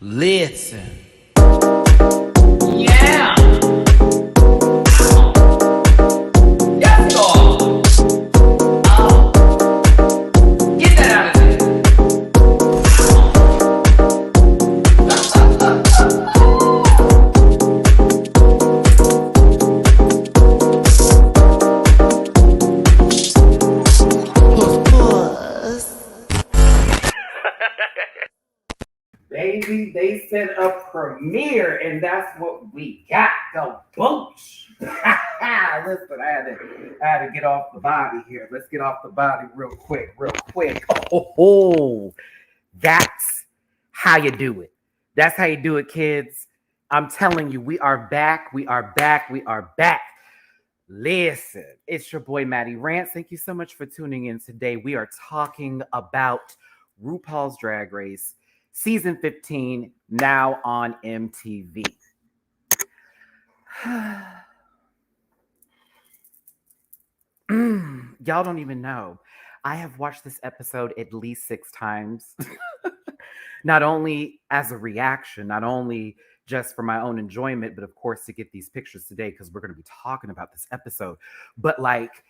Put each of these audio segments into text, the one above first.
Listen. Yeah. Yes, Lord. Get that out of there. Baby, they said a premiere, and that's what we got. The boosh. Listen, I had to get off the body here. Let's get off the body real quick. Oh, that's how you do it. That's how you do it, kids. I'm telling you, we are back. We are back. We are back. Listen, it's your boy Matty Rants. Thank you so much for tuning in today. We are talking about RuPaul's Drag Race Season 15, now on MTV. Y'all don't even know. I have watched this episode at least 6 times. Not only as a reaction, not only just for my own enjoyment, but of course to get these pictures today because we're going to be talking about this episode. But like,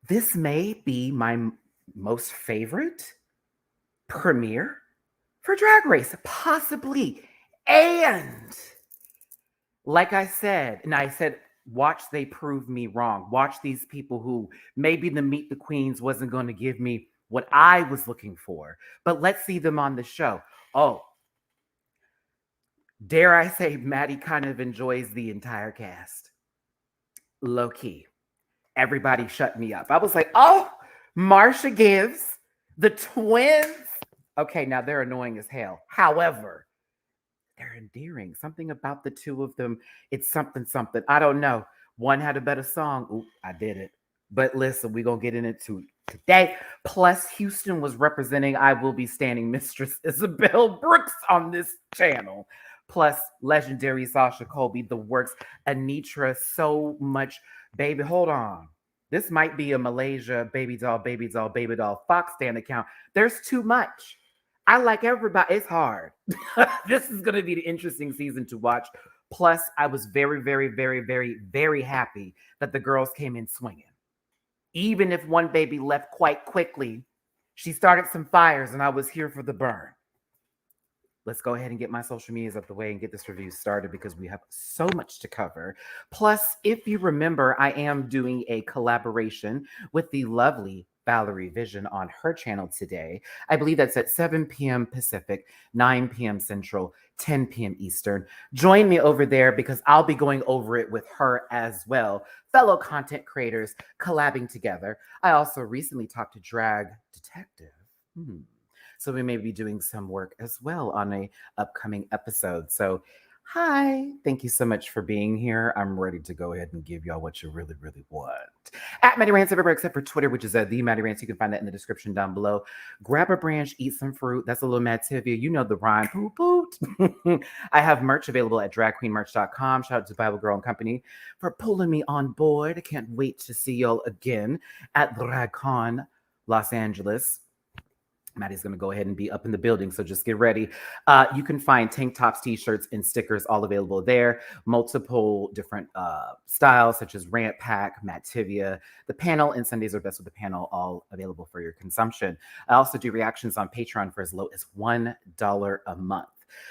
this may be my most favorite premiere for Drag Race, possibly. And like I said, watch they prove me wrong. Watch these people who maybe the Meet the Queens wasn't going to give me what I was looking for, but let's see them on the show. Oh, dare I say Matty kind of enjoys the entire cast. Low key. Everybody shut me up. I was like, oh, Marsha Gibbs, the twins. Okay, now they're annoying as hell. However, they're endearing. Something about the two of them, it's something. I don't know. One had a better song. Ooh, I did it. But listen, we're going to get into today. Plus, Houston was representing I Will Be Standing Mistress Isabel Brooks on this channel. Plus, legendary Sasha Colby, the works. Anitra, so much. Baby, hold on. This might be a Malaysia baby doll Fox stand account. There's too much. I like everybody. It's hard. This is going to be the interesting season to watch. Plus, I was very, very, very, very, very happy that the girls came in swinging. Even if one baby left quite quickly, she started some fires and I was here for the burn. Let's go ahead and get my social medias up the way and get this review started because we have so much to cover. Plus, if you remember, I am doing a collaboration with the lovely Valerie Vision on her channel today. I believe that's at 7 p.m. Pacific, 9 p.m. Central, 10 p.m. Eastern. Join me over there because I'll be going over it with her as well. Fellow content creators collabing together. I also recently talked to Drag Detective. So we may be doing some work as well on a upcoming episode. So hi, thank you so much for being here. I'm ready to go ahead and give y'all what you really, really want. At Matty Rants everywhere except for Twitter, which is at the Matty Rants. You can find that in the description down below. Grab a branch, eat some fruit. That's a little Mativia. You know the rhyme. Poot poot. I have merch available at dragqueenmerch.com. Shout out to Bible Girl and Company for pulling me on board. I can't wait to see y'all again at DragCon Los Angeles. Matty's going to go ahead and be up in the building, so just get ready. You can find tank tops, t-shirts, and stickers all available there. Multiple different styles, such as Rant Pack, Mativia, the panel, and Sundays are best with the panel, all available for your consumption. I also do reactions on Patreon for as low as $1 a month.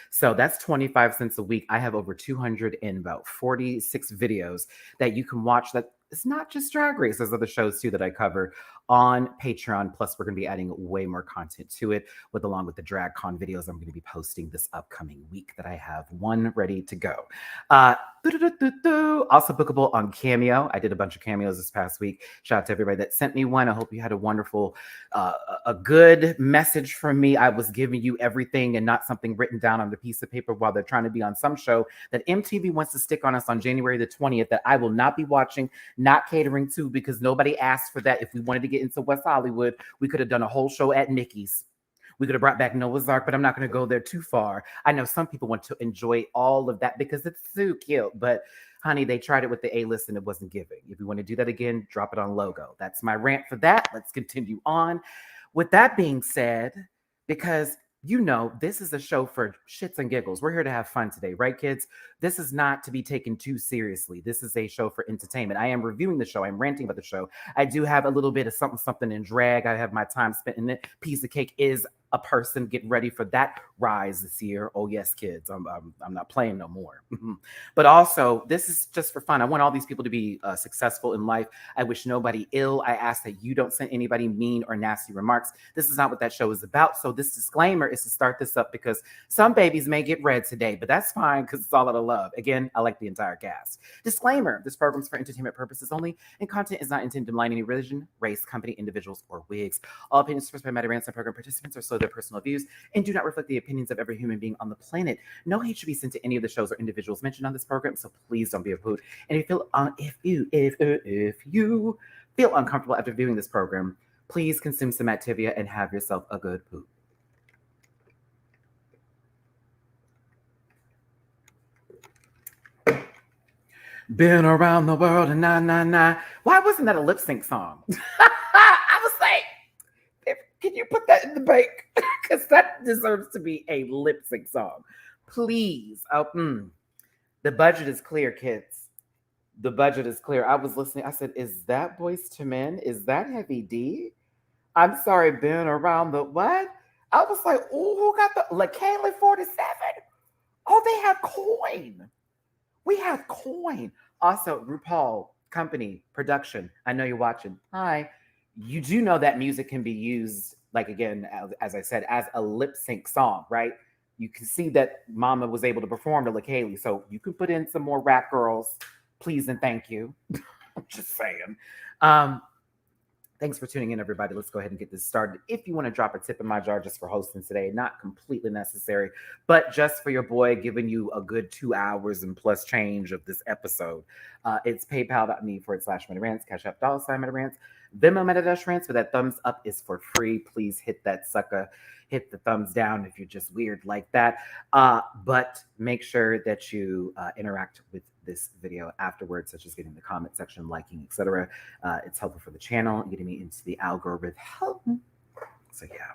So that's 25 cents a week. I have over 246 videos that you can watch. That it's not just Drag Race. There's other shows too that I cover on Patreon. Plus, we're going to be adding way more content to it along with the DragCon videos I'm going to be posting this upcoming week that I have one ready to go. Also bookable on Cameo. I did a bunch of cameos this past week. Shout out to everybody that sent me one. I hope you had a wonderful, a good message from me. I was giving you everything and not something written down on the piece of paper while they're trying to be on some show that MTV wants to stick on us on January the 20th that I will not be watching, not catering to, because nobody asked for that. If we wanted to get into West Hollywood, we could have done a whole show at Nikki's. We could have brought back Noah's Ark, but I'm not going to go there too far. I know some people want to enjoy all of that because it's so cute, but honey, they tried it with the A-list and it wasn't giving. If you want to do that again, drop it on Logo. That's my rant for that. Let's continue on. With that being said, because this is a show for shits and giggles. We're here to have fun today, right, kids? This is not to be taken too seriously. This is a show for entertainment. I am reviewing the show. I'm ranting about the show. I do have a little bit of something in drag. I have my time spent in it. Piece of cake is a person getting ready for that rise this year. Oh yes, kids, I'm not playing no more. But also, this is just for fun. I want all these people to be successful in life. I wish nobody ill. I ask that you don't send anybody mean or nasty remarks. This is not what that show is about. So this disclaimer is to start this up because some babies may get red today, but that's fine because it's all out of love. Again, I like the entire cast. Disclaimer: this program is for entertainment purposes only, and content is not intended to malign any religion, race, company, individuals, or wigs. All opinions expressed by MattyRants and program participants are solely their personal views and do not reflect the opinions of every human being on the planet. No hate should be sent to any of the shows or individuals mentioned on this program, so please don't be a hoot. And if you feel uncomfortable after viewing this program, please consume some Activia and have yourself a good poop. Been around the world and nah. Why wasn't that a lip sync song? I was like, can you put that in the bank? Because that deserves to be a lip sync song. Please. The budget is clear, kids. The budget is clear. I was listening. I said, is that Boyz II Men? Is that Heavy D? I'm sorry, been around the what? I was like, oh, who got the LaKayla 47? Oh, they have coin. We have coin. Also, RuPaul company production. I know you're watching. Hi. You do know that music can be used, like again, as I said, as a lip sync song, right? You can see that Mama was able to perform to LaKaylee, so you can put in some more rap girls, please and thank you. I'm just saying. Thanks for tuning in, everybody. Let's go ahead and get this started. If you want to drop a tip in my jar just for hosting today, not completely necessary, but just for your boy giving you a good 2 hours and plus change of this episode, it's paypal.me/MattyRants, Cash App $MattyRants, Venmo MattyRants, where that thumbs up is for free. Please hit that sucker. Hit the thumbs down if you're just weird like that. But make sure that you interact with this video afterwards, such as getting the comment section, liking, etc. It's helpful for the channel, getting me into the algorithm. So yeah.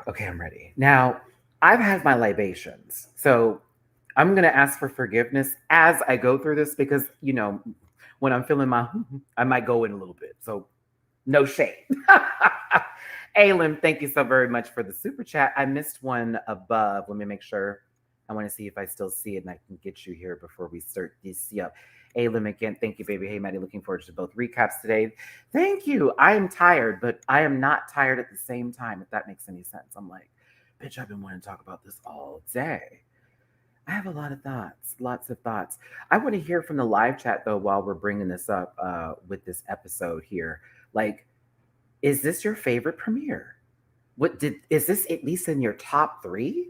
Okay, I'm ready. Now, I've had my libations. So I'm going to ask for forgiveness as I go through this because, when I'm feeling I might go in a little bit. So no shade. Alim, thank you so very much for the super chat. I missed one above. Let me make sure. I want to see if I still see it and I can get you here before we start this up. Alim, again, thank you, baby. Hey, Matty, looking forward to both recaps today. Thank you. I am tired, but I am not tired at the same time, if that makes any sense. I'm like, bitch, I've been wanting to talk about this all day. I have a lot of thoughts, lots of thoughts. I want to hear from the live chat, though, while we're bringing this up with this episode here. Like, is this your favorite premiere? Is this at least in your top 3?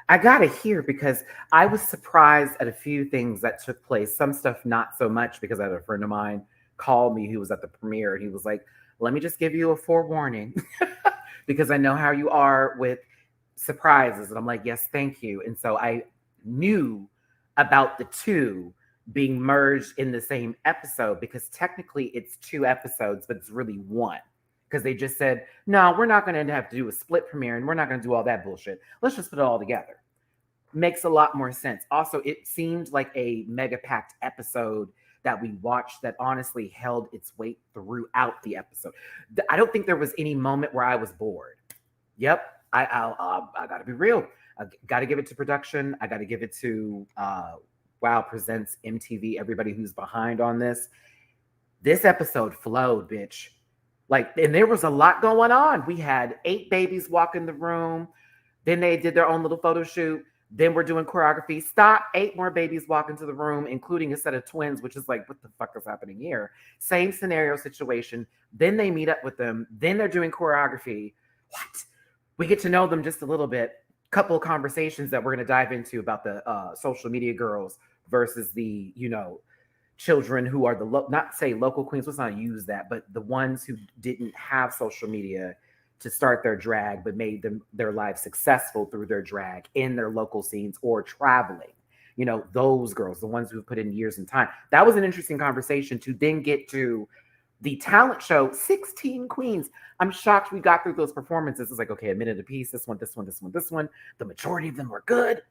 I gotta hear because I was surprised at a few things that took place. Some stuff not so much because I had a friend of mine call me who was at the premiere and he was like, let me just give you a forewarning because I know how you are with surprises. And I'm like, yes, thank you. And so I knew about the 2 being merged in the same episode because technically it's 2 episodes, but it's really 1. Because they just said, no, we're not going to have to do a split premiere and we're not going to do all that bullshit. Let's just put it all together. Makes a lot more sense. Also, it seemed like a mega packed episode that we watched that honestly held its weight throughout the episode. I don't think there was any moment where I was bored. Yep, I got to be real. I got to give it to production. I got to give it to Wow Presents, MTV, everybody who's behind on this. This episode flowed, bitch. And there was a lot going on. We had 8 babies walk in the room. Then they did their own little photo shoot. Then we're doing choreography. Stop. 8 more babies walk into the room, including a set of twins, which is like, what the fuck is happening here? Same scenario situation. Then they meet up with them. Then they're doing choreography. What? We get to know them just a little bit. Couple of conversations that we're going to dive into about the social media girls versus the, children who are not say local queens, let's not use that, but the ones who didn't have social media to start their drag, but made their lives successful through their drag in their local scenes or traveling. Those girls, the ones who've put in years and time. That was an interesting conversation to then get to The talent show, 16 queens. I'm shocked we got through those performances. It's like, okay, a minute apiece. This one, this one, this one, this one. The majority of them were good.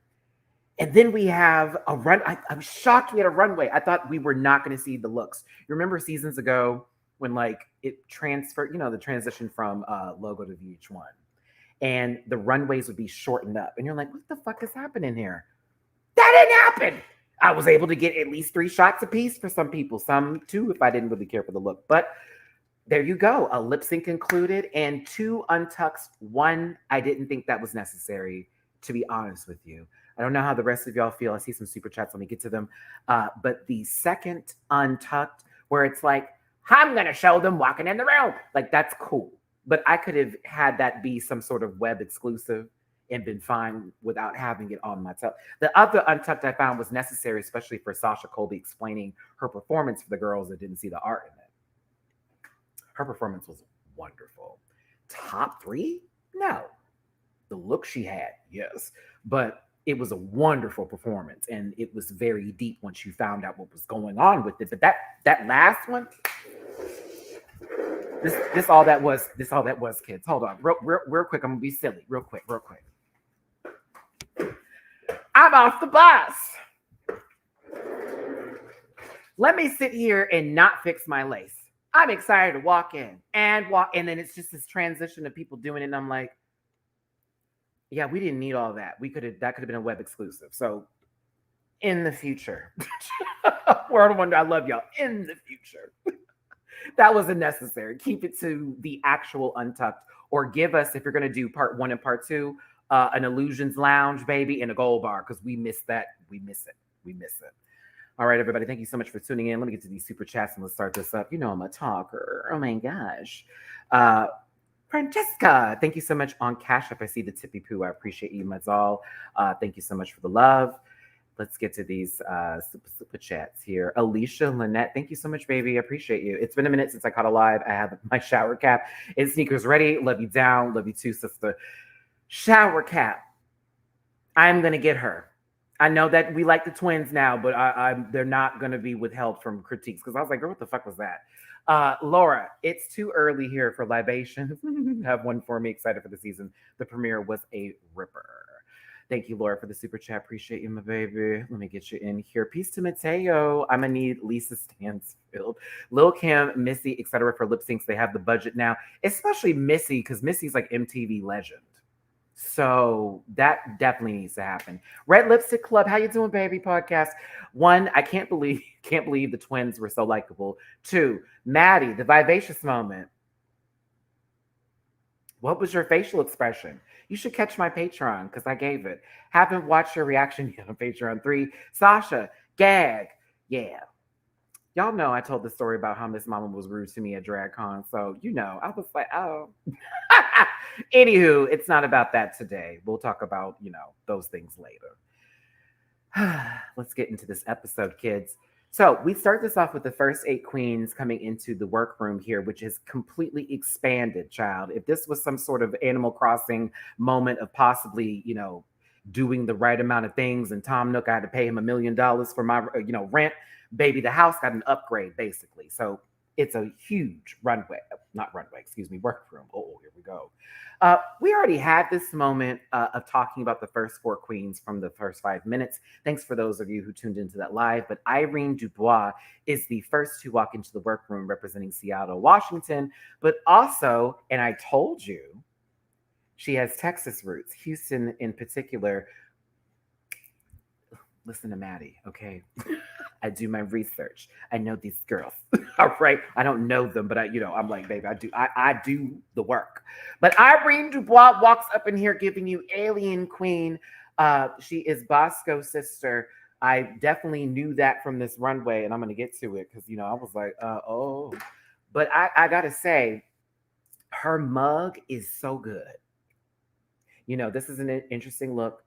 And then we have a run. I'm shocked we had a runway. I thought we were not going to see the looks. You remember seasons ago when like it transferred, the transition from logo to VH1, and the runways would be shortened up. And you're like, what the fuck is happening here? That didn't happen. I was able to get at least 3 shots apiece for some people, some 2 if I didn't really care for the look. But there you go. A lip sync included and 2 untucks. 1, I didn't think that was necessary, to be honest with you. I don't know how the rest of y'all feel. I see some super chats. Let me get to them. But the second untucked, where it's like, I'm going to show them walking in the room. Like, that's cool. But I could have had that be some sort of web exclusive and been fine without having it on my top. The other untucked I found was necessary, especially for Sasha Colby explaining her performance for the girls that didn't see the art in it. Her performance was wonderful. Top 3? No. The look she had, yes. But it was a wonderful performance, and it was very deep once you found out what was going on with it. But that last one, this all that was, kids. Hold on, real quick. I'm gonna be silly, real quick. I'm off the bus. Let me sit here and not fix my lace. I'm excited to walk in, and then it's just this transition of people doing it, and I'm like, yeah, we didn't need all that. That could have been a web exclusive. So in the future, World Wonder, I love y'all. In the future, that wasn't necessary. Keep it to the actual untucked, or give us, if you're going to do part 1 and part 2, an Illusions Lounge, baby, and a gold bar, because we miss that. We miss it. All right, everybody, thank you so much for tuning in. Let me get to these super chats and let's start this up. I'm a talker. Oh my gosh. Francesca, thank you so much on Cash App. I see the tippy poo. I appreciate you, Mazal. Thank you so much for the love. Let's get to these super chats here. Alicia Lynette, thank you so much, baby. I appreciate you. It's been a minute since I caught a live. I have my shower cap and sneakers ready. Love you down. Love you too, sister. Shower cap. I'm going to get her. I know that we like the twins now, but they're not going to be withheld from critiques, because I was like, girl, what the fuck was that? Laura, it's too early here for libations. Have one for me. Excited for the season. The premiere was a ripper. Thank you, Laura, for the super chat. Appreciate you, my baby. Let me get you in here. Peace to Mateo. I'm gonna need Lisa Stansfield, Lil Kim, Missy, etc. for lip syncs. They have the budget now, especially Missy, because Missy's like MTV legend. So that definitely needs to happen. Red Lipstick Club, how you doing, baby? Podcast. 1, I can't believe the twins were so likable. 2, Matty, the vivacious moment. What was your facial expression? You should catch my Patreon, because I gave it. Haven't watched your reaction yet on Patreon. 3, Sasha, gag. Yeah. Y'all know I told the story about how Miss Mama was rude to me at DragCon. So, I was like, oh. Anywho, it's not about that today. We'll talk about, those things later. Let's get into this episode, kids. So we start this off with the first 8 queens coming into the workroom here, which is completely expanded, child. If this was some sort of Animal Crossing moment of possibly, doing the right amount of things, and Tom Nook, I had to pay him $1 million for my, rent, baby, the house got an upgrade, basically. So it's a huge workroom. Oh, here we go. We already had this moment of talking about the first 4 queens from the first 5 minutes. Thanks for those of you who tuned into that live. But Irene Dubois is the first to walk into the workroom representing Seattle, Washington. But also, and I told you, she has Texas roots, Houston in particular. Listen to Matty, okay? I do my research. I know these girls. All right. I don't know them, but I'm like, baby, I do the work. But Irene Dubois walks up in here giving you Alien Queen. She is Bosco's sister. I definitely knew that from this runway, and I'm gonna get to it because I was like, oh. But I gotta say, her mug is so good. This is an interesting look.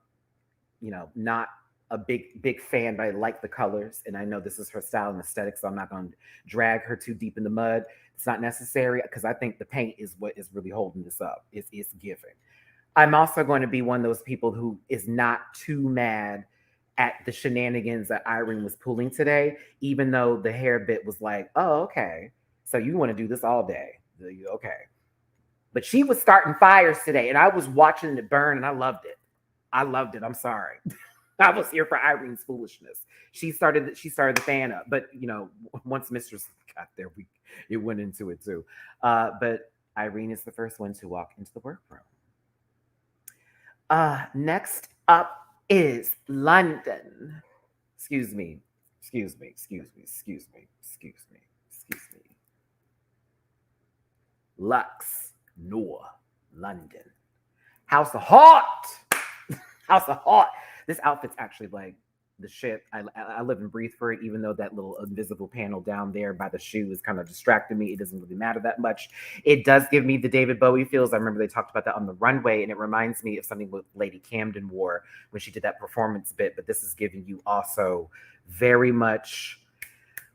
Not a big fan, but I like the colors, and I know this is her style and aesthetic, so I'm not going to drag her too deep in the mud. It's not necessary, because I think the paint is what is really holding this up. It's giving. I'm also going to be one of those people who is not too mad at the shenanigans that Irene was pulling today, even though the hair bit was like, oh, okay. So you want to do this all day. Okay. But she was starting fires today, and I was watching it burn, and I loved it. I loved it. I'm sorry. I was here for Irene's foolishness. She started the fan up, but once Mistress got there, it went into it too. But Irene is the first one to walk into the workroom. Next up is London. Excuse me. Excuse me. Excuse me. Excuse me. Excuse me. Excuse me. Lux, Noor, London. House of Hot. House of Hot. This outfit's actually like the shit. I live and breathe for it, even though that little invisible panel down there by the shoe is kind of distracting me. It doesn't really matter that much. It does give me the David Bowie feels. I remember they talked about that on the runway, and it reminds me of something what Lady Camden wore when she did that performance bit. But this is giving you also very much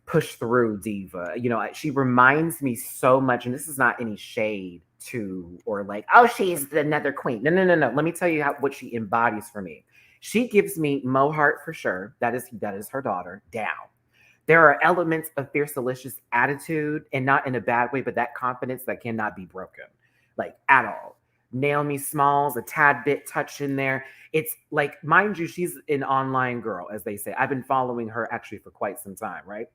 push through diva. She reminds me so much, and this is not any shade to or like, oh, she's another queen. No. Let me tell you what she embodies for me. She gives me Mo Heart for sure. That is her daughter. Down. There are elements of fierce, delicious attitude, and not in a bad way, but that confidence that cannot be broken, like at all. Naomi Smalls, a tad bit touch in there. It's like, mind you, she's an online girl, as they say. I've been following her actually for quite some time, right?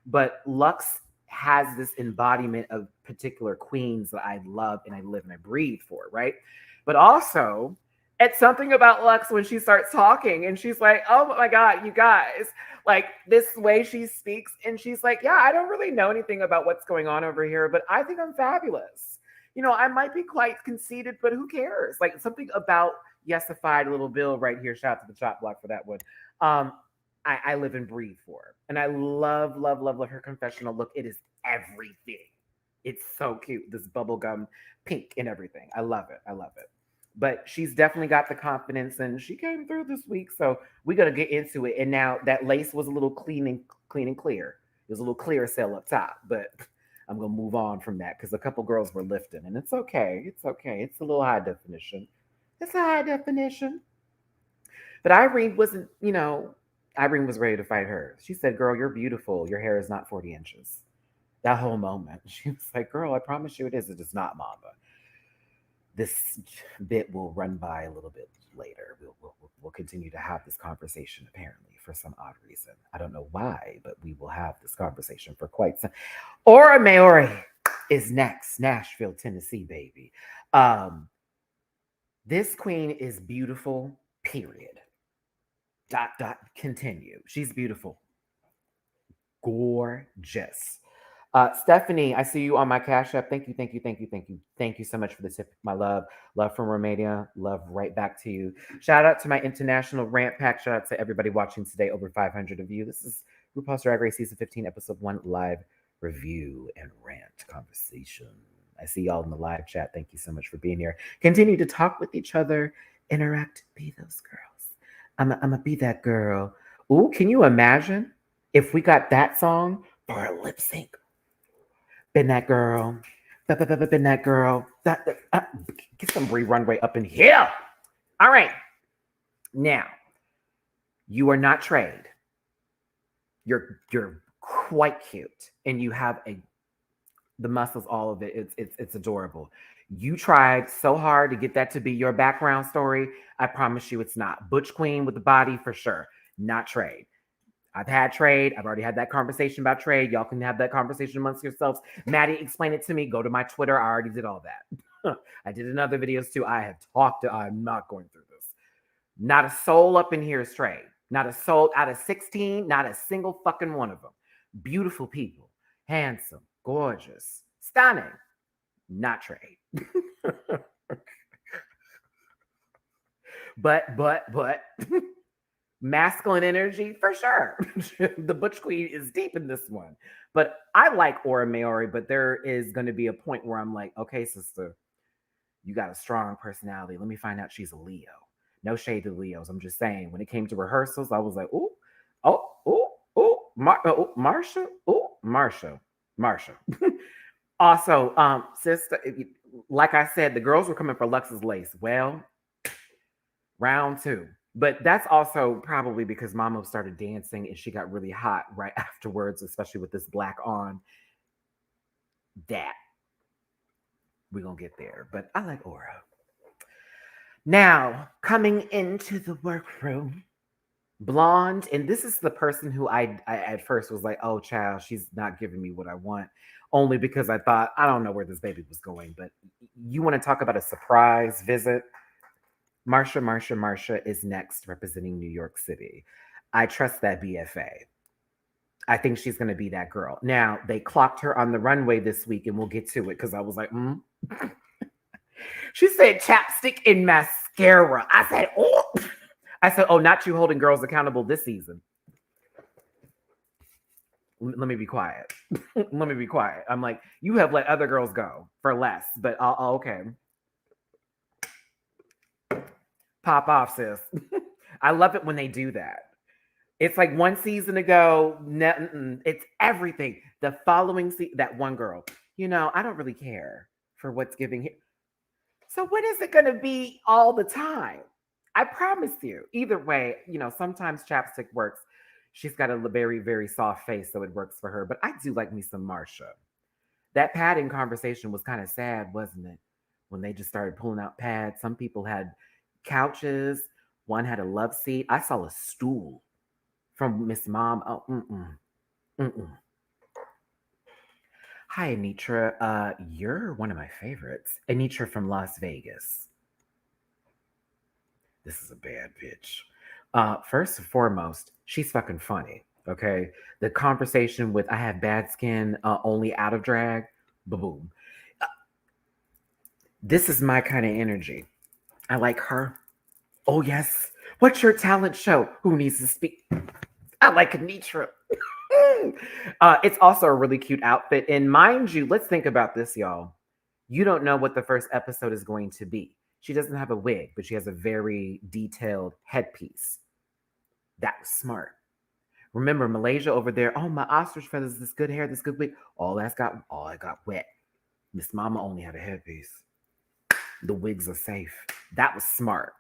But Lux has this embodiment of particular queens that I love and I live and I breathe for, right? But also, it's something about Lux when she starts talking and she's like, oh my God, you guys, like this way she speaks. And she's like, yeah, I don't really know anything about what's going on over here, but I think I'm fabulous. I might be quite conceited, but who cares? Like something about yesified little Bill right here. Shout out to the chop block for that one. I live and breathe for her. And I love, love, love, love her confessional look. It is everything. It's so cute. This bubblegum pink and everything. I love it. I love it. But she's definitely got the confidence and she came through this week. So we're going to get into it. And now that lace was a little clean and clear. It was a little clear cell up top. But I'm going to move on from that because a couple girls were lifting. And it's okay. It's okay. It's a little high definition. It's a high definition. But Irene wasn't, Irene was ready to fight her. She said, girl, you're beautiful. Your hair is not 40 inches. That whole moment. She was like, girl, I promise you it is. It is not, mama. This bit will run by a little bit later. We'll continue to have this conversation, apparently, for some odd reason. I don't know why, but we will have this conversation for quite some. Aura Maori is next. Nashville, Tennessee, baby. This queen is beautiful, period. ... Continue. She's beautiful. Gorgeous. Stephanie, I see you on my Cash App. Thank you, thank you, thank you, thank you. Thank you so much for the tip, my love. Love from Romania. Love right back to you. Shout out to my international rant pack. Shout out to everybody watching today. Over 500 of you. This is RuPaul's Drag Race Season 15, Episode 1, live review and rant conversation. I see y'all in the live chat. Thank you so much for being here. Continue to talk with each other. Interact. Be those girls. I'm going to be that girl. Ooh, can you imagine if we got that song for a lip sync? Been that girl. Been that girl. Get some runway up in here. All right. Now, you are not trade. You're quite cute. And you have the muscles, all of it. It's adorable. You tried so hard to get that to be your background story. I promise you it's not. Butch Queen with the body for sure. Not trade. I've had trade. I've already had that conversation about trade. Y'all can have that conversation amongst yourselves. Matty, explain it to me. Go to my Twitter. I already did all that. I did in other videos too. I have talked to, I'm not going through this. Not a soul up in here is trade. Not a soul out of 16. Not a single fucking one of them. Beautiful people. Handsome. Gorgeous. Stunning. Not trade. but masculine energy for sure. The Butch Queen is deep in this one. But I like Aura Maori, but there is going to be a point where I'm like, okay, sister, you got a strong personality. Let me find out she's a Leo. No shade to Leos. I'm just saying, when it came to rehearsals, I was like, Marsha. Also, sister, like I said, the girls were coming for Lux's lace. Well, round 2. But that's also probably because Mama started dancing and she got really hot right afterwards, especially with this black on. that. We're going to get there. But I like Aura. Now, coming into the workroom, blonde, and this is the person who I at first was like, oh, child, she's not giving me what I want, only because I thought, I don't know where this baby was going, but you want to talk about a surprise visit? Marsha is next representing New York City. I trust that BFA. I think she's going to be that girl. Now, they clocked her on the runway this week, and we'll get to it because I was like, She said chapstick and mascara. I said, oh, not you holding girls accountable this season. Let me be quiet. Let me be quiet. I'm like, you have let other girls go for less, but okay. Pop off, sis. I love it when they do that. It's like one season ago, it's everything. The following season, that one girl, I don't really care for what's giving here. So when is it going to be all the time? I promise you. Either way, sometimes chapstick works. She's got a very, very soft face, so it works for her. But I do like me some Marsha. That padding conversation was kind of sad, wasn't it? When they just started pulling out pads. Some people had couches. One had a love seat. I saw a stool from Miss Mom. Oh, Hi, Anitra. You're one of my favorites. Anitra from Las Vegas. This is a bad bitch. First and foremost, she's fucking funny. Okay. The conversation with I have bad skin, only out of drag. Boom. This is my kind of energy. I like her. Oh, yes. What's your talent show? Who needs to speak? I like Anitra. It's also a really cute outfit. And mind you, let's think about this, y'all. You don't know what the first episode is going to be. She doesn't have a wig, but she has a very detailed headpiece. That was smart. Remember, Malaysia over there, oh, my ostrich feathers, this good hair, this good wig. All it got wet. Miss Mama only had a headpiece. The wigs are safe. That was smart.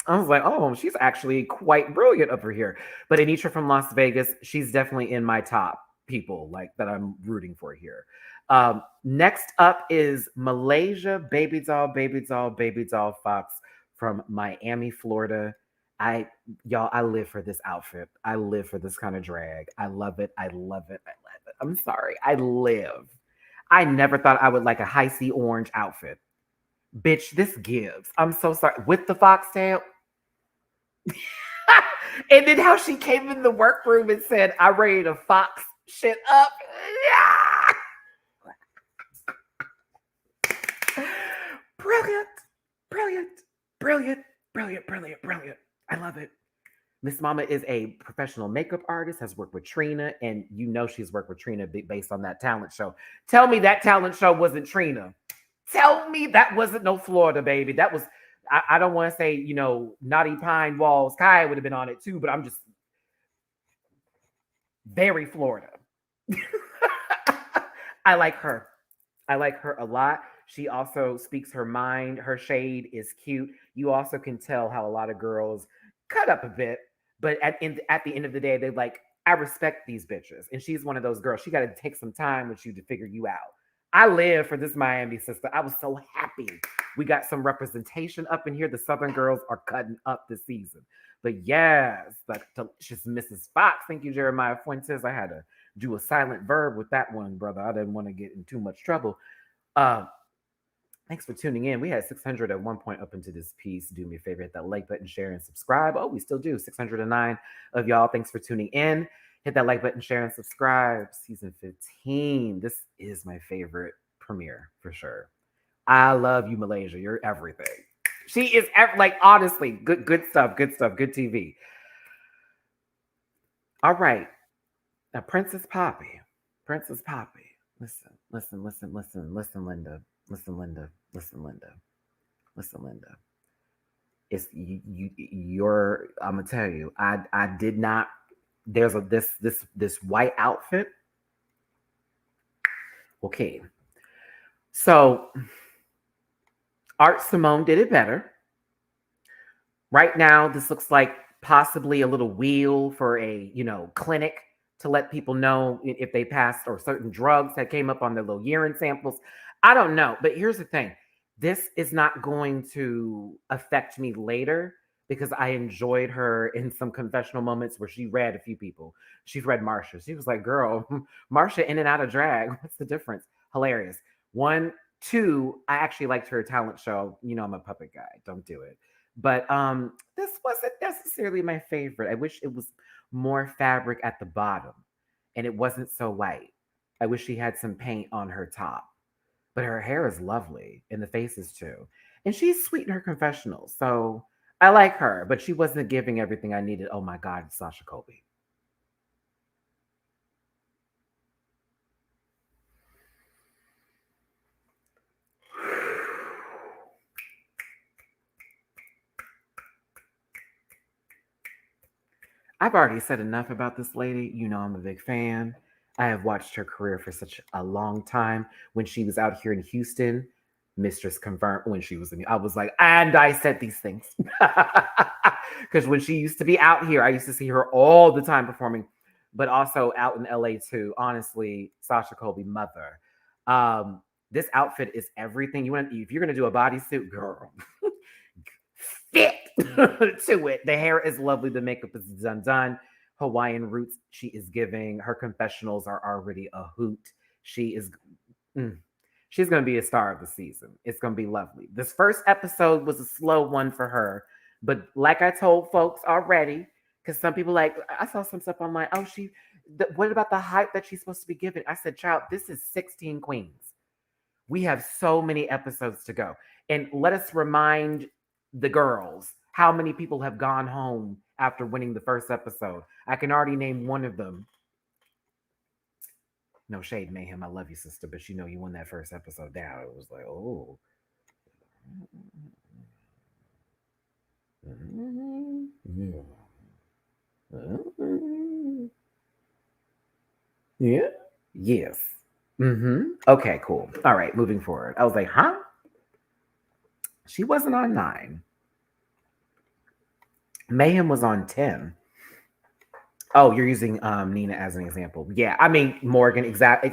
I was like, oh, she's actually quite brilliant over here. But Anitra from Las Vegas, she's definitely in my top people that I'm rooting for here. Next up is Malaysia Baby Doll Fox from Miami, Florida. I live for this outfit. I live for this kind of drag. I love it. I'm sorry. I never thought I would like a high sea orange outfit. Bitch, this gives. I'm so sorry. With the foxtail. And then how she came in the workroom and said, I'm ready to fox shit up. Yeah. Brilliant. I love it. Miss Mama is a professional makeup artist, has worked with Trina, and she's worked with Trina based on that talent show. Tell me that talent show wasn't Trina. Tell me that wasn't no Florida, baby. That was, I don't want to say, Naughty Pine Walls. Kai would have been on it too, but I'm just very Florida. I like her. I like her a lot. She also speaks her mind. Her shade is cute. You also can tell how a lot of girls cut up a bit, but at the end of the day, they're like, I respect these bitches. And she's one of those girls. She got to take some time with you to figure you out. I live for this Miami sister. I was so happy. We got some representation up in here. The Southern girls are cutting up this season. But yes, delicious Mrs. Fox. Thank you, Jeremiah Fuentes. I had to do a silent verb with that one, brother. I didn't want to get in too much trouble. Thanks for tuning in. We had 600 at one point up into this piece. Do me a favor, hit that like button, share, and subscribe. Oh, we still do. 609 of y'all. Thanks for tuning in. Hit that like button, share, and subscribe. Season 15. This is my favorite premiere for sure. I love you, Malaysia. You're everything. She is honestly, good stuff, good TV. All right. Now, Princess Poppy. Listen, Linda. It's you're. I'm gonna tell you. I did not. There's this white outfit. Okay. So Art Simone did it better. Right now, this looks like possibly a little wheel for a clinic to let people know if they passed or certain drugs that came up on their little urine samples. I don't know. But here's the thing. This is not going to affect me later because I enjoyed her in some confessional moments where she read a few people. She's read Marsha. She was like, girl, Marsha in and out of drag. What's the difference? Hilarious. One, two, I actually liked her talent show. You know, I'm a puppet guy. Don't do it. But this wasn't necessarily my favorite. I wish it was more fabric at the bottom and it wasn't so white. I wish she had some paint on her top. But her hair is lovely and the faces too. And she's sweet in her confessionals. So I like her, but she wasn't giving everything I needed. Oh my God, Sasha Colby. I've already said enough about this lady. You know, I'm a big fan. I have watched her career for such a long time. When she was out here in Houston, Mistress confirmed when she was in, I was like, and I said these things. Because when she used to be out here, I used to see her all the time performing, but also out in LA too. Honestly, Sasha Colby, mother. This outfit is everything you want. If you're gonna do a bodysuit, girl, fit to it. The hair is lovely. The makeup is done. Hawaiian roots she is giving. Her confessionals are already a hoot. She is, she's going to be a star of the season. It's going to be lovely. This first episode was a slow one for her. But like I told folks already, because some people like, I saw some stuff online. Oh, what about the hype that she's supposed to be giving? I said, child, this is 16 Queens. We have so many episodes to go. And let us remind the girls how many people have gone home after winning the first episode. I can already name one of them. No shade, Mayhem. I love you, sister, but you know you won that first episode down. It was like, oh. Yeah. Yes. Okay, cool. All right, moving forward. I was like, huh? She wasn't on 9. Mayhem was on 10. Oh, you're using Nina as an example. Yeah, I mean Morgan, exactly.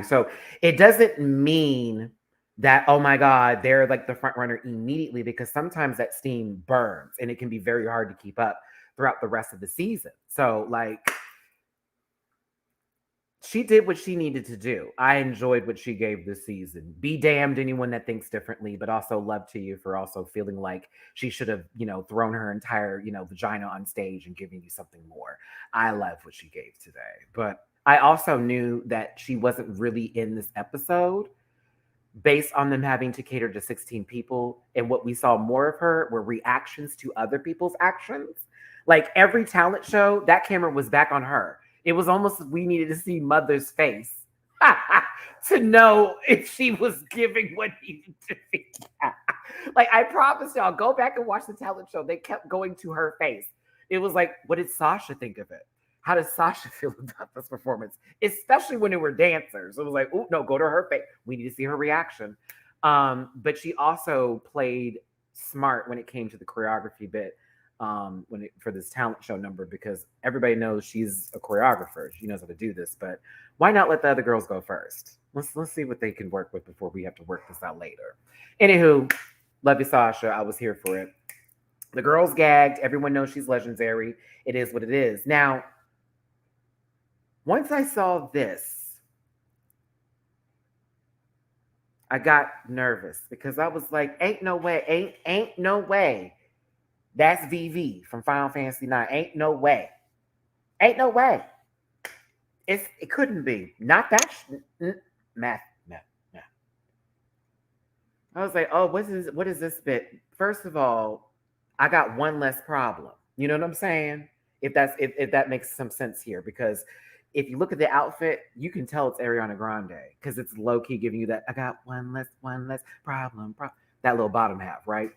So it doesn't mean that, oh my God, they're like the front runner immediately, because sometimes that steam burns and it can be very hard to keep up throughout the rest of the season. So like, she did what she needed to do. I enjoyed what she gave this season. Be damned anyone that thinks differently, but also love to you for also feeling like she should have, thrown her entire, vagina on stage and giving you something more. I love what she gave today. But I also knew that she wasn't really in this episode based on them having to cater to 16 people. And what we saw more of her were reactions to other people's actions. Like every talent show, that camera was back on her. It was almost we needed to see Mother's face to know if she was giving what needed to be. Like, I promise y'all, go back and watch the talent show. They kept going to her face. It was like, what did Sasha think of it? How does Sasha feel about this performance? Especially when it were dancers. It was like, oh, no, go to her face. We need to see her reaction. But she also played smart when it came to the choreography bit. For this talent show number, because everybody knows she's a choreographer. She knows how to do this, but why not let the other girls go first? Let's see what they can work with before we have to work this out later. Anywho, love you, Sasha. I was here for it. The girls gagged. Everyone knows she's legendary. It is what it is. Now, once I saw this, I got nervous because I was like, ain't no way, ain't no way. That's VV from Final Fantasy 9. Ain't no way. Ain't no way. It couldn't be. Not that math. I was like, oh, what is this bit? First of all, I got one less problem. You know what I'm saying? If that makes some sense here, because if you look at the outfit, you can tell it's Ariana Grande because it's low key giving you that I got one less problem. That little bottom half, right?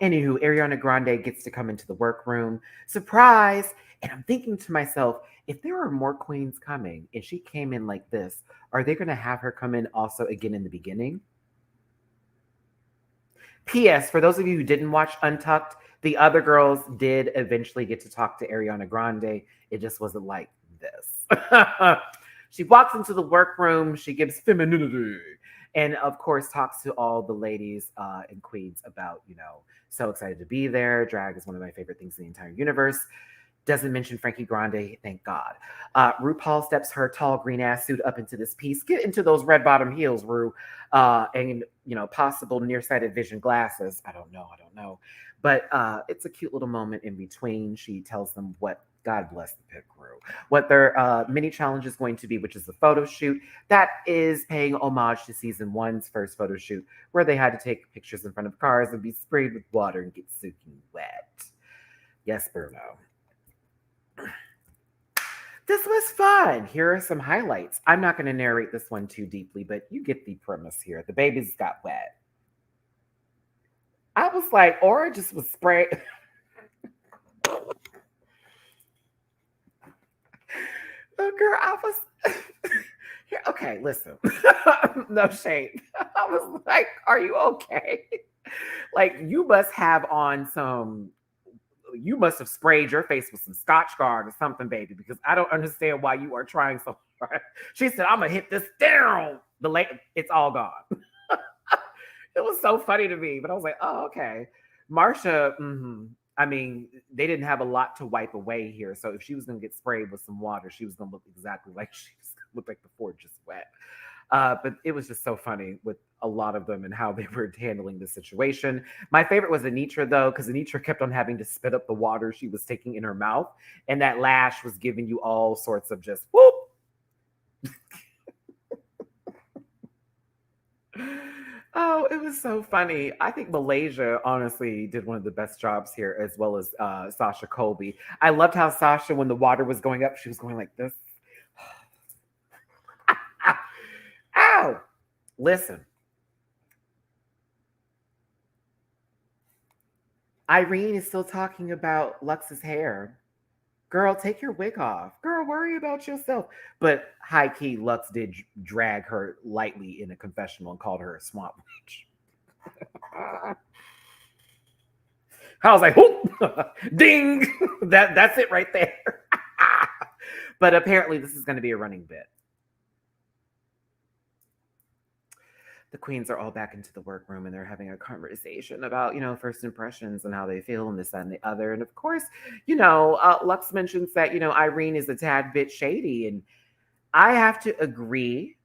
Anywho, Ariana Grande gets to come into the workroom. Surprise! And I'm thinking to myself, if there are more queens coming and she came in like this, are they going to have her come in also again in the beginning? P.S. For those of you who didn't watch Untucked, the other girls did eventually get to talk to Ariana Grande. It just wasn't like this. She walks into the workroom. She gives femininity. And of course, talks to all the ladies and queens about, so excited to be there. Drag is one of my favorite things in the entire universe. Doesn't mention Frankie Grande, thank God. RuPaul steps her tall green ass suit up into this piece. Get into those red bottom heels, Ru, and possible nearsighted vision glasses. I don't know. But it's a cute little moment in between. She tells them what, God bless the pit crew, what their mini challenge is going to be, which is the photo shoot. That is paying homage to season 1's first photo shoot, where they had to take pictures in front of cars and be sprayed with water and get soaking wet. Yes, Bruno. This was fun. Here are some highlights. I'm not going to narrate this one too deeply, but you get the premise here. The babies got wet. I was like, Aura just was sprayed. Oh, girl, I was. Okay, listen. No shade. I was like, are you okay? Like, you must have on some. You must have sprayed your face with some Scotch Guard or something, baby, because I don't understand why you are trying so hard. She said, I'm going to hit this down. It's all gone. It was so funny to me, but I was like, oh, okay. Marsha, I mean, they didn't have a lot to wipe away here. So if she was going to get sprayed with some water, she was going to look exactly like she looked like the floor just wet. But it was just so funny with a lot of them and how they were handling the situation. My favorite was Anitra, though, because Anitra kept on having to spit up the water she was taking in her mouth. And that lash was giving you all sorts of just whoop. Oh, it was so funny. I think Malaysia honestly did one of the best jobs here, as well as Sasha Colby. I loved how Sasha, when the water was going up, she was going like this. Ow! Listen. Irene is still talking about Lux's hair. Girl, take your wig off. Girl, worry about yourself. But high key, Lux did drag her lightly in a confessional and called her a swamp witch. I was like, whoop, ding. That's it right there. But apparently, this is going to be a running bit. The queens are all back into the workroom and they're having a conversation about, first impressions and how they feel and this, that, and the other. And of course, Lux mentions that, Irene is a tad bit shady. And I have to agree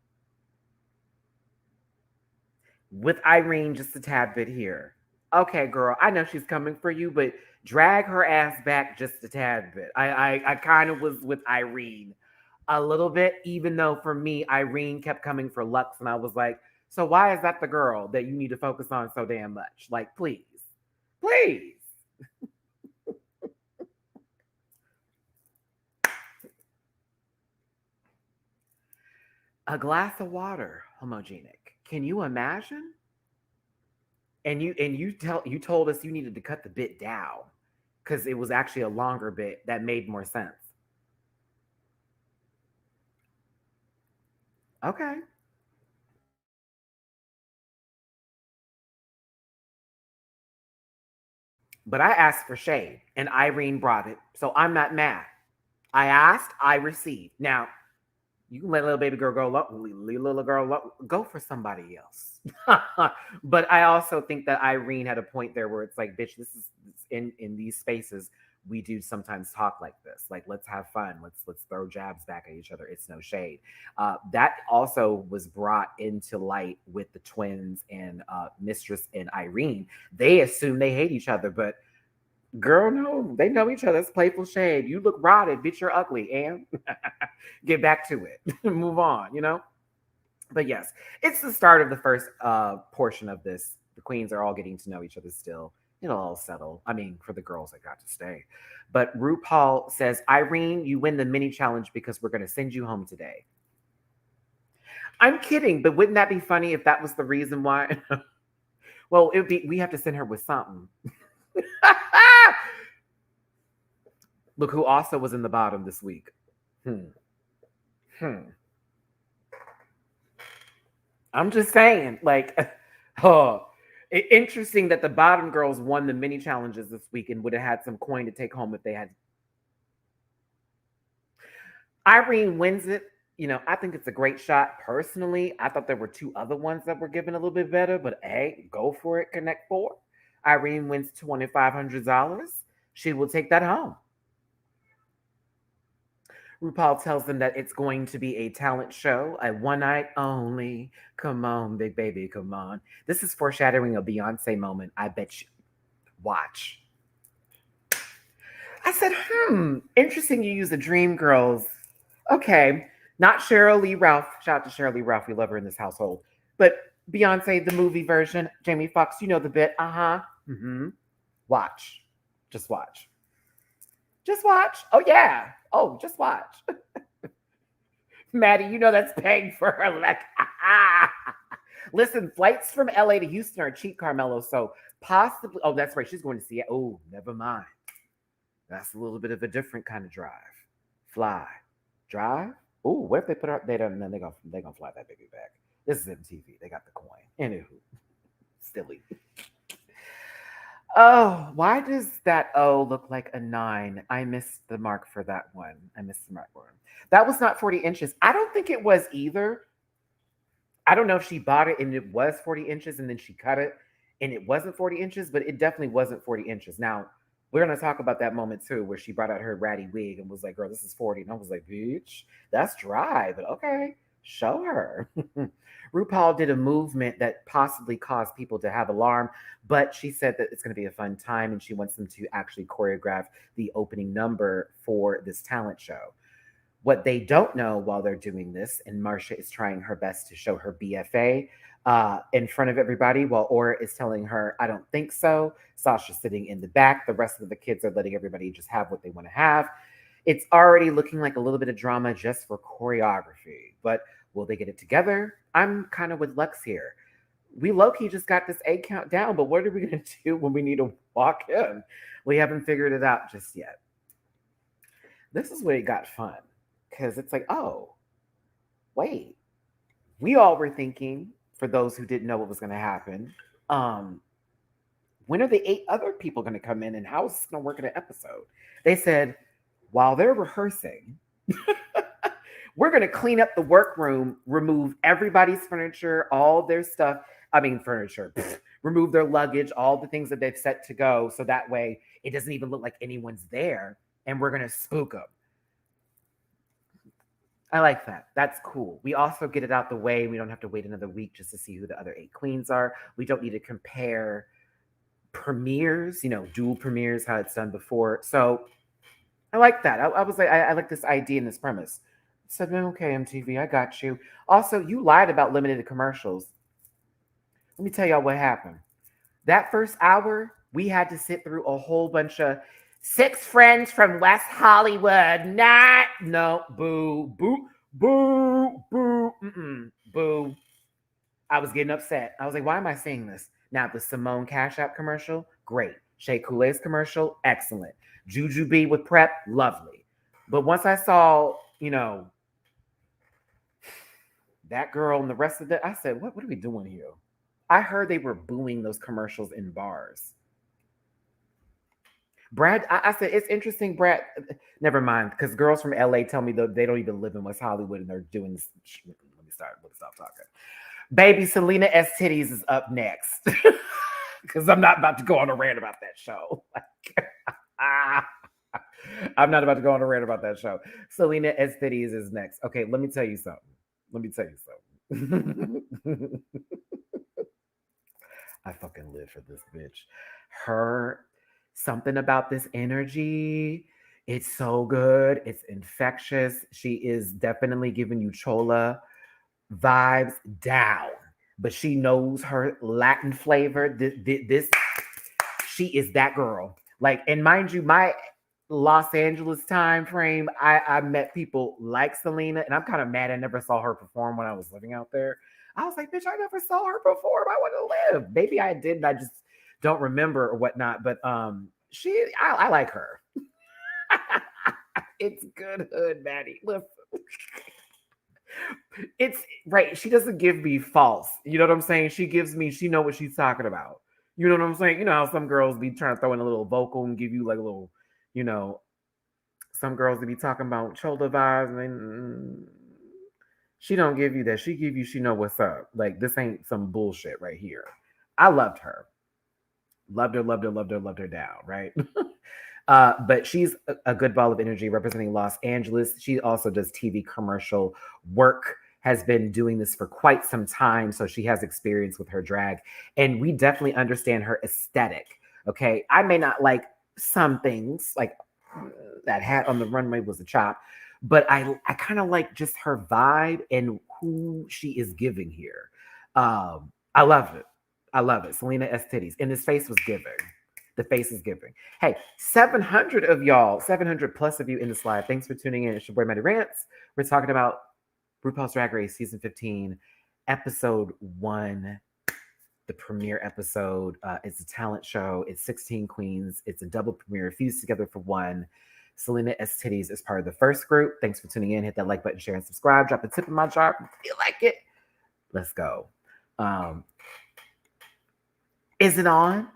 with Irene just a tad bit here. Okay, girl, I know she's coming for you, but drag her ass back just a tad bit. I kind of was with Irene a little bit, even though for me, Irene kept coming for Lux. And I was like, so why is that the girl that you need to focus on so damn much? Like, please. A glass of water, homogenic. Can you imagine? And you told us you needed to cut the bit down because it was actually a longer bit that made more sense. Okay. But I asked for shade and Irene brought it. So I'm not mad. I asked, I received. Now, you can let little baby girl go for somebody else. But I also think that Irene had a point there where it's like, bitch, this is in these spaces. We do sometimes talk like this. Like, let's have fun. Let's throw jabs back at each other. It's no shade. That also was brought into light with the twins and Mistress and Irene. They assume they hate each other, but girl, no, they know each other. It's playful shade. You look rotted, bitch, you're ugly, and get back to it. Move on, But yes, it's the start of the first portion of this. The queens are all getting to know each other still. It'll all settle. I mean, for the girls that got to stay. But RuPaul says, Irene, you win the mini challenge because we're going to send you home today. I'm kidding, but wouldn't that be funny if that was the reason why? Well, we have to send her with something. Look who also was in the bottom this week. I'm just saying, like, oh, Interesting that the bottom girls won the mini challenges this week and would have had some coin to take home if they had. Irene wins it. I think it's a great shot. Personally, I thought there were two other ones that were given a little bit better, but hey, go for it. Connect four. Irene wins $2,500. She will take that home. RuPaul tells them that it's going to be a talent show, a one night only. Come on, big baby, come on. This is foreshadowing a Beyonce moment. I bet you. Watch. I said, interesting you use the Dream Girls. Okay, not Cheryl Lee Ralph. Shout out to Cheryl Lee Ralph. We love her in this household. But Beyonce, the movie version, Jamie Foxx, you know the bit. Watch. Just watch. Just watch. Oh, yeah. Oh, just watch. Matty, that's paying for her. Like, listen, flights from LA to Houston are cheap, Carmelo. So possibly, oh, that's right. She's going to see it. Oh, never mind. That's a little bit of a different kind of drive. Fly. Drive? Oh, what if they put her, they don't, then they're gonna fly that baby back. This is MTV. They got the coin. Anywho. Silly. Oh, why does that O look like a 9? I missed the mark for that one. That was not 40 inches. I don't think it was either. I don't know if she bought it and it was 40 inches and then she cut it and it wasn't 40 inches, but it definitely wasn't 40 inches. Now, we're going to talk about that moment too, where she brought out her ratty wig and was like, girl, this is 40. And I was like, bitch, that's dry, but okay, show her. RuPaul did a movement that possibly caused people to have alarm, but she said that it's going to be a fun time and she wants them to actually choreograph the opening number for this talent show. What they don't know while they're doing this, and Marcia is trying her best to show her BFA in front of everybody, while Aura is telling her, I don't think so. Sasha's sitting in the back. The rest of the kids are letting everybody just have what they want to have. It's already looking like a little bit of drama just for choreography, but will they get it together? I'm kind of with Lex here. We low-key just got this A count down, but what are we going to do when we need to walk in? We haven't figured it out just yet. This is where it got fun, because it's like, oh, wait. We all were thinking, for those who didn't know what was going to happen, when are the 8 other people going to come in and how is this going to work in an episode? They said, while they're rehearsing, we're going to clean up the workroom, remove everybody's furniture, all their stuff. Furniture, remove their luggage, all the things that they've set to go. So that way it doesn't even look like anyone's there. And we're going to spook them. I like that. That's cool. We also get it out the way. We don't have to wait another week just to see who the other 8 queens are. We don't need to compare premieres, dual premieres, how it's done before. So I like that. I was like, I like this idea and this premise. I said, okay, MTV, I got you. Also, you lied about limited commercials. Let me tell y'all what happened. That first hour, we had to sit through a whole bunch of 6 friends from West Hollywood. Boo, boo. I was getting upset. I was like, why am I saying this? Now, the Simone Cash App commercial, great. Shea Coulee's commercial, excellent. Juju B with Prep, lovely. But once I saw, that girl and the rest of it, I said, what are we doing here? I heard they were booing those commercials in bars. Brad, I said, it's interesting, Brad. Never mind, because girls from LA tell me that they don't even live in West Hollywood and they're doing this. Let me stop talking. Baby, Selena S. Titties is up next. Because I'm not about to go on a rant about that show. I'm not about to go on a rant about that show. Selena S. Titties is next. Okay, let me tell you something. I fucking live for this bitch. Something about this energy. It's so good. It's infectious. She is definitely giving you Chola vibes down, but she knows her Latin flavor. She is that girl. Like, and mind you, my Los Angeles time frame, I met people like Selena, and I'm kind of mad I never saw her perform when I was living out there. I was like, bitch, I never saw her perform. I want to live. Maybe I did, and I just don't remember or whatnot. But I like her. It's good hood, Matty. Listen. It's right. She doesn't give me false. You know what I'm saying? She gives me, she know what she's talking about. You know what I'm saying? You know how some girls be trying to throw in a little vocal and give you like a little, you know, some girls that be talking about shoulder vibes and she don't give you that. She give you, she know what's up. Like this ain't some bullshit right here. I loved her. Loved her, loved her, loved her, loved her down, right? But she's a good ball of energy representing Los Angeles. She also does TV commercial work, has been doing this for quite some time. So she has experience with her drag. And we definitely understand her aesthetic. Okay. I may not like some things, like that hat on the runway was a chop, but I kind of like just her vibe and who she is giving here. I love it. I love it. Selena S. Titties. And this face was giving. The face is giving. Hey, 700 of y'all, 700 plus of you in this live. Thanks for tuning in. It's your boy, Matty Rants. We're talking about RuPaul's Drag Race Season 15, Episode 1, the premiere episode. It's a talent show. It's 16 queens. It's a double premiere fused together for one. Selena S. Titties is part of the first group. Thanks for tuning in. Hit that like button, share, and subscribe. Drop a tip in my jar if you like it. Let's go. Is it on?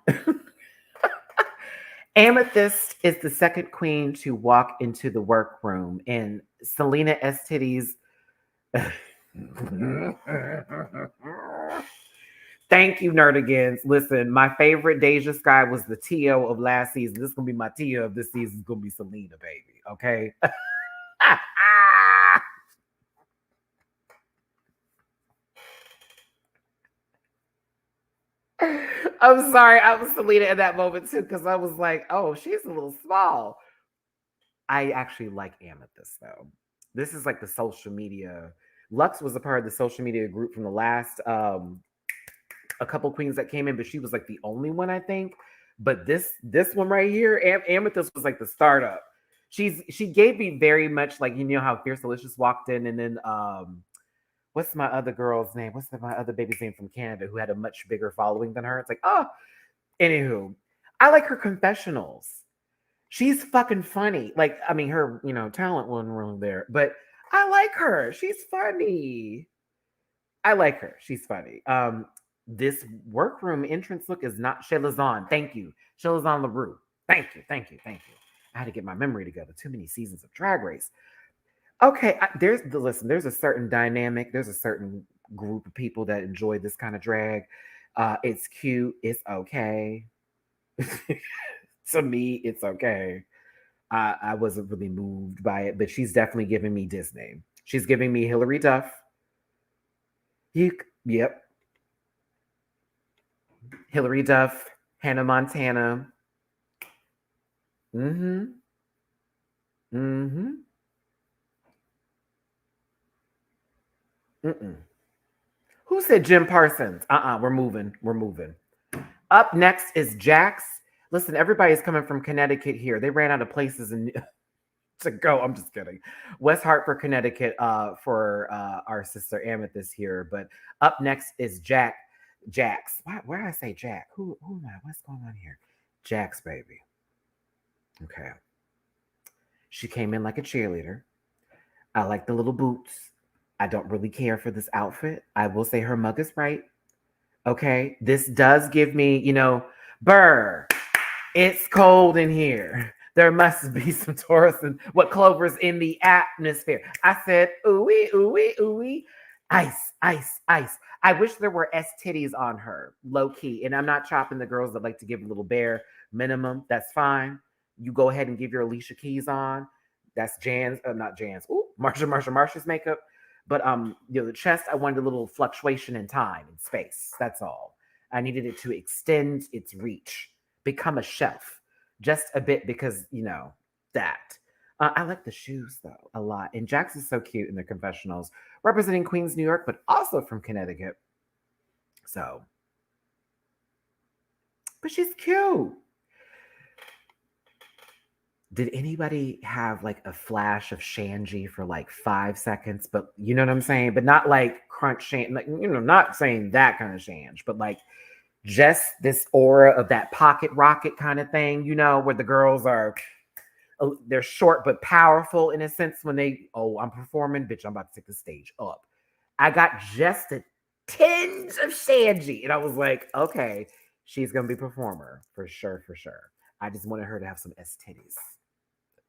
Amethyst is the second queen to walk into the workroom, and Selena S. Titties. Thank you, Nerdigans. Listen, my favorite Deja Sky was the Tio of last season. This is gonna be my Tio of this season. It's gonna be Selena, baby. Okay. I'm sorry, I was Selena in that moment too, because I was like, oh, she's a little small. I actually like Amethyst though. This is like the social media. Lux was a part of the social media group from the last a couple queens that came in, but she was like the only one, I think. But this one right here, Amethyst was like the startup. She gave me very much like, you know how Fierce Delicious walked in, and then what's my other girl's name? What's my other baby's name from Canada who had a much bigger following than her? It's like, oh, anywho, I like her confessionals. She's fucking funny. Like, I mean, her, you know, talent wasn't really there, but I like her. She's funny. I like her. She's funny. This workroom entrance look is not Shelazon. Thank you. Shelazon LaRue. Thank you. Thank you. Thank you. I had to get my memory together. Too many seasons of Drag Race. Okay, there's a certain dynamic. There's a certain group of people that enjoy this kind of drag. It's cute. It's okay. To me, it's okay. I wasn't really moved by it, but she's definitely giving me Disney. She's giving me Hilary Duff. Yep. Hilary Duff, Hannah Montana. Mm-hmm. Mm-hmm. Mm-mm. Who said Jim Parsons? We're moving. We're moving. Up next is Jax. Listen, everybody's coming from Connecticut here. They ran out of places to go. I'm just kidding. West Hartford, Connecticut, for our sister Amethyst here. But up next is Jax. Why did I say Jack? Who am I? What's going on here? Jax, baby. Okay. She came in like a cheerleader. I like the little boots. I don't really care for this outfit. I will say her mug is right. Okay. This does give me, you know, Burr, it's cold in here. There must be some Taurus and what Clover's in the atmosphere. I said, ooey, ooey, ooey. Ice, ice, ice. I wish there were S titties on her, low key. And I'm not chopping the girls that like to give a little bare minimum. That's fine. You go ahead and give your Alicia Keys on. That's Jan's, not Jan's. Ooh, Marsha's makeup. But you know, the chest, I wanted a little fluctuation in time and space. That's all. I needed it to extend its reach, become a shelf, just a bit because, you know, that. I like the shoes though a lot. And Jax is so cute in their confessionals, representing Queens, New York, but also from Connecticut. So, but she's cute. Did anybody have like a flash of Shanji for like 5 seconds? But you know what I'm saying? But not like crunch Shan, like, you know, not saying that kind of Shanj, but like just this aura of that pocket rocket kind of thing, you know, where the girls are, they're short but powerful in a sense when they, oh, I'm performing, bitch, I'm about to take the stage up. I got just a tinge of Shanji. And I was like, okay, she's going to be a performer for sure, for sure. I just wanted her to have some S titties.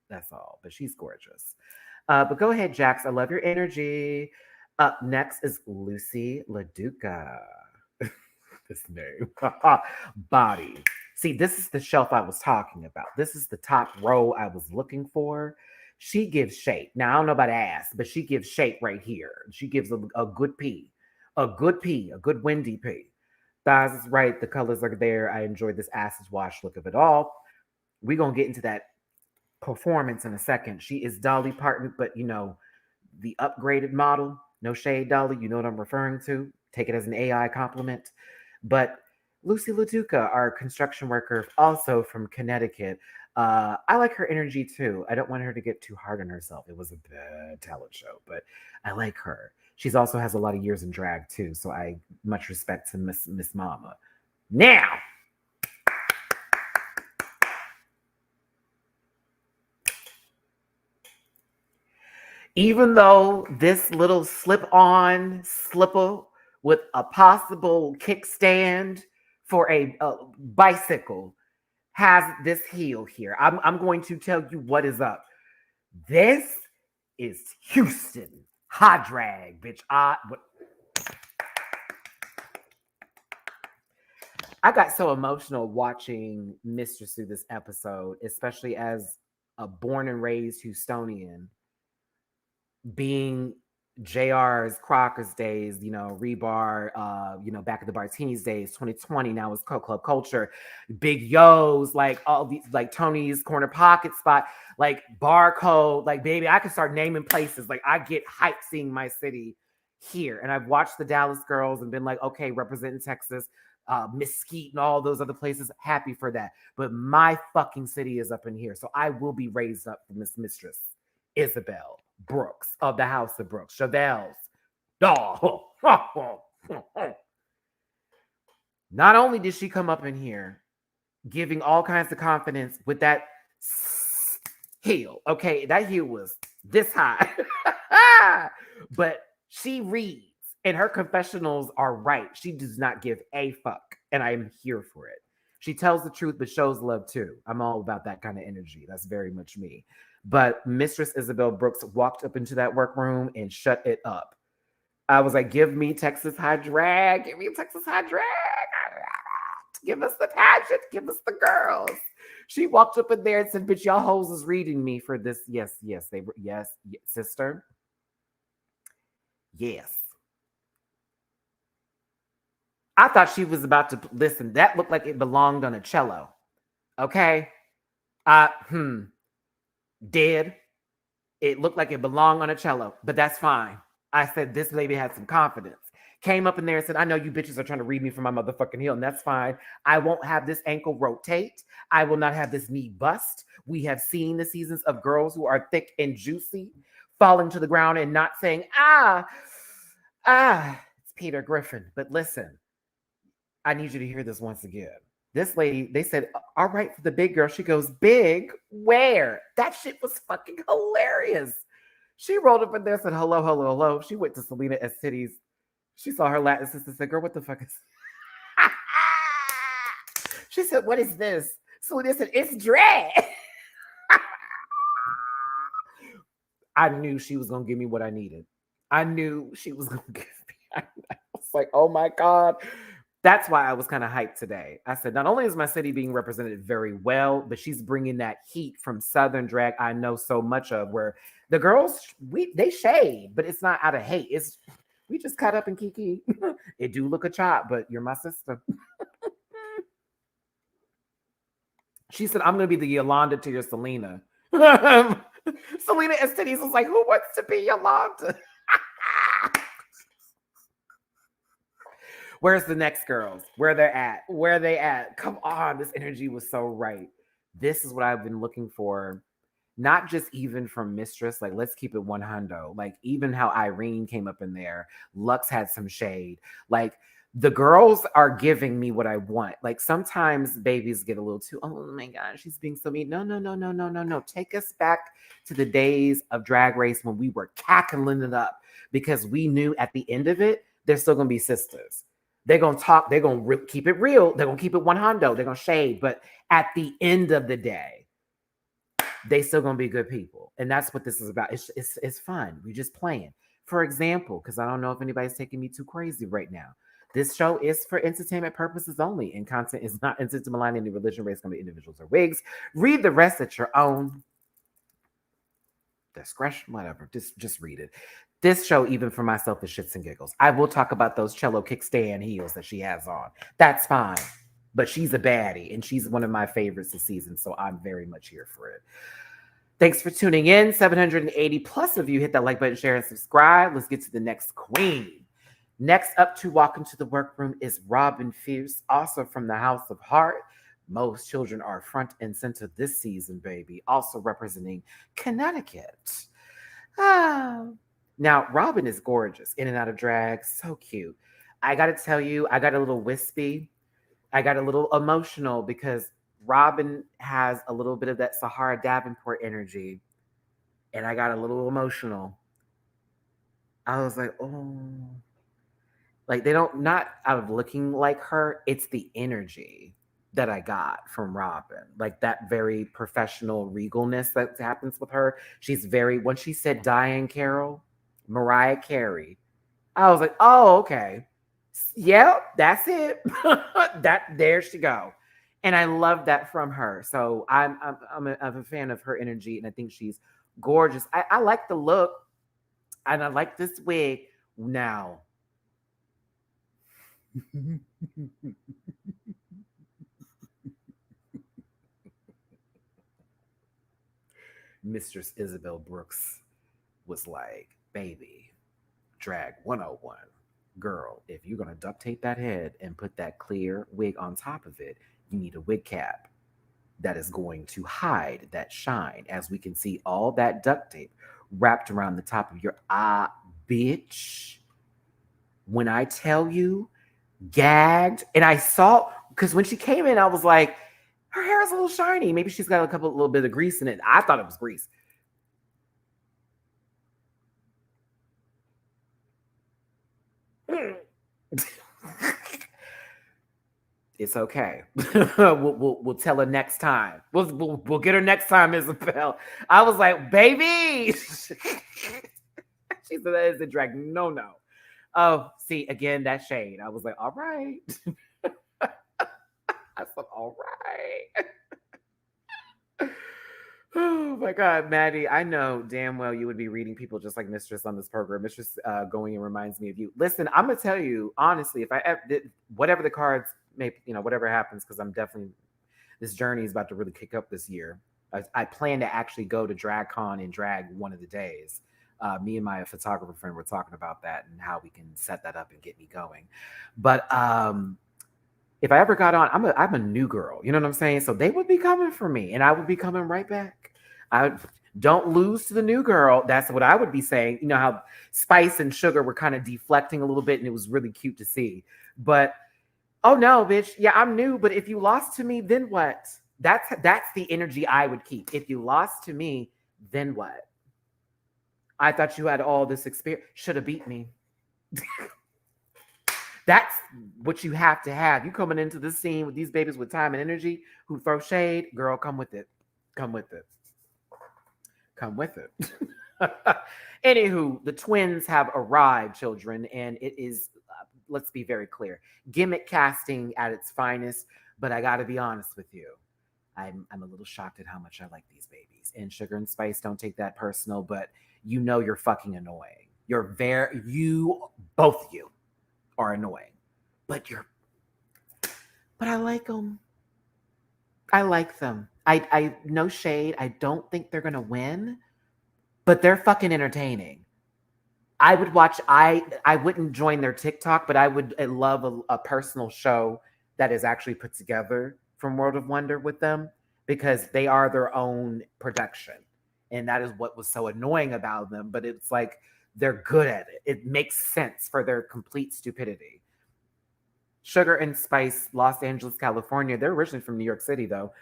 That's all. But she's gorgeous. But go ahead, Jax. I love your energy. Up next is Lucy Laduca. This name. Body. See, this is the shelf I was talking about. This is the top row I was looking for. She gives shape. Now, I don't know about ass, but she gives shape right here. She gives a good pee. A good pee. A good windy pee. Thighs is right. The colors are there. I enjoy this acid wash look of it all. We're going to get into that performance in a second. She is Dolly Parton, but the upgraded model. No shade, Dolly. You know what I'm referring to. Take it as an AI compliment. But Lucy Laduca, our construction worker, also from Connecticut. I like her energy too. I don't want her to get too hard on herself. It was a bad talent show, but I like her. She's also has a lot of years in drag too, so I much respect to Miss Mama. Now, even though this little slip-on slipper with a possible kickstand for a bicycle has this heel here, I'm going to tell you what is up. This is Houston hot drag, bitch. I got so emotional watching Mistress through this episode, especially as a born and raised Houstonian, being JR's Crocker's days, Rebar, back at the Bartini's days, 2020, now it's Club Culture, Big Yo's, like all these, like Tony's Corner Pocket Spot, like Barcode, like baby, I can start naming places. Like I get hyped seeing my city here. And I've watched the Dallas girls and been like, okay, representing Texas, Mesquite and all those other places, happy for that. But my fucking city is up in here. So I will be raised up for Mistress Isabel Brooks of the House of Brooks, Chevelle's. Oh. Not only did she come up in here giving all kinds of confidence with that heel, okay, that heel was this high, but she reads, and her confessionals are right. She does not give a fuck, and I'm here for it. She tells the truth, but shows love too. I'm all about that kind of energy. That's very much me. But Mistress Isabel Brooks walked up into that workroom and shut it up. I was like, give me Texas high drag. Give me Texas high drag. Give us the pageant. Give us the girls. She walked up in there and said, bitch, y'all hoes is reading me for this. Yes, they were. Yes, sister. Yes. I thought she was about to listen. That looked like it belonged on a cello. Okay. Did. It looked like it belonged on a cello, but that's fine. I said, this lady had some confidence. Came up in there and said, I know you bitches are trying to read me from my motherfucking heel, and that's fine. I won't have this ankle rotate. I will not have this knee bust. We have seen the seasons of girls who are thick and juicy falling to the ground and not saying, it's Peter Griffin. But listen, I need you to hear this once again. This lady, they said, all right, for the big girl. She goes, big? Where? That shit was fucking hilarious. She rolled up in there and said, hello, hello, hello. She went to Selena S. Titties. She saw her Latin sister and said, girl, what the fuck is She said, what is this? Selena said, it's drag. I knew she was going to give me what I needed. I knew she was going to give me. I was like, oh my God. That's why I was kind of hyped today. I said, not only is my city being represented very well, but she's bringing that heat from Southern drag I know so much of, where the girls, they shade, but it's not out of hate. It's we just cut up and kiki. It do look a chop, but you're my sister. She said, I'm going to be the Yolanda to your Selena. Selena Estidis was like, who wants to be Yolanda? Where's the next girls? Where they're at? Where they at? Come on, this energy was so right. This is what I've been looking for. Not just even from Mistress, like let's keep it 100. Like even how Irene came up in there. Lux had some shade. Like the girls are giving me what I want. Like sometimes babies get a little too, oh my God, she's being so mean. No. Take us back to the days of Drag Race when we were cackling it up. because we knew at the end of it, they're still going to be sisters. They're going to talk. They're going to keep it real. They're going to keep it 100. They're going to shade. But at the end of the day, they still going to be good people. And that's what this is about. It's fun. We just playing. For example, because I don't know if anybody's taking me too crazy right now. This show is for entertainment purposes only, and content is not intended to malign any religion, race, company, individuals, or wigs. Read the rest at your own discretion, whatever. Just read it. This show, even for myself, is shits and giggles. I will talk about those cello kickstand heels that she has on. That's fine. But she's a baddie, and she's one of my favorites this season, so I'm very much here for it. Thanks for tuning in. 780 plus of you. Hit that like button, share, and subscribe. Let's get to the next queen. Next up to walk into the workroom is Robin Fierce, also from the House of Heart. Most children are front and center this season, baby. Also representing Connecticut. Now, Robin is gorgeous, in and out of drag, so cute. I got to tell you, I got a little wispy. I got a little emotional because Robin has a little bit of that Sahara Davenport energy, and I got a little emotional. I was like, oh, like they don't, not out of looking like her, it's the energy that I got from Robin, like that very professional regalness that happens with her. She's very, when she said Diane Carroll, Mariah Carey, I was like, oh, okay. Yep, that's it. There she go. And I love that from her. So I'm a fan of her energy, and I think she's gorgeous. I like the look, and I like this wig now. Mistress Isabel Brooks was like, baby, drag 101. Girl, if you're going to duct tape that head and put that clear wig on top of it, you need a wig cap that is going to hide that shine, as we can see all that duct tape wrapped around the top of your eye, bitch. When I tell you, gagged, and I saw, because when she came in, I was like, her hair is a little shiny. Maybe she's got a little bit of grease in it. I thought it was grease. It's okay. we'll tell her next time. We'll get her next time, Isabel. I was like, baby. She said that is a drag. No. Oh, see, again, that shade. I was like, all right. I said, all right. Oh my God, Matty, I know damn well you would be reading people just like Mistress on this program. Mistress going and reminds me of you. Listen, I'm going to tell you, honestly, if I did, whatever the cards may, whatever happens, because I'm definitely, this journey is about to really kick up this year. I plan to actually go to DragCon and drag one of the days. Me and my photographer friend were talking about that and how we can set that up and get me going. But if I ever got on, I'm a new girl. You know what I'm saying? So they would be coming for me, and I would be coming right back. Don't lose to the new girl. That's what I would be saying. You know how Spice and Sugar were kind of deflecting a little bit, and it was really cute to see. But oh no, bitch. Yeah, I'm new. But if you lost to me, then what? That's the energy I would keep. If you lost to me, then what? I thought you had all this experience. Should have beat me. That's what you have to have. You coming into this scene with these babies with time and energy who throw shade, girl, come with it. Come with it. Come with it. Anywho, the twins have arrived, children, and it is, let's be very clear, gimmick casting at its finest. But I got to be honest with you. I'm a little shocked at how much I like these babies. And Sugar and Spice, don't take that personal, but you know you're fucking annoying. Both of you are annoying. But I like them. I like them. I no shade. I don't think they're gonna win, but they're fucking entertaining. I would watch. I wouldn't join their TikTok, but I would love a personal show that is actually put together from World of Wonder with them, because they are their own production, and that is what was so annoying about them. But it's like they're good at it. It makes sense for their complete stupidity. Sugar and Spice, Los Angeles, California. They're originally from New York City, though.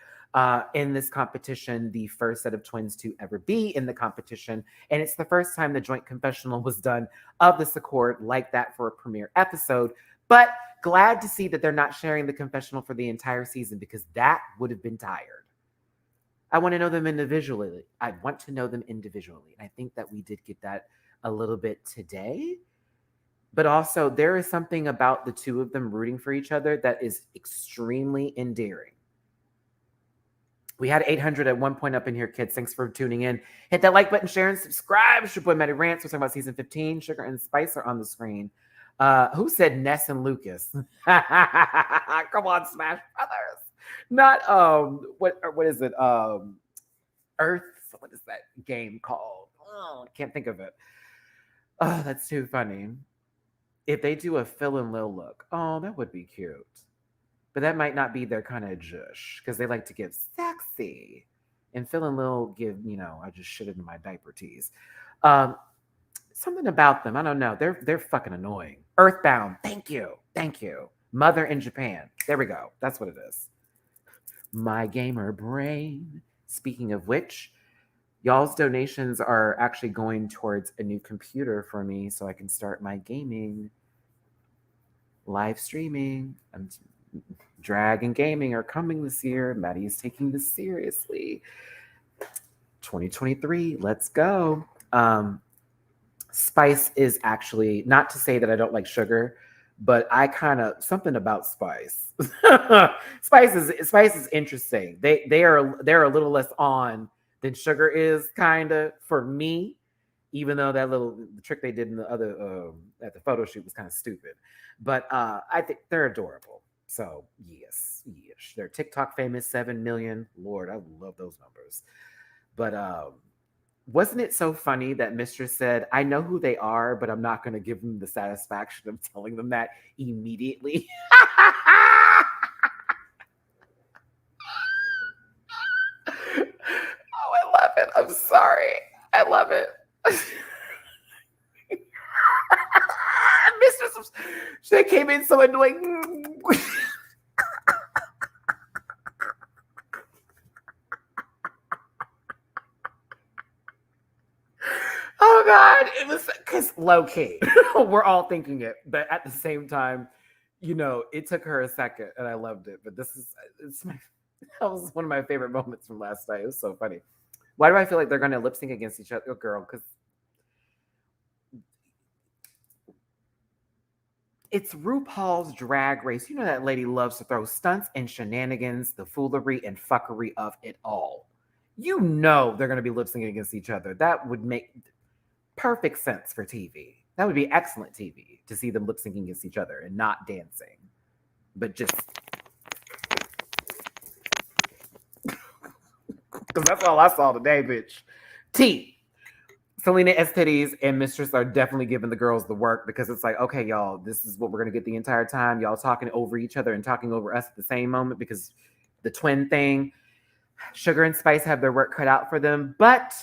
in this competition, the first set of twins to ever be in the competition. And it's the first time the joint confessional was done of this accord like that for a premiere episode. But glad to see that they're not sharing the confessional for the entire season, because that would have been tired. I want to know them individually. I want to know them individually. And I think that we did get that a little bit today. But also, there is something about the two of them rooting for each other that is extremely endearing. We had 800 at one point up in here, kids. Thanks for tuning in. Hit that like button, share, and subscribe. It's your boy, Matty Rants. We're talking about season 15. Sugar and Spice are on the screen. Who said Ness and Lucas? Come on, Smash Brothers. Not, what is it? Earth. What is that game called? Oh, I can't think of it. Oh, that's too funny. If they do a Phil and Lil look, oh, that would be cute. But that might not be their kind of jush, because they like to give sexy. And Phil and Lil give, I just shit into my diaper tees. Something about them, I don't know. They're fucking annoying. Earthbound, thank you. Mother in Japan. There we go. That's what it is. My gamer brain. Speaking of which, y'all's donations are actually going towards a new computer for me so I can start my gaming. Live streaming. Drag and gaming are coming this year. Matty is taking this seriously. 2023, let's go. Spice is actually, not to say that I don't like sugar, but I kind of, something about Spice. Spice is interesting. They're a little less on than sugar is, kind of, for me. Even though the trick they did in the other at the photo shoot was kind of stupid, but I think they're adorable. So yes, they're TikTok famous, 7 million. Lord, I love those numbers. But wasn't it so funny that Mistress said, "I know who they are, but I'm not going to give them the satisfaction of telling them that immediately." Oh, I love it. I'm sorry. I love it. Mistress, she came in so annoying. Oh God, it was because low key. We're all thinking it, but at the same time, it took her a second, and I loved it. But that was one of my favorite moments from last night. It was so funny. Why do I feel like they're going to lip sync against each other, oh, girl? Because it's RuPaul's Drag Race. You know that lady loves to throw stunts and shenanigans, the foolery and fuckery of it all. They're going to be lip syncing against each other. That would make perfect sense for TV. That would be excellent TV to see them lip syncing against each other and not dancing, but just because that's all I saw today, bitch. Selena Estidis and Mistress are definitely giving the girls the work, because it's like, okay, y'all, this is what we're going to get the entire time. Y'all talking over each other and talking over us at the same moment, because the twin thing. Sugar and Spice have their work cut out for them, but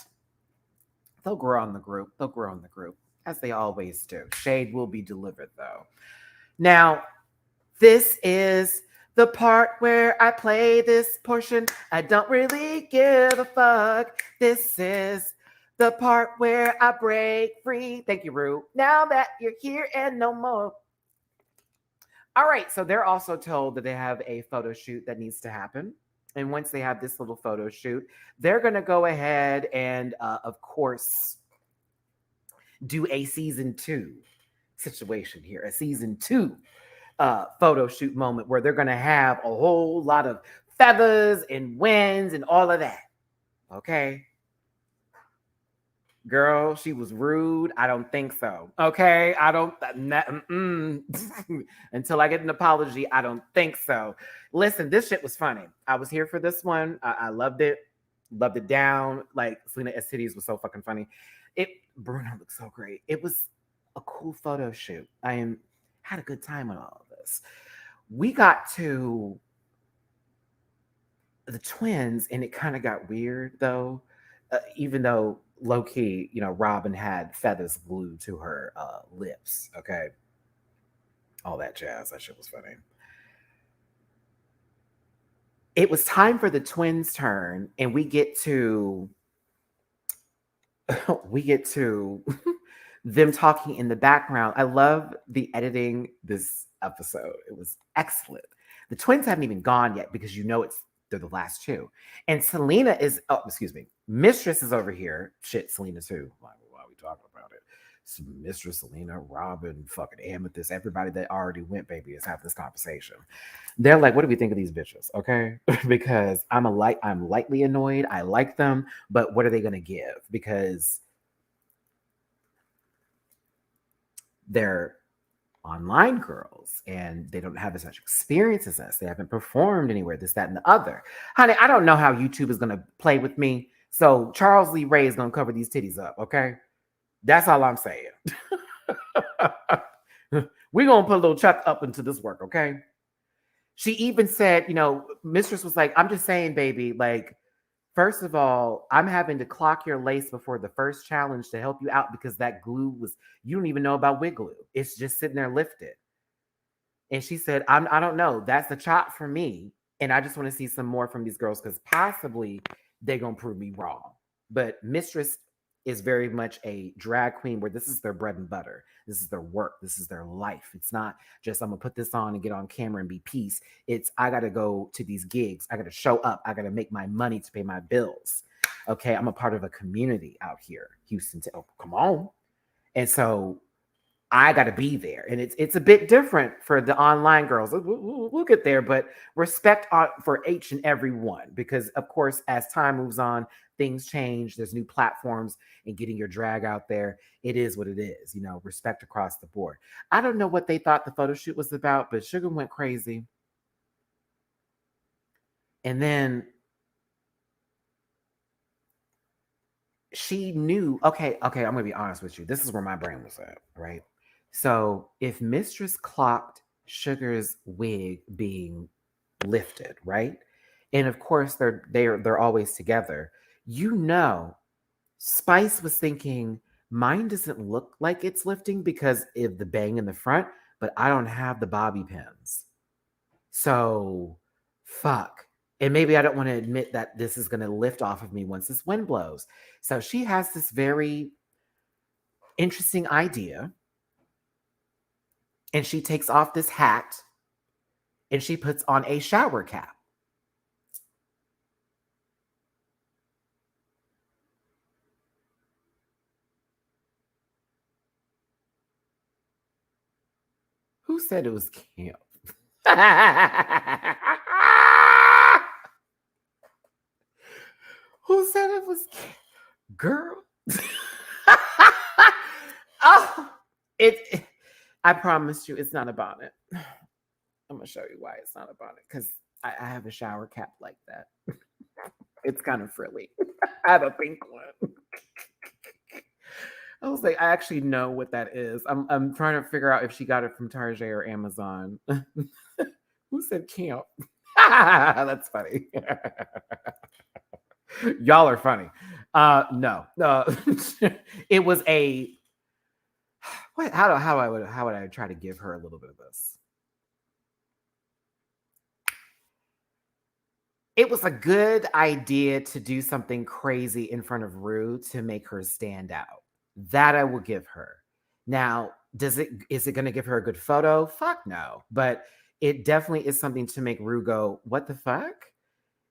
they'll grow on the group. As they always do. Shade will be delivered, though. Now, this is the part where I play this portion. I don't really give a fuck. This is the part where I break free. Thank you, Ru. Now that you're here and no more. All right, so they're also told that they have a photo shoot that needs to happen. And once they have this little photo shoot, they're going to go ahead and, of course, do a season 2 situation here, a season 2 photo shoot moment where they're going to have a whole lot of feathers and winds and all of that. Okay. Girl, she was rude. I don't think so. Okay. Until I get an apology, I don't think so. Listen, this shit was funny. I was here for this one. I loved it. Loved it down. Like, Selena Estidis was so fucking funny. Bruno looked so great. It was a cool photo shoot. Had a good time on all of this. We got to the twins, and it kind of got weird, though. Even though low key, Robin had feathers glued to her lips. Okay, all that jazz. That shit was funny. it was time for the twins' turn, and we get to we get to them talking in the background. I love the editing this episode. It was excellent. The twins haven't even gone yet because they're the last two. And Selena is, oh, excuse me, Mistress is over here. Shit, Selena too. Why are we talking about it? So Mistress, Selena, Robin, fucking Amethyst, everybody that already went, baby, is having this conversation. They're like, what do we think of these bitches? Okay. Because I'm lightly annoyed. I like them, but what are they gonna give? Because they're online girls and they don't have as much experience as us. They haven't performed anywhere, this, that, and the other. Honey, I don't know how YouTube is going to play with me. So Charles Lee Ray is going to cover these titties up, okay? That's all I'm saying. We're going to put a little chuck up into this work, okay? She even said, Mistress was like, I'm just saying, baby, like, first of all, I'm having to clock your lace before the first challenge to help you out because that glue you don't even know about wig glue. It's just sitting there lifted. And she said, I don't know. That's the chop for me. And I just want to see some more from these girls because possibly they're going to prove me wrong. But Mistress is very much a drag queen where this is their bread and butter. This is their work. This is their life. It's not just, I'm going to put this on and get on camera and be peace. It's, I got to go to these gigs. I got to show up. I got to make my money to pay my bills. Okay. I'm a part of a community out here, Houston. Oh, come on. And so I got to be there. And it's a bit different for the online girls. We'll get there, but respect for each and every one, because of course, as time moves on, things change. There's new platforms and getting your drag out there. It is what it is, respect across the board. I don't know what they thought the photo shoot was about, but Sugar went crazy. And then she knew, okay, I'm going to be honest with you. This is where my brain was at, right? So if Mistress clocked Sugar's wig being lifted, right? And of course they're always together. Spice was thinking, mine doesn't look like it's lifting because of the bang in the front, but I don't have the bobby pins. So fuck. And maybe I don't want to admit that this is going to lift off of me once this wind blows. So she has this very interesting idea. And she takes off this hat and she puts on a shower cap. Who said it was camp? Who said it was camp? Girl? Oh, I promise you it's not about it. I'm going to show you why it's not about it, because I have a shower cap like that. It's kind of frilly. I have a pink one. I was like, I actually know what that is. I'm trying to figure out if she got it from Target or Amazon. Who said camp? That's funny. Y'all are funny. No. It was a what? How would I try to give her a little bit of this? It was a good idea to do something crazy in front of Rue to make her stand out. That I will give her. Now, is it going to give her a good photo? Fuck no. But it definitely is something to make Rue go, what the fuck?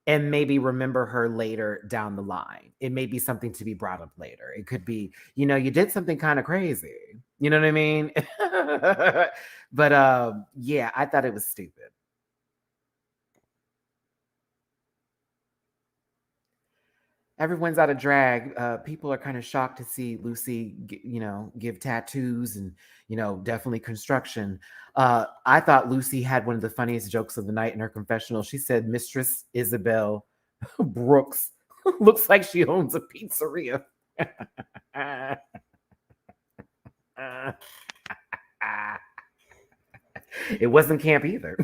And maybe remember her later down the line. It may be something to be brought up later. It could be, you did something kind of crazy. You know what I mean? But yeah, I thought it was stupid. Everyone's out of drag. People are kind of shocked to see Lucy, give tattoos and, definitely construction. I thought Lucy had one of the funniest jokes of the night in her confessional. She said, Mistress Isabel Brooks looks like she owns a pizzeria. It wasn't camp either.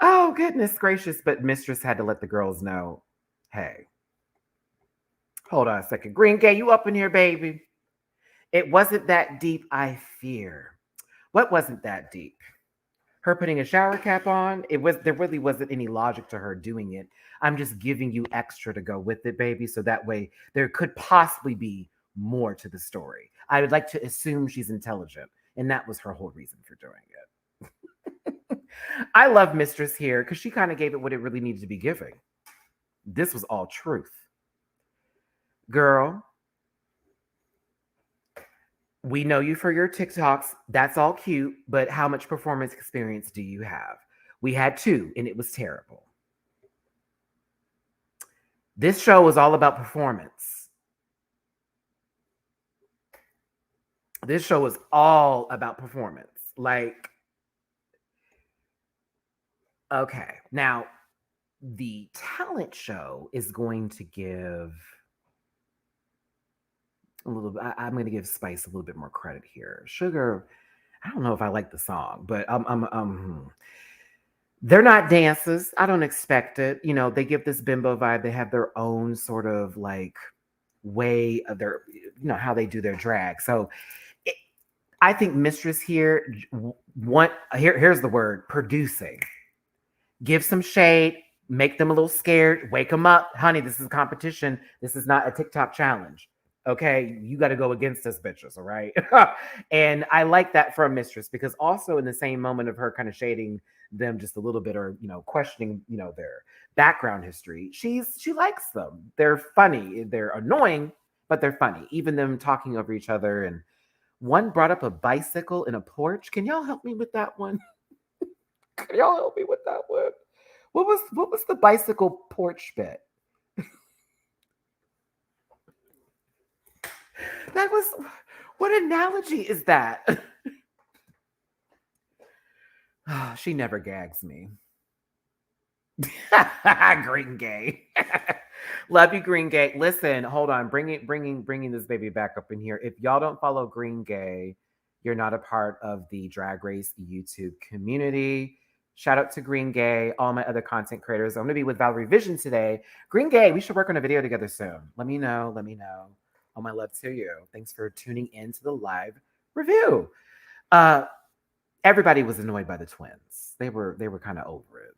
Oh, goodness gracious. But Mistress had to let the girls know, hey, hold on a second. Green Gay, you up in here, baby? It wasn't that deep, I fear. What wasn't that deep? her putting a shower cap on, there really wasn't any logic to her doing it. I'm just giving you extra to go with it, baby. So that way there could possibly be more to the story. I would like to assume she's intelligent, and that was her whole reason for doing it. I love Mistress here because she kind of gave it what it really needed to be giving. This was all truth. Girl, we know you for your TikToks. That's all cute, but how much performance experience do you have? We had 2, and it was terrible. This show was all about performance. This show was all about performance. Like, okay. Now, the talent show is going to give a little. I'm going to give Spice a little bit more credit here. Sugar, I don't know if I like the song, but they're not dancers. I don't expect it. You know, they give this bimbo vibe. They have their own sort of like way of their, you know, how they do their drag. So I think Mistress here, here's the word, producing. Give some shade, make them a little scared, wake them up. Honey, this is a competition. This is not a TikTok challenge. Okay, you got to go against us bitches, all right? And I like that from Mistress because also in the same moment of her kind of shading them just a little bit or, you know, questioning, you know, their background history, she likes them. They're funny. They're annoying, but they're funny. Even them talking over each other. And one brought up a bicycle in a porch. Can y'all help me with that one? Can y'all help me with that one? What was the bicycle porch bit? That was, what analogy is that? Oh, she never gags me. Green Gay. Love you, Green Gay. Listen, hold on. Bringing this baby back up in here. If y'all don't follow Green Gay, you're not a part of the Drag Race YouTube community. Shout out to Green Gay, all my other content creators. I'm going to be with Valerie Vision today. Green Gay, we should work on a video together soon. Let me know. Let me know. All my love to you. Thanks for tuning in to the live review. Everybody was annoyed by the twins. They were kind of over it.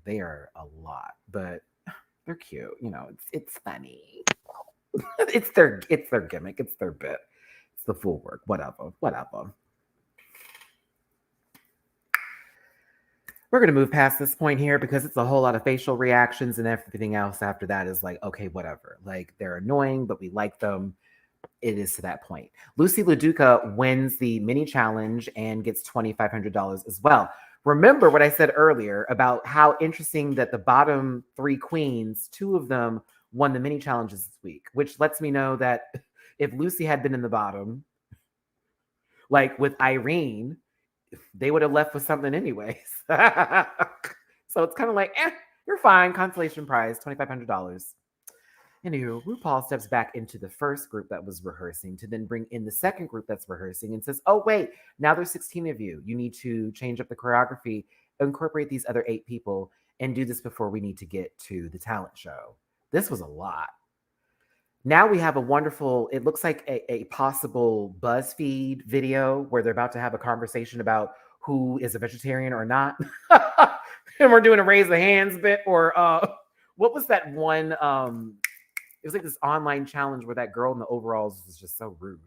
They are a lot, but they're cute. You know, it's funny. it's their gimmick. It's their bit. It's the full work. Whatever. We're going to move past this point here because it's a whole lot of facial reactions and everything else after that is like, okay, whatever. Like, they're annoying, but we like them. It is to that point. Lucy Laduca wins the mini challenge and gets $2,500 as well. Remember what I said earlier about how interesting that the bottom 3 queens, 2 of them won the mini challenges this week, which lets me know that if Lucy had been in the bottom, like with Irene, they would have left with something anyways. So it's kind of like, you're fine. Consolation prize, $2,500. Anywho, RuPaul steps back into the first group that was rehearsing to then bring in the second group that's rehearsing and says, oh, wait, now there's 16 of you. You need to change up the choreography, incorporate these other 8 people, and do this before we need to get to the talent show. This was a lot. Now we have a wonderful, it looks like a possible BuzzFeed video where they're about to have a conversation about who is a vegetarian or not. And we're doing a raise the hands bit, or what was that one? It was like this online challenge where that girl in the overalls was just so rude.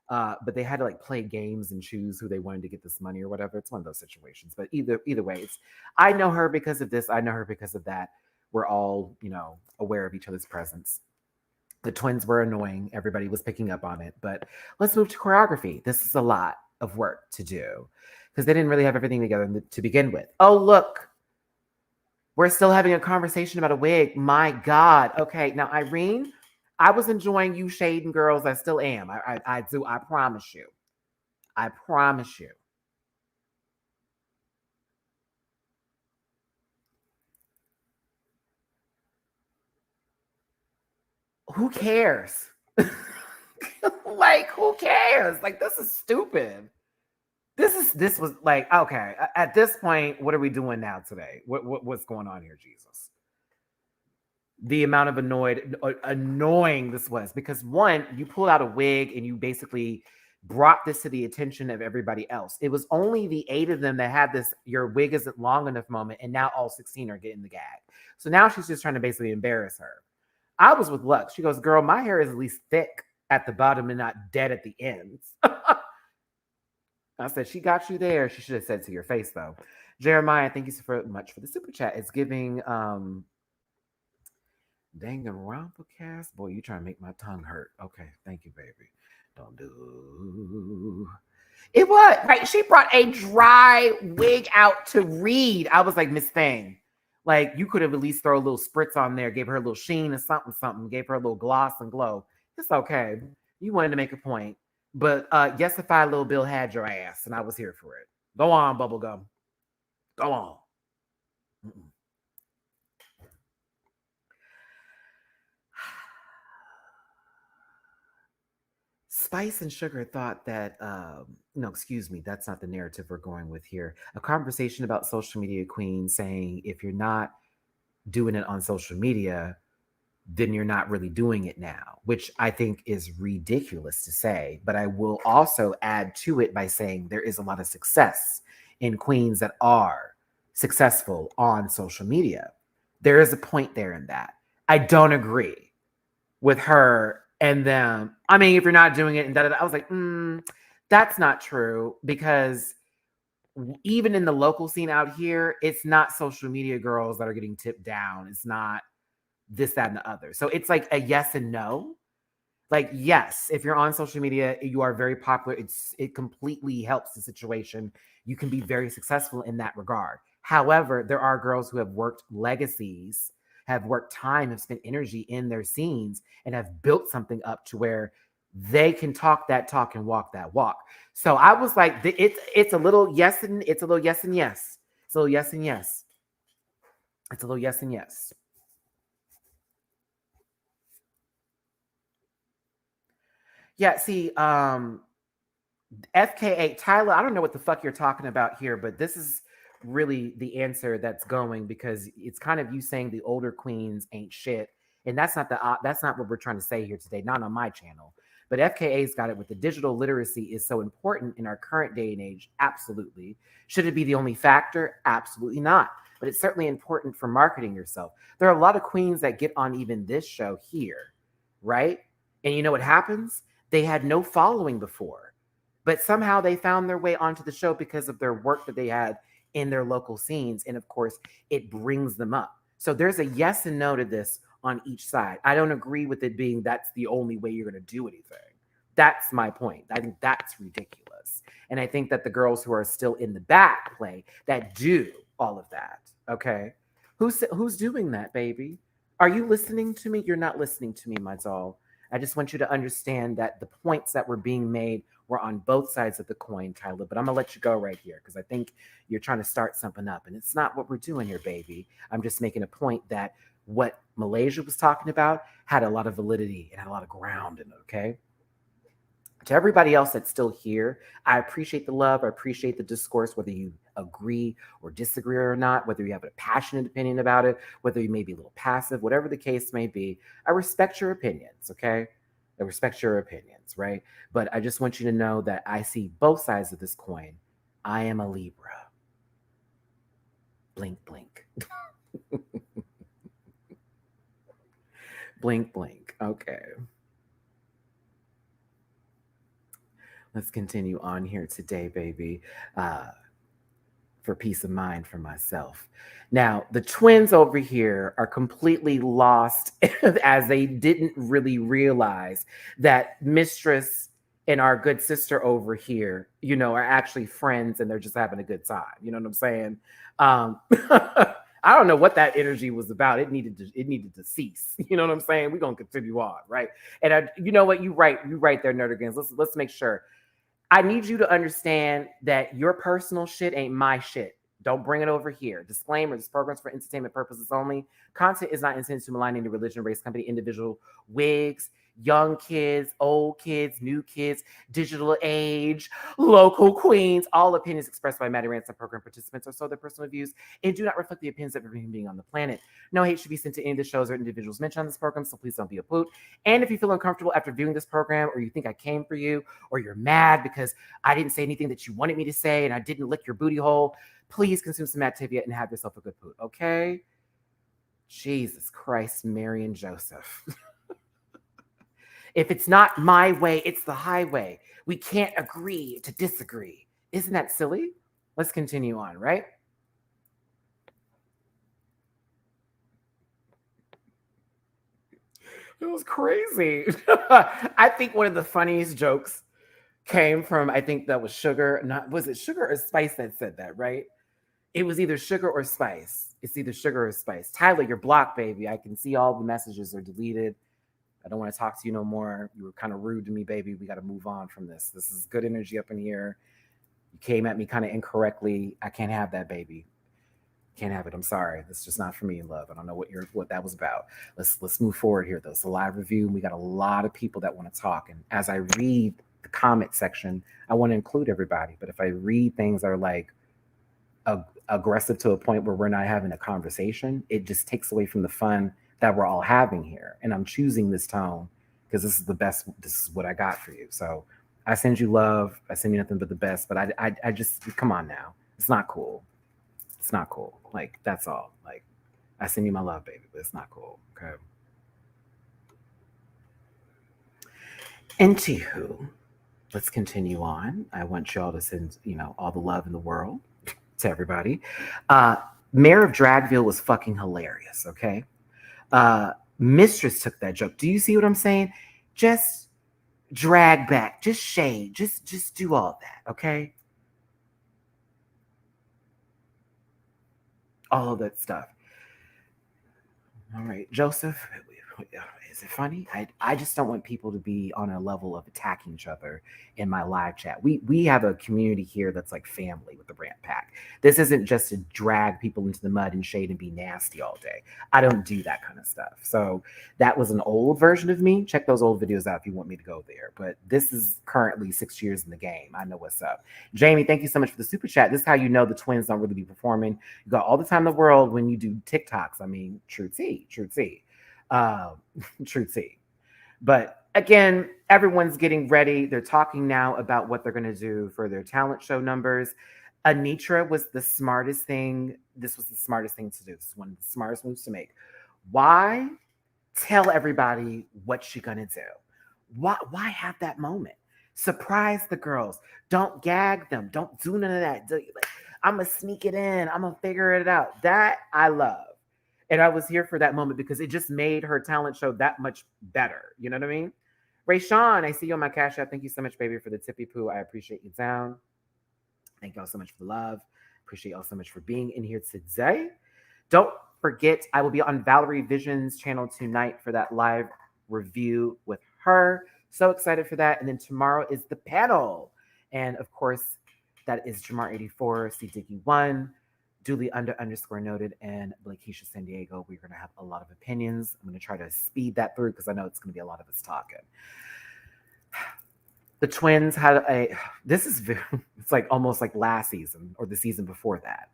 But they had to like play games and choose who they wanted to get this money or whatever. It's one of those situations. But either way, I know her because of this. I know her because of that. We're all, you know, aware of each other's presence. The twins were annoying. Everybody was picking up on it. But let's move to choreography. This is a lot of work to do because they didn't really have everything together to begin with. Oh, look. We're still having a conversation about a wig. My God. Okay. Now, Irene, I was enjoying you shading girls. I still am. I do. I promise you. I promise you. Who cares? Like, who cares? Like, this is stupid. This was like, okay, at this point, what are we doing now today? What's going on here, Jesus? The amount of annoying this was, because one, you pulled out a wig and you basically brought this to the attention of everybody else. It was only the 8 of them that had this "your wig isn't long enough" moment, and now all 16 are getting the gag. So now she's just trying to basically embarrass her. I was with Lux. She goes, "Girl, my hair is at least thick at the bottom and not dead at the ends." I said, "She got you there." She should have said to your face, though. Jeremiah, thank you so much for the super chat. It's giving dang and Rompacast. Boy, you trying to make my tongue hurt. Okay, thank you, baby. Don't do it. Was right. She brought a dry wig out to read. I was like, Miss Thing, like you could have at least throw a little spritz on there, gave her a little sheen or something, gave her a little gloss and glow. It's okay. You wanted to make a point. But Yesify Little Bill had your ass, and I was here for it. Go on, Bubblegum. Go on. Mm-mm. Spice and Sugar thought that, no, excuse me, that's not the narrative we're going with here. A conversation about social media queen saying if you're not doing it on social media, then you're not really doing it now, which I think is ridiculous to say. But I will also add to it by saying there is a lot of success in queens that are successful on social media. There is a point there in that. I don't agree with her and them. I mean, if you're not doing it, and I was like, that's not true, because even in the local scene out here, it's not social media girls that are getting tipped down. It's not this, that, and the other. So it's like a yes and no. Like, yes, if you're on social media, you are very popular. It completely helps the situation. You can be very successful in that regard. However, there are girls who have worked legacies, have worked time, have spent energy in their scenes, and have built something up to where they can talk that talk and walk that walk. So I was like, it's a little yes and it's a little yes and yes. It's a little yes and yes. It's a little yes and yes. Yeah, see, FKA Tyler, I don't know what the fuck you're talking about here, but this is really the answer that's going, because it's kind of you saying the older queens ain't shit, and that's not what we're trying to say here today, not on my channel. But FKA's got it with the digital literacy is so important in our current day and age. Absolutely. Should it be the only factor? Absolutely not. But it's certainly important for marketing yourself. There are a lot of queens that get on even this show here, right? And you know what happens? They had no following before, but somehow they found their way onto the show because of their work that they had in their local scenes. And of course, it brings them up. So there's a yes and no to this on each side. I don't agree with it being that's the only way you're going to do anything. That's my point. I think that's ridiculous. And I think that the girls who are still in the back play that do all of that. Okay. Who's doing that, baby? Are you listening to me? You're not listening to me, my doll. I just want you to understand that the points that were being made were on both sides of the coin, Tyler. But I'm going to let you go right here because I think you're trying to start something up. And it's not what we're doing here, baby. I'm just making a point that what Malaysia was talking about had a lot of validity and had a lot of ground in it, okay? To everybody else that's still here, I appreciate the love. I appreciate the discourse, whether you agree or disagree or not, whether you have a passionate opinion about it, whether you may be a little passive, whatever the case may be. I respect your opinions, okay? I respect your opinions, right? But I just want you to know that I see both sides of this coin. I am a Libra. Blink, blink. Blink, blink. Okay. Let's continue on here today, baby, for peace of mind for myself. Now, the twins over here are completely lost as they didn't really realize that Mistress and our good sister over here, you know, are actually friends and they're just having a good time. You know what I'm saying? I don't know what that energy was about. It needed to cease. You know what I'm saying? We're gonna continue on, right? And you know what? You right there, Nerdigans. Let's make sure. I need you to understand that your personal shit ain't my shit. Don't bring it over here. Disclaimer, this program's for entertainment purposes only. Content is not intended to malign any religion, race, company, individual, wigs, young kids, old kids, new kids, digital age, local queens. All opinions expressed by Matty Rants and program participants are so their personal views and do not reflect the opinions of every human being on the planet. No hate should be sent to any of the shows or individuals mentioned on this program, so please don't be a poot. And if you feel uncomfortable after viewing this program, or you think I came for you, or you're mad because I didn't say anything that you wanted me to say and I didn't lick your booty hole, please consume some Activia and have yourself a good poot, okay? Jesus Christ, Mary and Joseph. If it's not my way, it's the highway. We can't agree to disagree. Isn't that silly? Let's continue on, right? It was crazy. I think one of the funniest jokes came from, I think that was Sugar. Was it Sugar or Spice that said that, right? It was either Sugar or Spice. It's either Sugar or Spice. Tyler, you're blocked, baby. I can see all the messages are deleted. I don't want to talk to you no more. You were kind of rude to me, baby. We got to move on from this. This is good energy up in here. You came at me kind of incorrectly. I can't have that, baby. Can't have it. I'm sorry. This is just not for me in love. I don't know what that was about. Let's move forward here, though. It's a live review. We got a lot of people that want to talk. And as I read the comment section, I want to include everybody. But if I read things that are like aggressive to a point where we're not having a conversation, it just takes away from the fun that we're all having here. And I'm choosing this tone because this is the best. This is what I got for you. So I send you love. I send you nothing but the best. But I just, come on now. It's not cool. It's not cool. Like, that's all. Like, I send you my love, baby, but it's not cool. Okay. Anywho, let's continue on. I want y'all to send, all the love in the world to everybody. Mayor of Dragville was fucking hilarious, okay? Mistress took that joke. Do you see what I'm saying? Just drag back, just shade, just do all that, okay? All of that stuff. All right, Joseph, is it funny? I just don't want people to be on a level of attacking each other in my live chat. We have a community here that's like family with the Rant Pack. This isn't just to drag people into the mud and shade and be nasty all day. I don't do that kind of stuff. So that was an old version of me. Check those old videos out if you want me to go there. But this is currently 6 years in the game. I know what's up. Jamie, thank you so much for the super chat. This is how you know the twins don't really be performing. You got all the time in the world when you do TikToks. I mean, true tea. True tea. But again, everyone's getting ready. They're talking now about what they're going to do for their talent show numbers. Anitra was the smartest thing. This was the smartest thing to do. This is one of the smartest moves to make. Why tell everybody what she's going to do? Why have that moment? Surprise the girls. Don't gag them. Don't do none of that. I'm going to sneak it in. I'm going to figure it out. That I love. And I was here for that moment because it just made her talent show that much better. You know what I mean? Rayshawn, I see you on my Cash App. Thank you so much, baby, for the tippy poo. I appreciate you down. Thank y'all so much for the love. Appreciate y'all so much for being in here today. Don't forget, I will be on Valerie Vision's channel tonight for that live review with her. So excited for that. And then tomorrow is the panel. And of course, that is Jamar84, C. Diggy1. Duly _noted, and Blakeisha San Diego. We're going to have a lot of opinions. I'm going to try to speed that through because I know it's going to be a lot of us talking. The twins had it's like almost like last season or the season before that.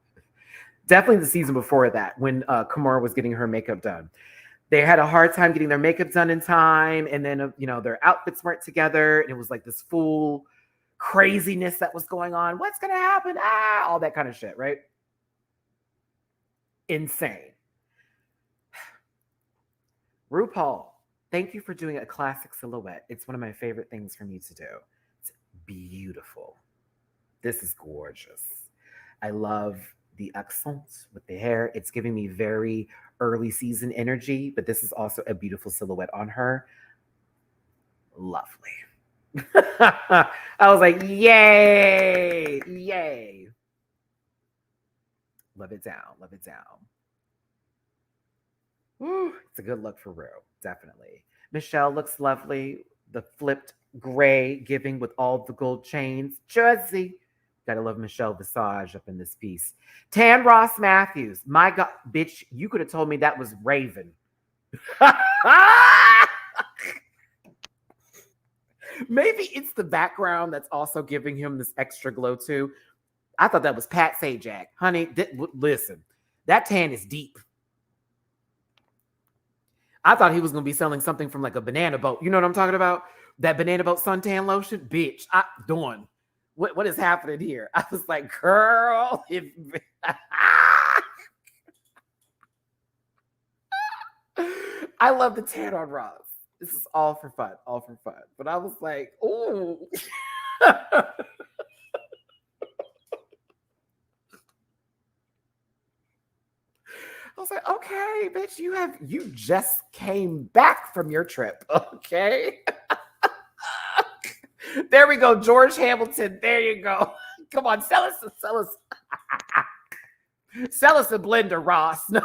Definitely the season before that when Kimora was getting her makeup done. They had a hard time getting their makeup done in time. And then, their outfits weren't together. And it was like this full craziness that was going on. What's going to happen? All that kind of shit, right? Insane. RuPaul, thank you for doing a classic silhouette. It's one of my favorite things for me to do. It's beautiful. This is gorgeous. I love the accents with the hair. It's giving me very early season energy, but this is also a beautiful silhouette on her. Lovely. I was like, yay, yay. Love it down. Love it down. Woo, it's a good look for Rue, definitely. Michelle looks lovely. The flipped gray giving with all the gold chains. Jersey. Gotta love Michelle Visage up in this piece. Tan Ross Matthews. My God, bitch, you could have told me that was Raven. Maybe it's the background that's also giving him this extra glow too. I thought that was Pat Sajak. Honey, listen, that tan is deep. I thought he was going to be selling something from like a banana boat. You know what I'm talking about? That banana boat suntan lotion? Bitch, doing. What is happening here? I was like, girl, I love the tan on Ross. This is all for fun, all for fun. But I was like, ooh. I was like, okay, bitch, you just came back from your trip. Okay. There we go. George Hamilton. There you go. Come on, sell us a blender, Ross. No.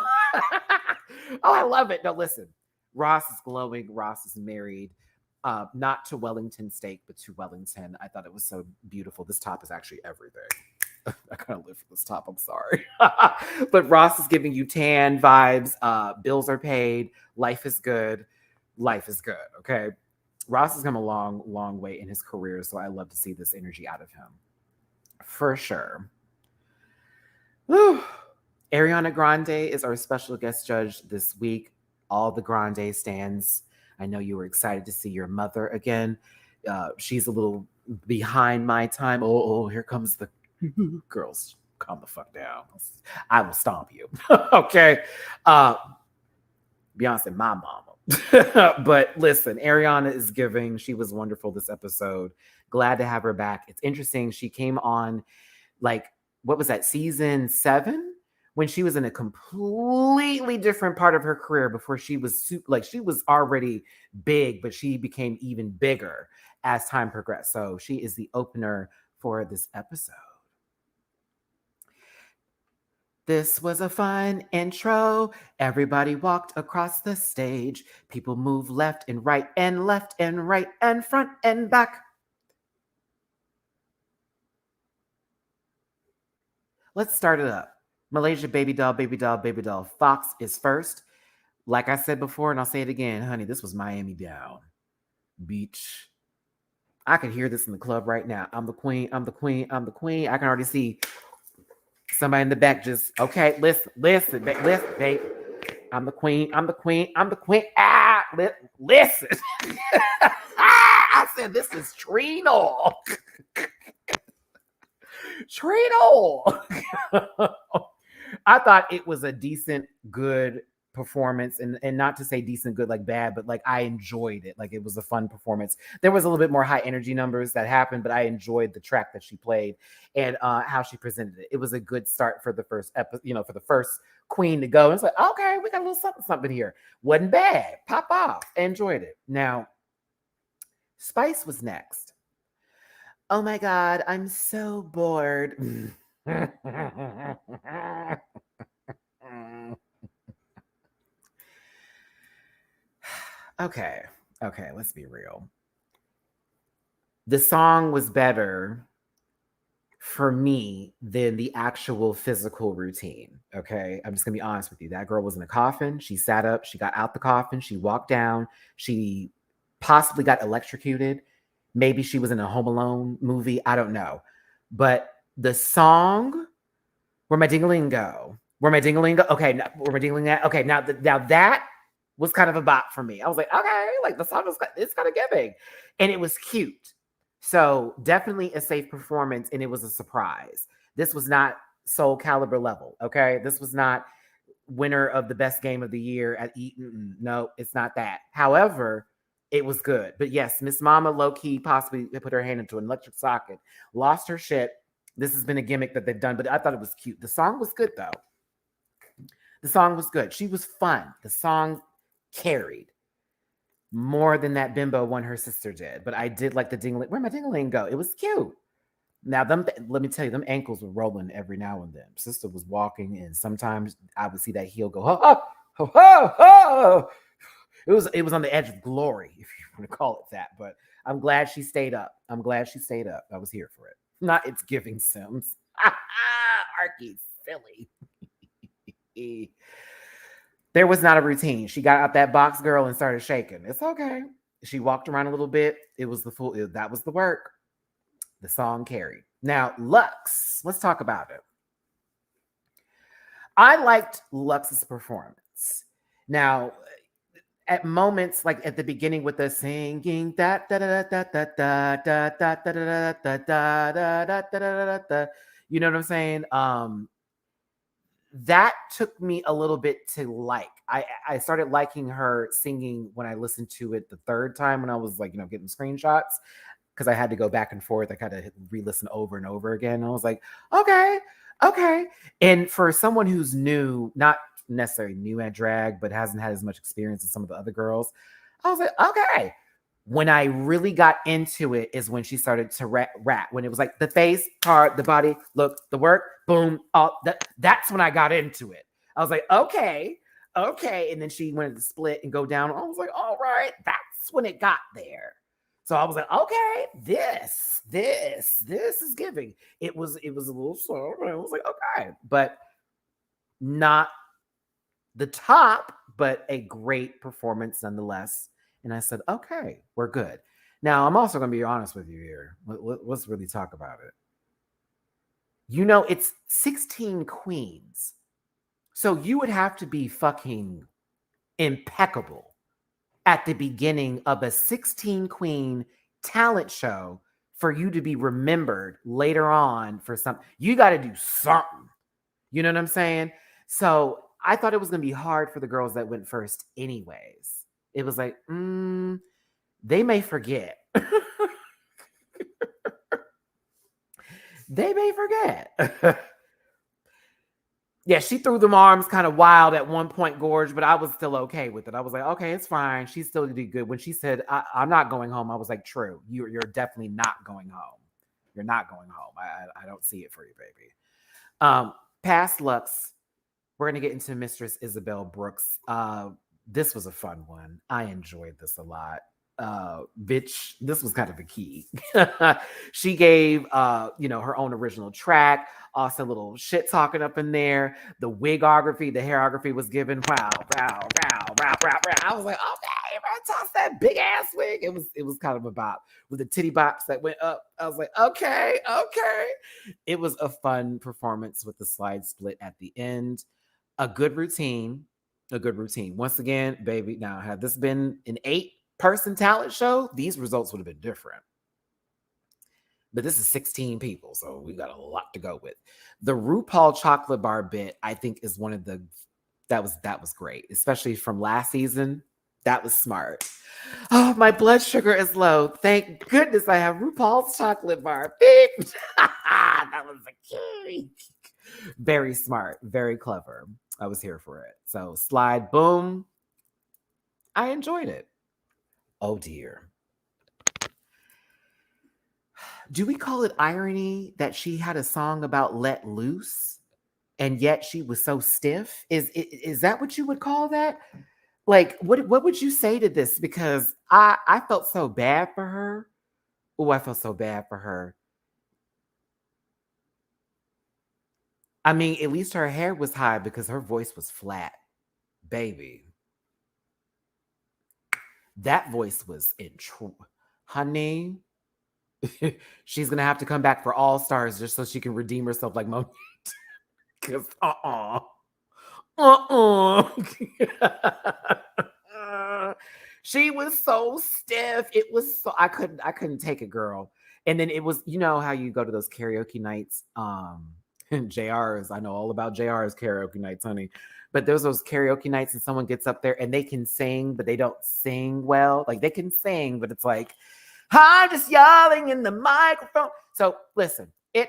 Oh, I love it. No, listen. Ross is glowing. Ross is married. Not to Wellington steak, but to Wellington. I thought it was so beautiful. This top is actually everything. I kind of live for this top. I'm sorry. But Ross is giving you tan vibes. Bills are paid. Life is good. Life is good. Okay. Ross has come a long, long way in his career. So I love to see this energy out of him. For sure. Whew. Ariana Grande is our special guest judge this week. All the Grande stands. I know you were excited to see your mother again. She's a little behind my time. Oh, here comes the girls. Calm the fuck down. I will stomp you. Okay. Beyonce, my mama. But listen, Ariana is giving. She was wonderful this episode. Glad to have her back. It's interesting. She came on like, what was that, season 7? When she was in a completely different part of her career before she was she was already big, but she became even bigger as time progressed. So she is the opener for this episode. This was a fun intro. Everybody walked across the stage. People moved left and right and left and right and front and back. Let's start it up. Malaysia, baby doll, baby doll, baby doll. Fox is first. Like I said before, and I'll say it again, honey, this was Miami down. Beach. I can hear this in the club right now. I'm the queen, I'm the queen, I'm the queen. I can already see somebody in the back just, okay, listen, babe. I'm the queen, I'm the queen, I'm the queen. Listen. I said, this is Trino. Trino. I thought it was a decent, good performance, and not to say decent, good, like bad, but like I enjoyed it. Like it was a fun performance. There was a little bit more high energy numbers that happened, but I enjoyed the track that she played and how she presented it. It was a good start for the first episode, for the first queen to go. And it's like, okay, we got a little something here. Wasn't bad. Pop off. Enjoyed it. Now, Spice was next. Oh my God, I'm so bored. Okay, let's be real. The song was better for me than the actual physical routine. Okay, I'm just gonna be honest with you. That girl was in a coffin. She sat up, she got out the coffin, she walked down, she possibly got electrocuted. Maybe she was in a Home Alone movie. I don't know. But the song, Where My Ding-a-ling Go? Where My Ding-a-ling Go? Okay, Where My Ding-a-ling Go? Okay, now that was kind of a bop for me. I was like, okay, like the song it's kind of giving. And it was cute. So definitely a safe performance, and it was a surprise. This was not Soul Caliber level, okay? This was not winner of the best game of the year at Eaton. No, it's not that. However, it was good. But yes, Miss Mama low-key possibly put her hand into an electric socket, lost her shit. This has been a gimmick that they've done, but I thought it was cute. The song was good, though. The song was good. She was fun. The song carried more than that bimbo one her sister did. But I did like the ding-a-ling. Where my ding-a-ling go? It was cute. Now, let me tell you, them ankles were rolling every now and then. Sister was walking, and sometimes I would see that heel go, ho, ho, ho, ho, ho. It was on the edge of glory, if you want to call it that. But I'm glad she stayed up. I was here for it. Not It's Giving Sims. Arky, silly. There was not a routine. She got out that box, girl, and started shaking. It's okay. She walked around a little bit. It was the full, that was the work. The song carried. Now, Lux, let's talk about it. I liked Lux's performance. Now, at moments like at the beginning with the singing da da da da da da da da da da da da da da da, you know what I'm saying? That took me a little bit to like. I started liking her singing when I listened to it the third time when I was like, getting screenshots because I had to go back and forth. I kind of re-listen over and over again. And I was like, okay, okay. And for someone who's new, not necessarily new at drag, but hasn't had as much experience as some of the other girls, I was like, okay. When I really got into it is when she started to rap. When it was like the face, part, the body, look, the work, boom, all that's when I got into it. I was like, okay, okay. And then she wanted to split and go down. I was like, all right, that's when it got there. So I was like, okay, this is giving. It was a little slow. I was like, okay, but not the top, but a great performance nonetheless. And I said, okay, we're good. Now, I'm also going to be honest with you here. Let's really talk about it. It's 16 queens. So you would have to be fucking impeccable at the beginning of a 16 queen talent show for you to be remembered later on for something. You got to do something. You know what I'm saying? So I thought it was going to be hard for the girls that went first anyways. It was like, they may forget. They may forget. Yeah, she threw them arms kind of wild at one point, Gorge, but I was still okay with it. I was like, okay, it's fine. She still did good. When she said, I'm not going home, I was like, true. You're definitely not going home. You're not going home. I don't see it for you, baby. Past Lux, we're going to get into Mistress Isabel Brooks. This was a fun one. I enjoyed this a lot. Bitch, this was kind of a key. She gave her own original track, also a little shit talking up in there. The wigography, the hairography was given. Wow. I was like, okay, toss that big ass wig. It was kind of a bop with the titty bops that went up. I was like, okay. It was a fun performance with the slide split at the end. A good routine. Once again, baby, now had this been an 8-person talent show, these results would have been different. But this is 16 people, so we got a lot to go with. The RuPaul chocolate bar bit, I think, is one of that was great, especially from last season. That was smart. Oh, my blood sugar is low. Thank goodness I have RuPaul's chocolate bar. That was a key. Very smart, very clever. I was here for it. So slide, boom. I enjoyed it. Oh dear. Do we call it irony that she had a song about let loose and yet she was so stiff? Is that what you would call that? Like, what would you say to this? Because I felt so bad for her. Oh, I felt so bad for her. I mean, at least her hair was high because her voice was flat. Baby. That voice was honey. She's gonna have to come back for All Stars just so she can redeem herself like Monique. Because she was so stiff. It was so I couldn't take it, girl. And then it was, how you go to those karaoke nights. JR's, I know all about JR's karaoke nights, honey. But there's those karaoke nights and someone gets up there and they can sing, but they don't sing well. Like they can sing, but it's like, I'm just yelling in the microphone. So listen, hey,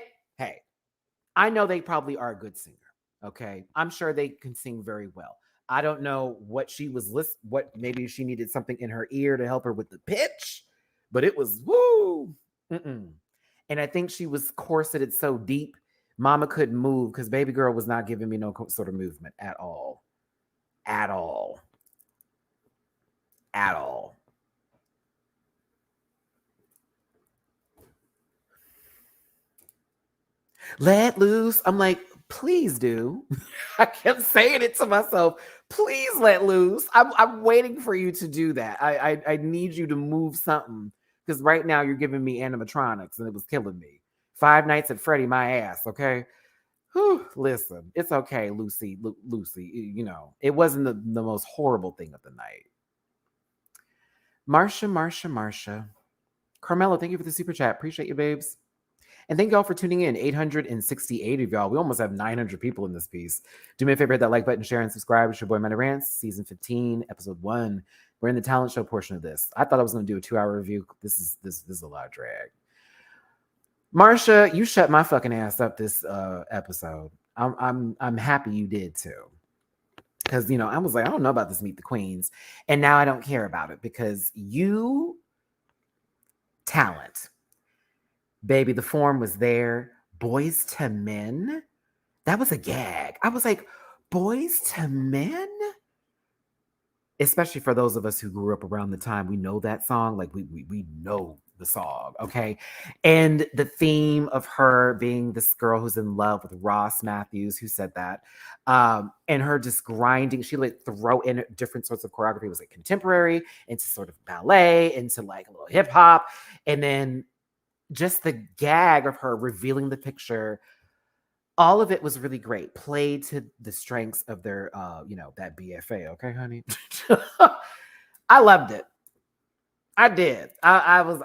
I know they probably are a good singer. Okay. I'm sure they can sing very well. I don't know what she was what maybe she needed something in her ear to help her with the pitch, but it was woo. Mm-mm. And I think she was corseted so deep, mama couldn't move because baby girl was not giving me no sort of movement at all. At all. At all. Let loose. I'm like, please do. I kept saying it to myself. Please let loose. I'm waiting for you to do that. I need you to move something because right now you're giving me animatronics and it was killing me. Five Nights at Freddy, my ass. Okay. Whew, listen, it's okay, Lucy. Lucy, you know, it wasn't the most horrible thing of the night. Marsha. Carmelo, thank you for the super chat. Appreciate you, babes. And thank y'all for tuning in. 868 of y'all. We almost have 900 people in this piece. Do me a favor, hit that like button, share, and subscribe. It's your boy, Matty Rants, season 15, episode 1. We're in the talent show portion of this. I thought I was going to do a 2-hour review. This is a lot of drag. Marsha, you shut my fucking ass up this episode. I'm happy you did too. Because, you know, I was like, I don't know about this Meet the Queens. And now I don't care about it because you talent. Baby, the form was there. Boys to Men. That was a gag. I was like, Boys to Men? Especially for those of us who grew up around the time we know that song. Like we know the song, okay? And the theme of her being this girl who's in love with Ross Matthews, who said that, and her just grinding. She like throw in different sorts of choreography. It was like contemporary into sort of ballet, into like a little hip hop, and then just the gag of her revealing the picture. All of it was really great. Played to the strengths of their, you know, that BFA. Okay, honey. I loved it. I did. It was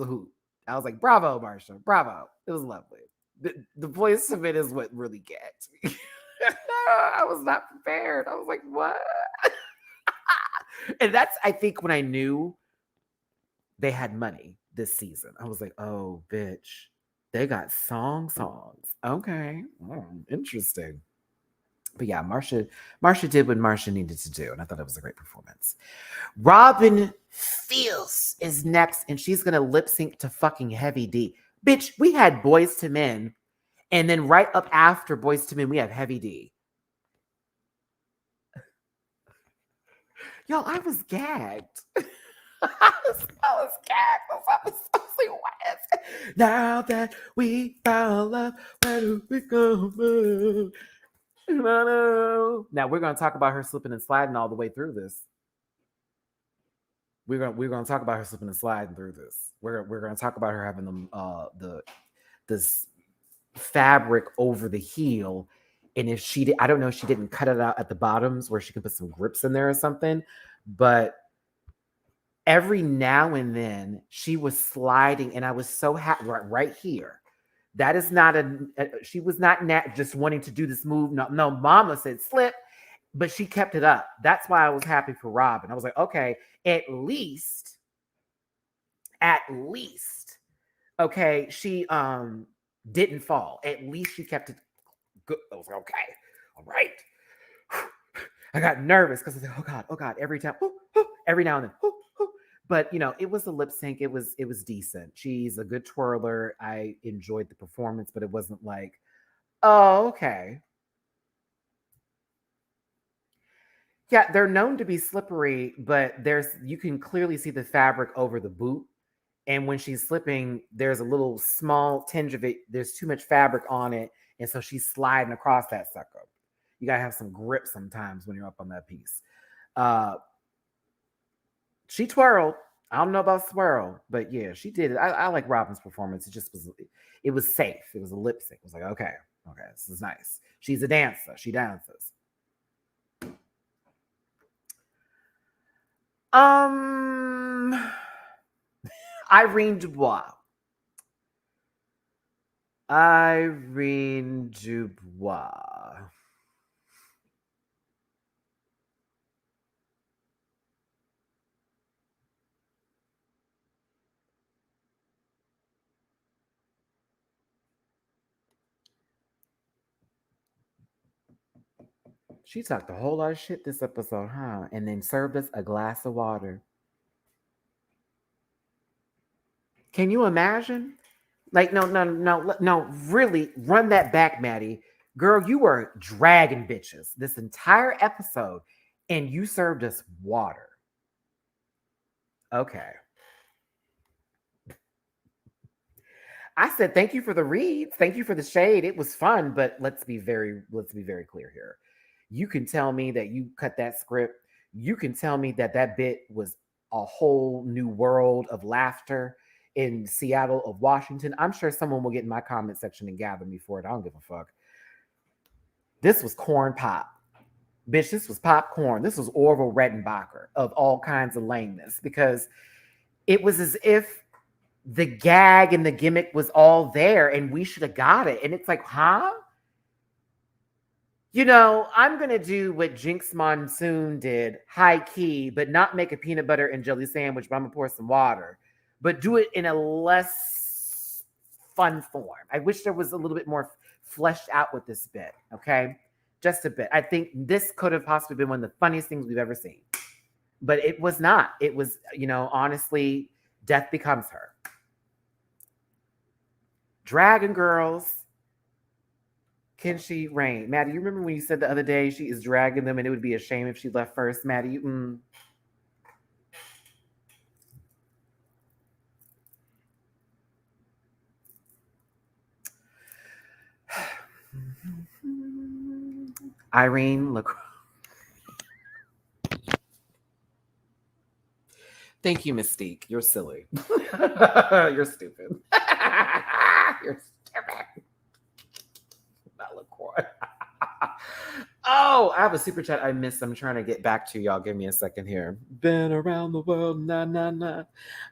a hoot. I was like, bravo, Marsha. Bravo. It was lovely. The voice of it is what really gets me. I was not prepared. I was like, what? And that's, I think, when I knew they had money this season. I was like, oh, bitch. They got songs. Okay. Interesting. But yeah, Marsha did what Marsha needed to do. And I thought it was a great performance. Robin Fierce is next. And she's going to lip sync to fucking Heavy D. Bitch, we had Boys to Men. And then right up after Boys to Men, we have Heavy D. Yo, I was gagged. I was gagged. I was so wet. Now that we found love, where do we go? Now we're going to talk about her slipping and sliding all the way through this. We're going to talk about her slipping and sliding through this. We're going to talk about her having this fabric over the heel, and if she did, I don't know if she didn't cut it out at the bottoms where she can put some grips in there or something, but every now and then she was sliding, and I was so happy right here. That is not she was not just wanting to do this move. No, mama said slip, but she kept it up. That's why I was happy for Robin. I was like, okay, at least, okay, she didn't fall. At least she kept it good. I was like, okay, all right. I got nervous because I was like, oh God, every time, every now and then. But you know, it was a lip sync. It was decent. She's a good twirler. I enjoyed the performance, but it wasn't like, oh, okay. Yeah, they're known to be slippery, but you can clearly see the fabric over the boot. And when she's slipping, there's a little small tinge of it. There's too much fabric on it. And so she's sliding across that sucker. You got to have some grip sometimes when you're up on that piece. She twirled. I don't know about swirl, but yeah, she did it. I like Robin's performance. It was safe. It was a lip sync. It was like, okay, this is nice. She's a dancer. She dances. Irene Dubois. Irene Dubois. She talked a whole lot of shit this episode, huh? And then served us a glass of water. Can you imagine? Like, no, really, run that back, Matty. Girl, you were dragging bitches this entire episode, and you served us water. Okay. I said thank you for the reads, thank you for the shade. It was fun, but let's be very clear here. You can tell me that you cut that script. You can tell me that that bit was a whole new world of laughter in Seattle of Washington. I'm sure someone will get in my comment section and gather me for it. I don't give a fuck. This was corn pop. Bitch, this was popcorn. This was Orville Redenbacher of all kinds of lameness because it was as if the gag and the gimmick was all there and we should have got it. And it's like, huh? You know, I'm going to do what Jinx Monsoon did, high key, but not make a peanut butter and jelly sandwich, but I'm going to pour some water. But do it in a less fun form. I wish there was a little bit more fleshed out with this bit, okay? Just a bit. I think this could have possibly been one of the funniest things we've ever seen. But it was not. It was, you know, honestly, death becomes her. Dragon Girls. Can she reign? Matty, you remember when you said the other day she is dragging them and it would be a shame if she left first? Matty, Irene LaCroix. Thank you, Mystique. You're silly. You're stupid. You're stupid. Not LaCroix. Oh, I have a super chat I missed. I'm trying to get back to y'all. Give me a second here. Been around the world, nah, nah, nah.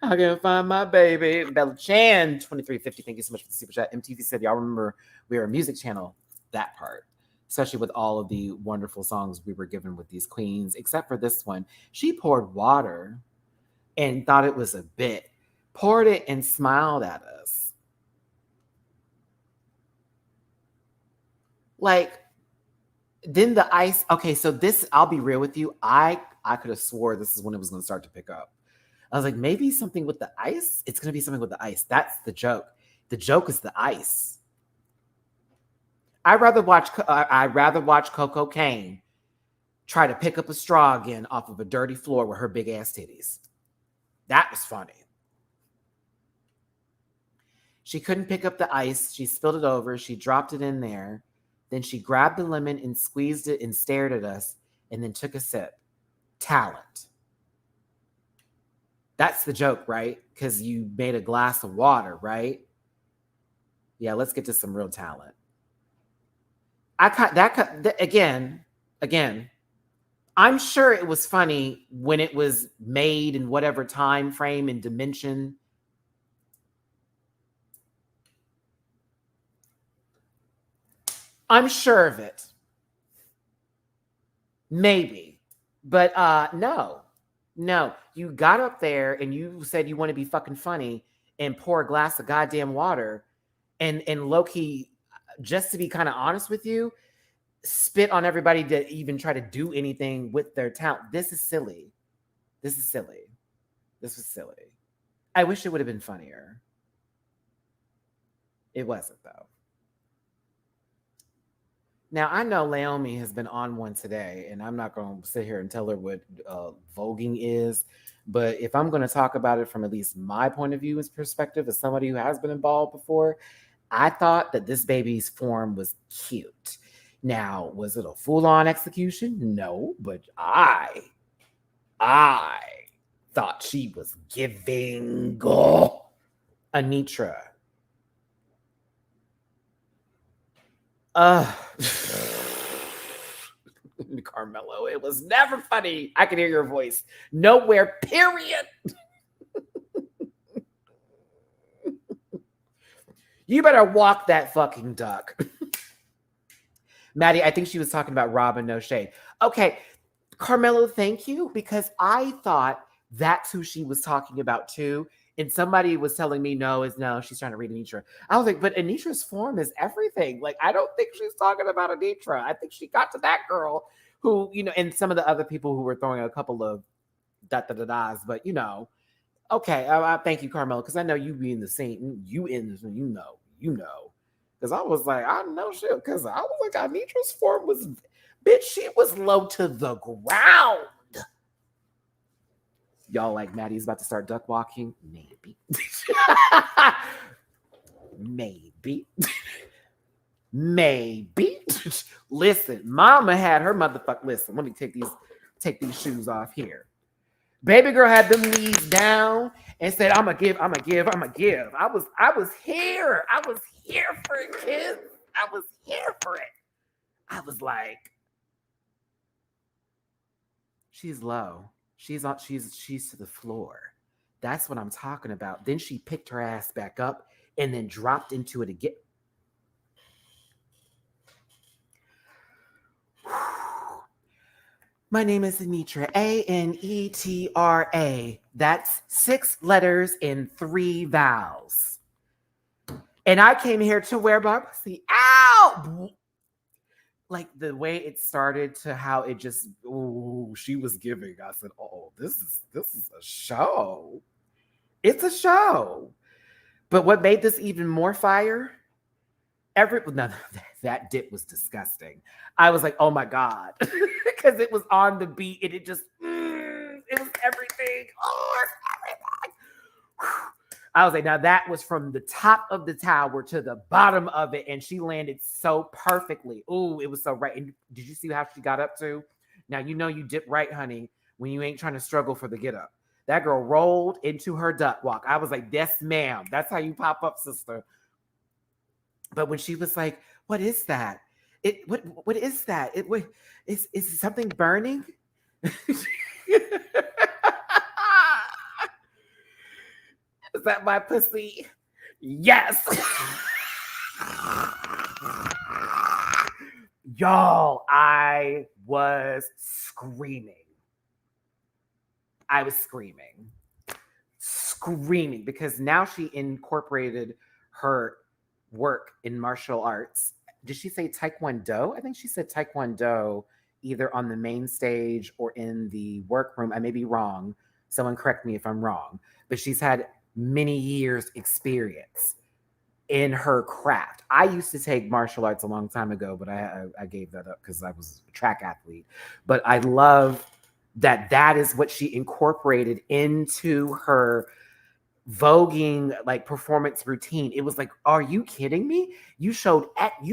I can find my baby. Bella Chan, 2350. Thank you so much for the super chat. MTV said, y'all remember we were a music channel, that part. Especially with all of the wonderful songs we were given with these queens, except for this one. She poured water and thought it was a bit. Poured it and smiled at us. Like, then the ice, okay, so this, I'll be real with you. I could have swore this is when it was going to start to pick up. I was like, maybe something with the ice? It's going to be something with the ice. That's the joke. The joke is the ice. I'd rather watch Coco Kane try to pick up a straw again off of a dirty floor with her big ass titties. That was funny. She couldn't pick up the ice. She spilled it over. She dropped it in there. Then she grabbed the lemon and squeezed it and stared at us and then took a sip. Talent. That's the joke, right? Because you made a glass of water, right? Yeah, let's get to some real talent. Again, I'm sure it was funny when it was made in whatever time frame and dimension. I'm sure of it. Maybe. But no. You got up there and you said you want to be fucking funny and pour a glass of goddamn water and low-key, just to be kind of honest with you, spit on everybody to even try to do anything with their talent. This is silly. This was silly. I wish it would have been funnier. It wasn't, though. Now, I know Naomi has been on one today, and I'm not going to sit here and tell her what voguing is, but if I'm going to talk about it from at least my point of view as perspective as somebody who has been involved before, I thought that this baby's form was cute. Now, was it a full-on execution? No, but I thought she was giving Anitra. Carmelo, it was never funny. I can hear your voice. Nowhere, period. You better walk that fucking duck. Matty, I think she was talking about Robin, no shade. Okay, Carmelo, thank you, because I thought that's who she was talking about too. And somebody was telling me no, she's trying to read Anitra. I was like, but Anitra's form is everything. Like, I don't think she's talking about Anitra. I think she got to that girl who, and some of the other people who were throwing a couple of da-da-da-das, but okay, I thank you, Carmelo, because I know you be in the scene. You in this, you know. Because I was like, I know shit, because I was like, Anitra's form was, bitch, she was low to the ground. Y'all like Maddie's about to start duck walking? Maybe. Maybe. Listen, mama had her motherfucker. Listen, let me take these shoes off here. Baby girl had them knees down and said, "I'ma give, I'ma give, I'ma give." I was here. I was here for it, kids. I was here for it. I was like, she's low. She's to the floor. That's what I'm talking about. Then she picked her ass back up and then dropped into it again. My name is Anetra, Anetra. That's 6 letters and 3 vowels. And I came here to wear my pussy out. Like the way it started to how it just, ooh, she was giving. I said, oh, this is a show. It's a show. But what made this even more fire? That dip was disgusting. I was like, oh my God. Because it was on the beat and it just, it was everything. Oh, it's everything. I was like, now that was from the top of the tower to the bottom of it. And she landed so perfectly. Ooh, it was so right. And did you see how she got up to? Now, you know you dip right, honey, when you ain't trying to struggle for the get up. That girl rolled into her duck walk. I was like, yes, ma'am. That's how you pop up, sister. But when she was like, what is that? What is that? Is something burning? Is that my pussy? Yes. Y'all, I was screaming. Screaming because now she incorporated her work in martial arts. Did she say Taekwondo? I think she said Taekwondo either on the main stage or in the workroom. I may be wrong. Someone correct me if I'm wrong. But she's had many years experience in her craft. I used to take martial arts a long time ago, but I gave that up because I was a track athlete. But I love that is what she incorporated into her voguing like performance routine. It was like, are you kidding me? You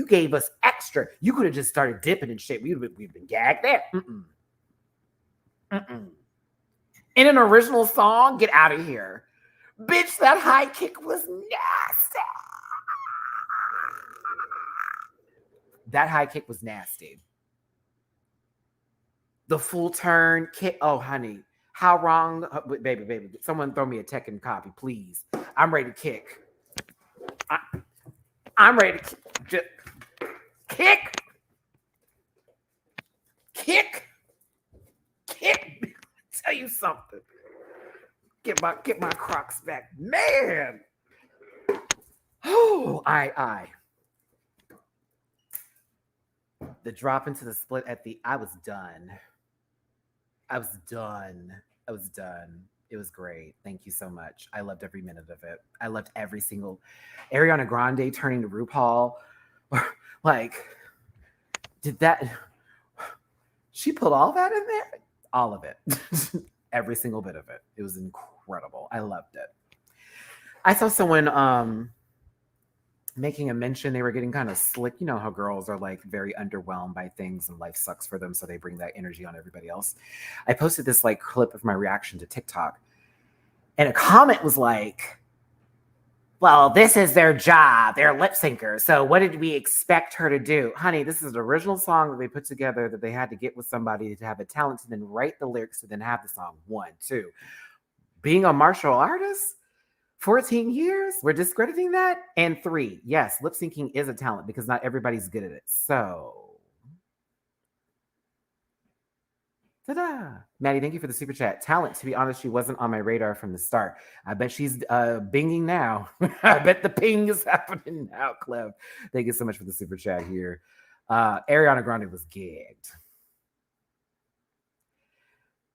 gave us extra. You could have just started dipping and shit. We'd been gagged there. In an original song, get out of here. Bitch, that high kick was nasty. That high kick was nasty. The full turn kick. Oh, honey. How wrong? Baby. Someone throw me a Tekken copy, please. I'm ready to kick. I'm ready to kick. Tell you something. Get my Crocs back. Man. Oh, I. The drop into the split at I was done. It was great. Thank you so much. I loved every minute of it. I loved every single Ariana Grande turning to RuPaul. Like, did that? She put all that in there? All of it. Every single bit of it. It was incredible. I loved it. I saw someone making a mention. They were getting kind of slick. You know how girls are like very underwhelmed by things and life sucks for them, so they bring that energy on everybody else. I posted this like clip of my reaction to TikTok, and a comment was like, well, this is their job. They're lip syncers. So what did we expect her to do? Honey, this is an original song that they put together that they had to get with somebody to have a talent to then write the lyrics to then have the song. 1, 2. Being a martial artist? 14 years? We're discrediting that? And 3, yes, lip syncing is a talent because not everybody's good at it. So, ta-da! Matty, thank you for the super chat. Talent, to be honest, she wasn't on my radar from the start. I bet she's binging now. I bet the ping is happening now, Clem. Thank you so much for the super chat here. Ariana Grande was gagged.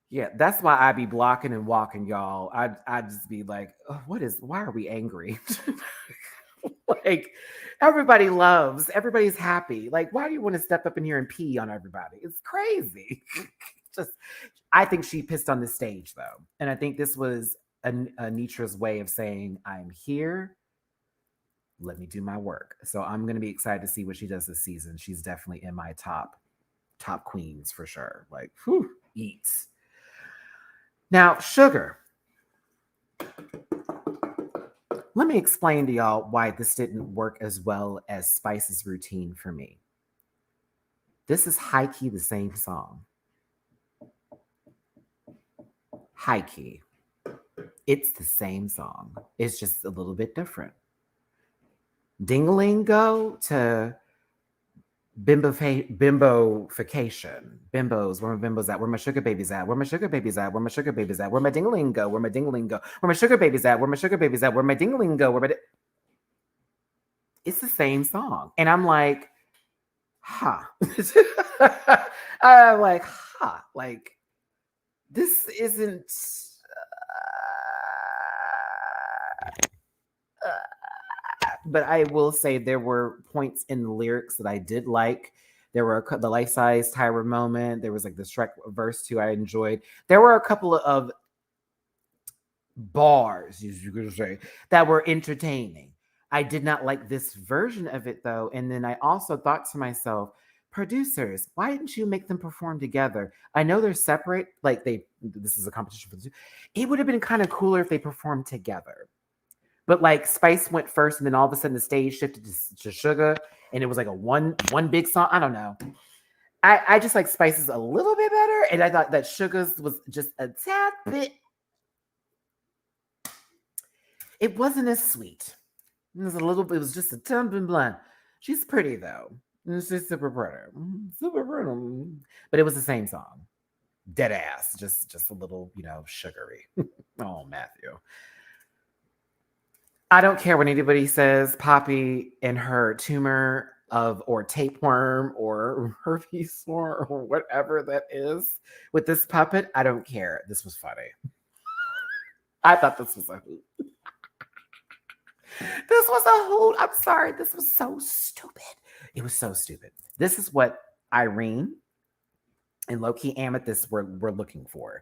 Yeah, that's why I be blocking and walking, y'all. I just be like, oh, why are we angry? Like, everybody's happy. Like, why do you want to step up in here and pee on everybody? It's crazy. I think she pissed on the stage though. And I think this was Anitra's way of saying, I'm here. let me do my work. So I'm going to be excited to see what she does this season. She's definitely in my top queens for sure. Like, whew, eats. Now, Sugar. Let me explain to y'all why this didn't work as well as Spice's routine for me. This is high key the same song. High key. It's the same song. It's just a little bit different. Dingalingo to bimbofication. Bimbos. Where my bimbos at? Where my sugar babies at? Where my sugar babies at? Where my sugar babies at? Where my dingalingo? Where my dingalingo? Where my sugar babies at? Where my sugar babies at? Where my dingalingo? It's the same song. And I'm like, huh. I'm like, huh. Like, this isn't. But I will say there were points in the lyrics that I did like. There were the life-size Tyra moment. There was like the Shrek verse too I enjoyed. There were a couple of bars, you could say, that were entertaining. I did not like this version of it though. And then I also thought to myself, producers, why didn't you make them perform together? I know they're separate, like this is a competition for the two. It would have been kind of cooler if they performed together. But like Spice went first, and then all of a sudden the stage shifted to Sugar, and it was like a one big song. I don't know. I just like Spice's a little bit better, and I thought that Sugar's was just a tad bit. It wasn't as sweet. It was a little bit. It was just a tad bit blunt. She's pretty though. She's super pretty, super pretty. But it was the same song, dead ass. Just a little, sugary. Oh, Matthew. I don't care what anybody says. Poppy and her tumor or tapeworm or herpes or whatever that is with this puppet. I don't care. This was funny. I thought this was a hoot. This was a hoot. I'm sorry. This was so stupid. It was so stupid. This is what Irene and Low-Key Amethyst were looking for.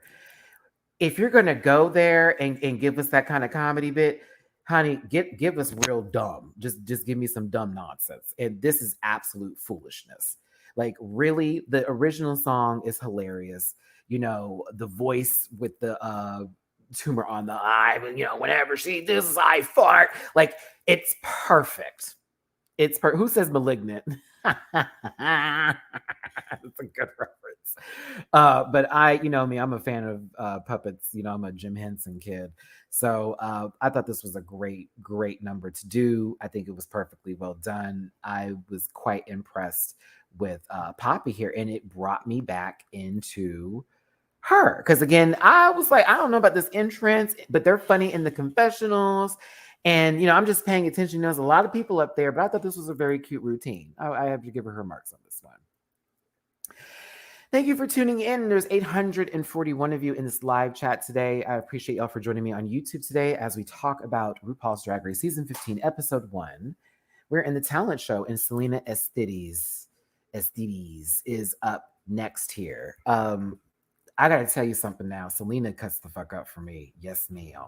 If you're going to go there and give us that kind of comedy bit, honey, give us real dumb. Just give me some dumb nonsense. And this is absolute foolishness. Like, really, the original song is hilarious. The voice with the tumor on the eye, whenever she does, I fart. Like, it's perfect. Who says malignant? It's a good reference. But me, I'm a fan of puppets. I'm a Jim Henson kid. So I thought this was a great, great number to do. I think it was perfectly well done. I was quite impressed with Poppy here, and it brought me back into her. Because again, I was like, I don't know about this entrance, but they're funny in the confessionals. And, I'm just paying attention. There's a lot of people up there, but I thought this was a very cute routine. I have to give her marks on this one. Thank you for tuning in. There's 841 of you in this live chat today. I appreciate y'all for joining me on YouTube today as we talk about RuPaul's Drag Race Season 15, Episode 1. We're in the talent show, and Selena Estides is up next here. I got to tell you something now. Selena cuts the fuck up for me. Yes, ma'am.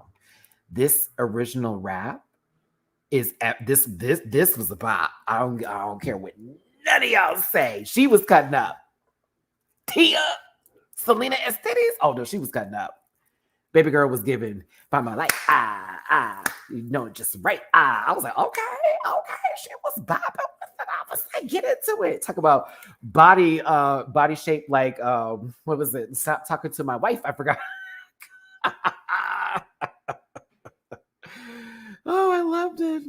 This original rap is this was a bop. I don't care what none of y'all say. She was cutting up. Tia, Selena Estides. Oh no, she was cutting up. Baby girl was giving by my life. Just right. I was like, okay. She was bopping. I was like, get into it. Talk about body shape like what was it? Stop talking to my wife. I forgot. Oh, I loved it.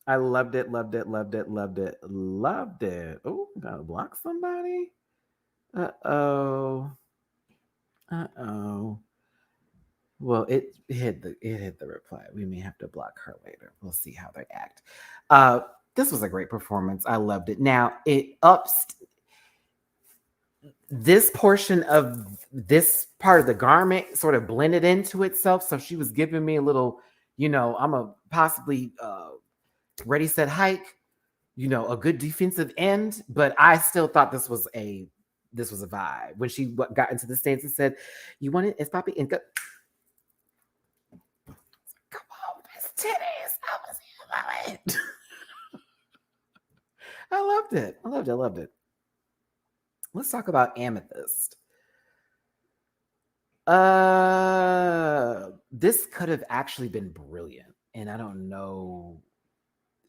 I loved it. Oh, gotta block somebody. Uh-oh. Well, it hit the reply. We may have to block her later. We'll see how they act. This was a great performance. I loved it. Now, it ups this portion of this part of the garment sort of blended into itself. So she was giving me a little, I'm a possibly ready, set, hike, a good defensive end, but I still thought this was a vibe. When she got into the stance and said, you want it? It's Poppy and go. Come on, Miss Titties. it. I loved it. I loved it. I loved it. Let's talk about Amethyst. This could have actually been brilliant, and I don't know.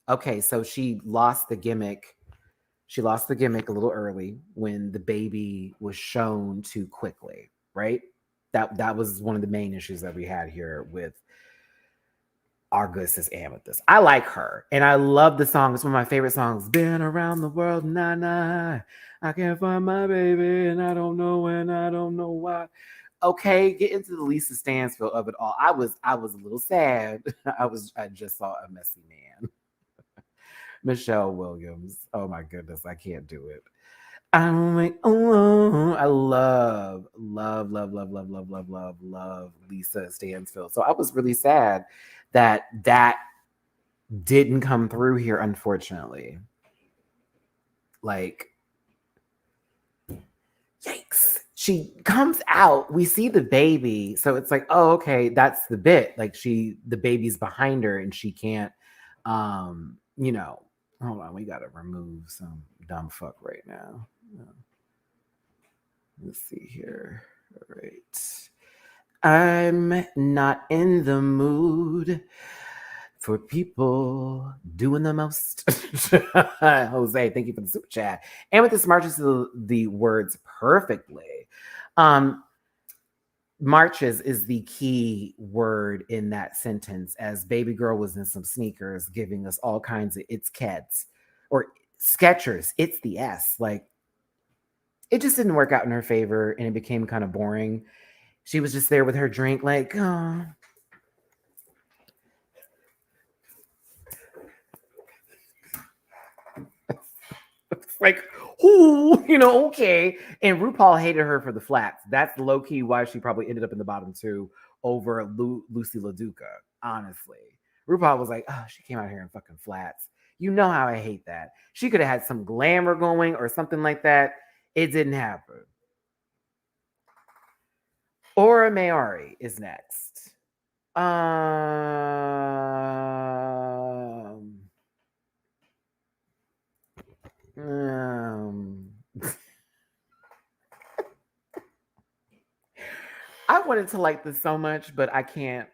Okay, so she lost the gimmick. She lost the gimmick a little early when the baby was shown too quickly, right? That was one of the main issues that we had here with our good sis Amethyst. I like her, and I love the song. It's one of my favorite songs. Been around the world, nah. I can't find my baby, and I don't know when, I don't know why. Okay, get into the Lisa Stansfield of it all. I was a little sad. I just saw a messy man. Michelle Williams. Oh my goodness, I can't do it. I'm like, oh, I love Lisa Stansfield. So I was really sad that didn't come through here, unfortunately. Like, yikes. She comes out, we see the baby. So it's like, oh, okay, that's the bit. Like the baby's behind her and she can't, hold on, we gotta remove some dumb fuck right now. Let's see here. All right. I'm not in the mood for people doing the most. Jose, thank you for the super chat. Amethyst marches the words perfectly. Marches is the key word in that sentence, as baby girl was in some sneakers giving us all kinds of it's Keds or Skechers. It's the S. Like, it just didn't work out in her favor and it became kind of boring. She was just there with her drink, like, oh. It's like, ooh, okay. And RuPaul hated her for the flats. That's low key why she probably ended up in the bottom two over Lucy Laduca, honestly. RuPaul was like, oh, she came out here in fucking flats. You know how I hate that. She could have had some glamour going or something like that. It didn't happen. Aura Mayari is next. I wanted to like this so much, but I can't.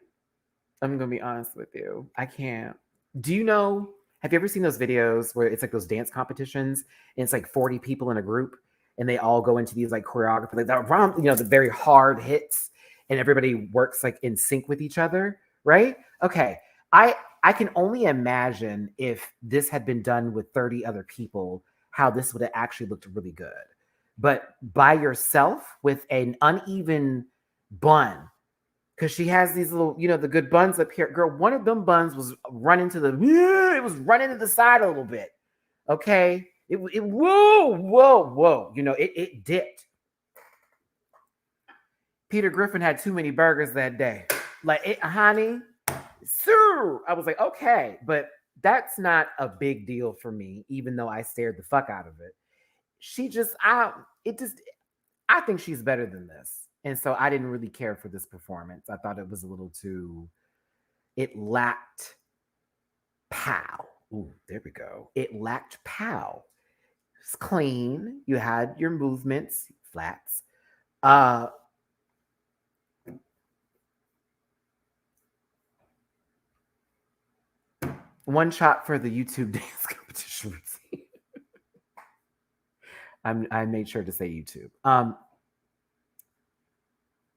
I'm gonna be honest with you. I can't. Do you know? Have you ever seen those videos where it's like those dance competitions and it's like 40 people in a group and they all go into these like choreography, like the very hard hits, and everybody works like in sync with each other, right? Okay. I can only imagine if this had been done with 30 other people, how this would have actually looked really good. But by yourself with an uneven bun, because she has these little, the good buns up here. Girl, one of them buns was running to the side a little bit. Okay. Whoa. It dipped. Peter Griffin had too many burgers that day. Like, honey, sir. I was like, okay, but that's not a big deal for me, even though I stared the fuck out of it. I think she's better than this. And so I didn't really care for this performance. I thought it was a little it lacked pow. Ooh, there we go. It lacked pow. It's clean. You had your movements, flats. One shot for the YouTube dance competition routine. I made sure to say YouTube.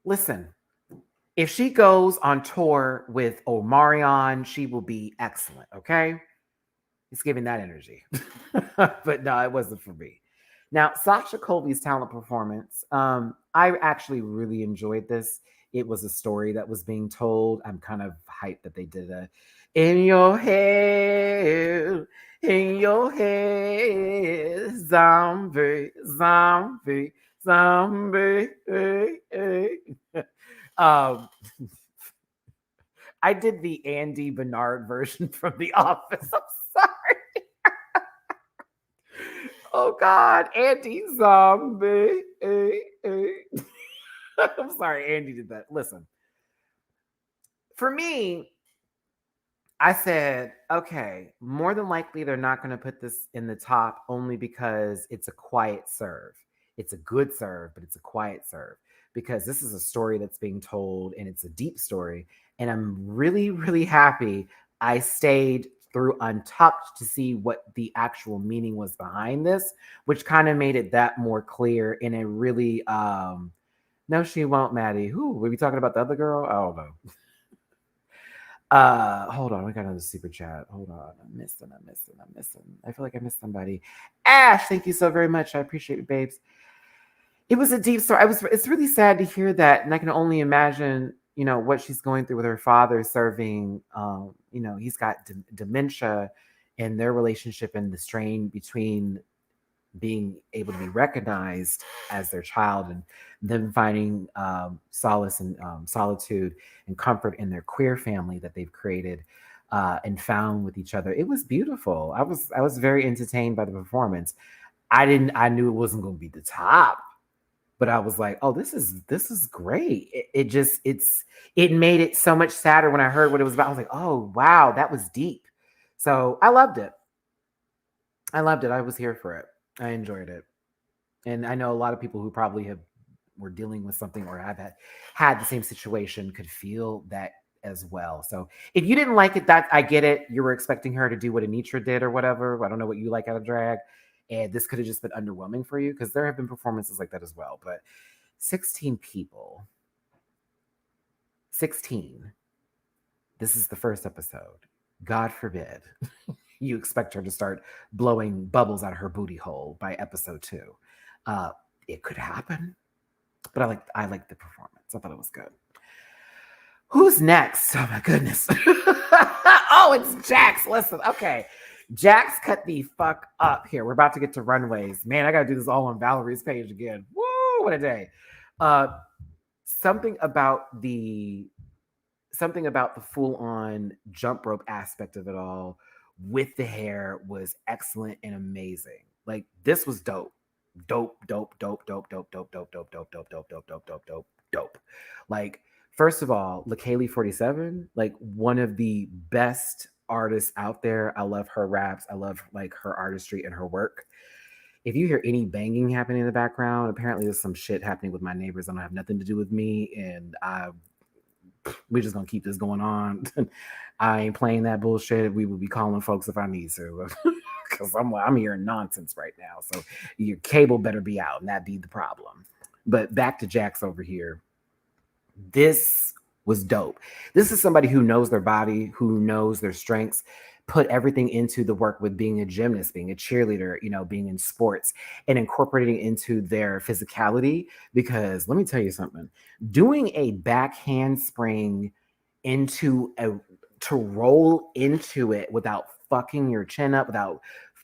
Listen, if she goes on tour with Omarion, she will be excellent. Okay, it's giving that energy. But no, it wasn't for me. Now, Sasha Colby's talent performance, I actually really enjoyed this. It was a story that was being told. I'm kind of hyped that they did a in your head, zombie. I did the Andy Bernard version from The Office. I'm sorry. Oh God, Andy Zombie. I'm sorry, Andy did that. Listen, for me, I said, okay, more than likely they're not going to put this in the top only because it's a quiet serve. It's a good serve, but it's a quiet serve because this is a story that's being told and it's a deep story. And I'm really, really happy I stayed through Untucked to see what the actual meaning was behind this, which kind of made it that more clear in a really, no, she won't, Maddie. Who were we talking about? The other girl? I don't know. Hold on, we got another super chat. Hold on, I'm missing. I feel like I missed somebody. Ash, thank you so very much. I appreciate it, babes. It was a deep story. It's really sad to hear that, and I can only imagine, what she's going through with her father serving. He's got dementia, and their relationship and the strain between being able to be recognized as their child and them finding solace and solitude and comfort in their queer family that they've created and found with each other. It was beautiful. I was very entertained by the performance. I knew it wasn't going to be the top, but I was like, oh, this is great. It made it so much sadder when I heard what it was about. I was like, oh wow, that was deep. So I loved it. I was here for it. I enjoyed it. And I know a lot of people who probably were dealing with something or have had the same situation could feel that as well. So if you didn't like it, that I get it. You were expecting her to do what Anitra did or whatever. I don't know what you like out of drag. And this could have just been underwhelming for you because there have been performances like that as well. But 16 people. 16. This is the first episode. God forbid you expect her to start blowing bubbles out of her booty hole by episode 2. It could happen, but I like the performance. I thought it was good. Who's next? Oh my goodness. Oh, it's Jax. Listen, okay. Jax cut the fuck up here. We're about to get to runways. Man, I gotta do this all on Valerie's page again. Woo, what a day. Uh something about the full-on jump rope aspect of it all with the hair was excellent and amazing. Like this was dope. Dope. Like, first of all, LaKaylee 47, like one of the best artists out there. I love her raps. I love like her artistry and her work. If you hear any banging happening in the background, apparently there's some shit happening with my neighbors. I don't have nothing to do with me, and we're just gonna keep this going on. I ain't playing that bullshit. We will be calling folks if I need to, because I'm hearing nonsense right now. So your cable better be out, and that be the problem. But back to Jax over here. This was dope. This is somebody who knows their body, who knows their strengths, put everything into the work with being a gymnast, being a cheerleader, being in sports and incorporating into their physicality. Because let me tell you something, doing a back handspring to roll into it without fucking your chin up, without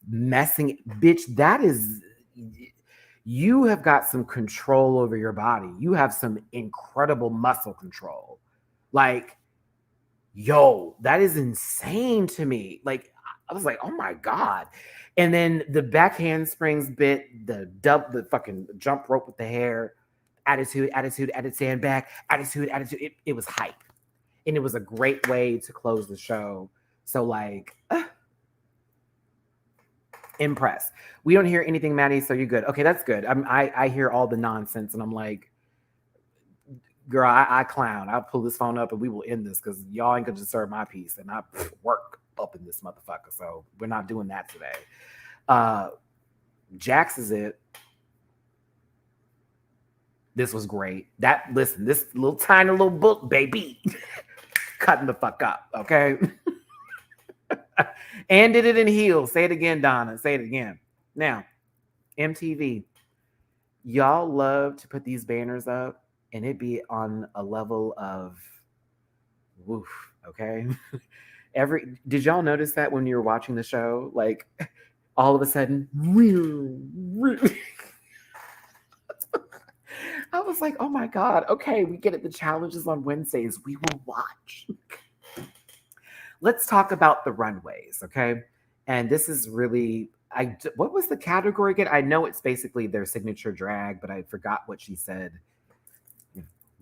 messing, bitch, that is, you have got some control over your body. You have some incredible muscle control. Like, yo, that is insane to me. Like, I was like, oh my God. And then the back handsprings bit, the fucking jump rope with the hair, attitude, sandbag, attitude. It was hype. And it was a great way to close the show. So, like, impressed. We don't hear anything, Maddie, so you're good. Okay, that's good. I hear all the nonsense, and I'm like, girl, I clown. I'll pull this phone up, and we will end this because y'all ain't gonna disturb my peace, and I work up in this motherfucker. So we're not doing that today. Jax is it. This was great. Listen, this little tiny little book, baby, cutting the fuck up. Okay. And did it in heels. Say it again, Donna. Say it again. Now, MTV, y'all love to put these banners up and it be on a level of woof. Okay. Did y'all notice that when you were watching the show? Like all of a sudden, I was like, oh my God. Okay, we get it. The challenges on Wednesdays. We will watch. Let's talk about the runways, okay? And this is really, what was the category again? I know it's basically their signature drag, but I forgot what she said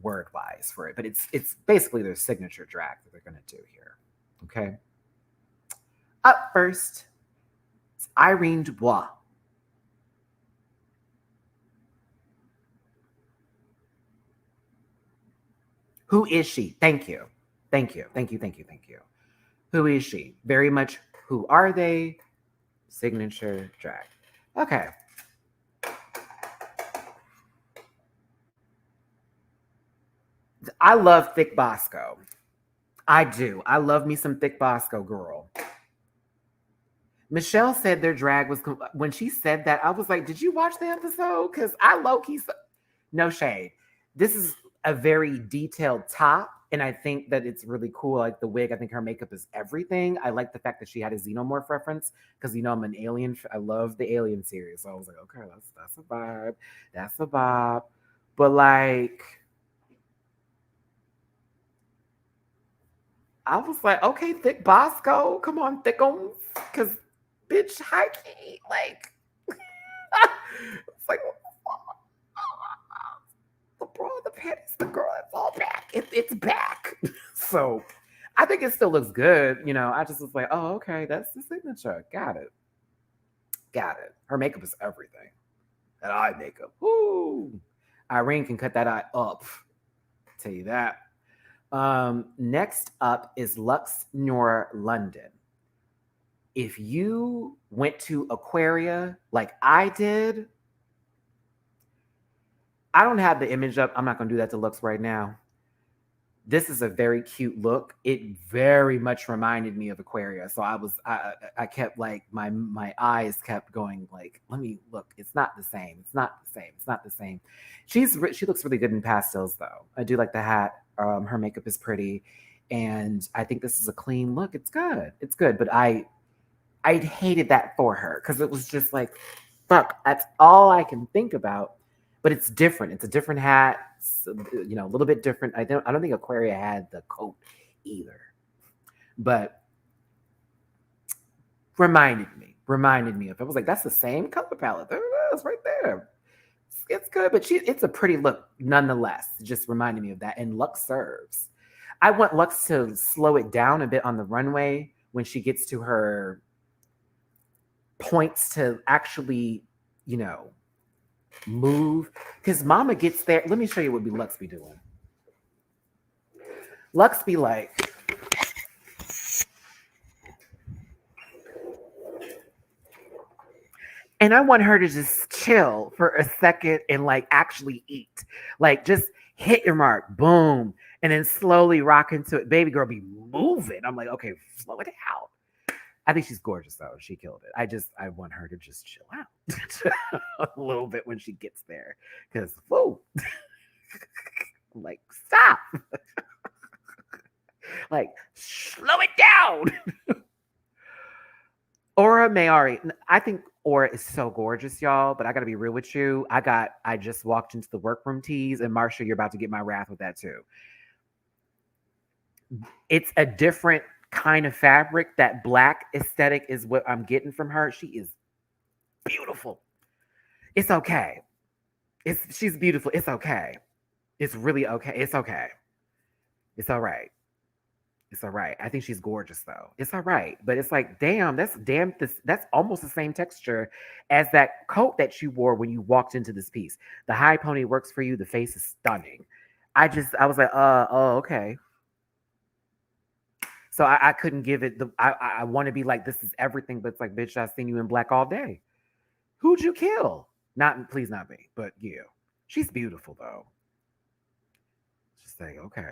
word-wise for it. But it's basically their signature drag that they're going to do here, okay? Up first, it's Irene Dubois. Who is she? Thank you. Thank you. Thank you. Thank you. Thank you. Who is she? Very much who are they? Signature drag. Okay. I love Thick Bosco. I do. I love me some Thick Bosco, girl. Michelle said their drag was when she said that. I was like, "Did you watch the episode?" Because I low key, no shade. This is a very detailed top, and I think that it's really cool. Like the wig, I think her makeup is everything. I like the fact that she had a xenomorph reference because I'm an alien. I love the Alien series, so I was like, okay, that's a vibe. That's a vibe. But like, I was like, okay, Thick Bosco, come on, Thickums, because bitch, high key, like, it's like, the bra, the panties, the girl, it's all back. It's back. So I think it still looks good. I just was like, oh, okay, that's the signature. Got it. Got it. Her makeup is everything. That eye makeup. Woo. Irene can cut that eye up. Tell you that. Next up is Lux Noir London. If you went to Aquaria like I did, I don't have the image up. I'm not going to do that to Lux right now. This is a very cute look. It very much reminded me of Aquaria. So I kept like, my eyes kept going like, let me look. It's not the same. It's not the same. It's not the same. She looks really good in pastels though. I do like the hat. Her makeup is pretty. And I think this is a clean look. It's good. It's good. But I hated that for her because it was just like, fuck, that's all I can think about. But it's different. It's a different hat. It's, a little bit different. I don't think Aquaria had the coat either. But reminded me of it. I was like, that's the same color palette. There it is, right there. It's good, but it's a pretty look nonetheless. It just reminded me of that. And Lux serves. I want Lux to slow it down a bit on the runway when she gets to her points to actually, move. Because Mama gets there. Let me show you what Lux be doing. Lux be like, and I want her to just chill for a second and like actually eat. Like just hit your mark, boom, and then slowly rock into it. Baby girl be moving. I'm like, okay, slow it out. I think she's gorgeous though. She killed it. I want her to just chill out a little bit when she gets there. Because whoa. Like, stop. Like, slow it down. Aura Mayari. I think Aura is so gorgeous, y'all. But I gotta be real with you. I just walked into the workroom tees, and Marsha, you're about to get my wrath with that too. It's a different kind of fabric. That black aesthetic is what I'm getting from her. She is beautiful. It's okay. She's beautiful. It's okay. It's really okay. It's okay. It's all right. It's all right. I think she's gorgeous though. It's all right. But it's like, that's almost the same texture as that coat that you wore when you walked into this piece. The high pony works for you. The face is stunning. I was like, oh, okay. So I couldn't give it I want to be like, this is everything, but it's like, bitch, I've seen you in black all day. Who'd you kill? Please not me, but yeah. She's beautiful though. Just like, okay.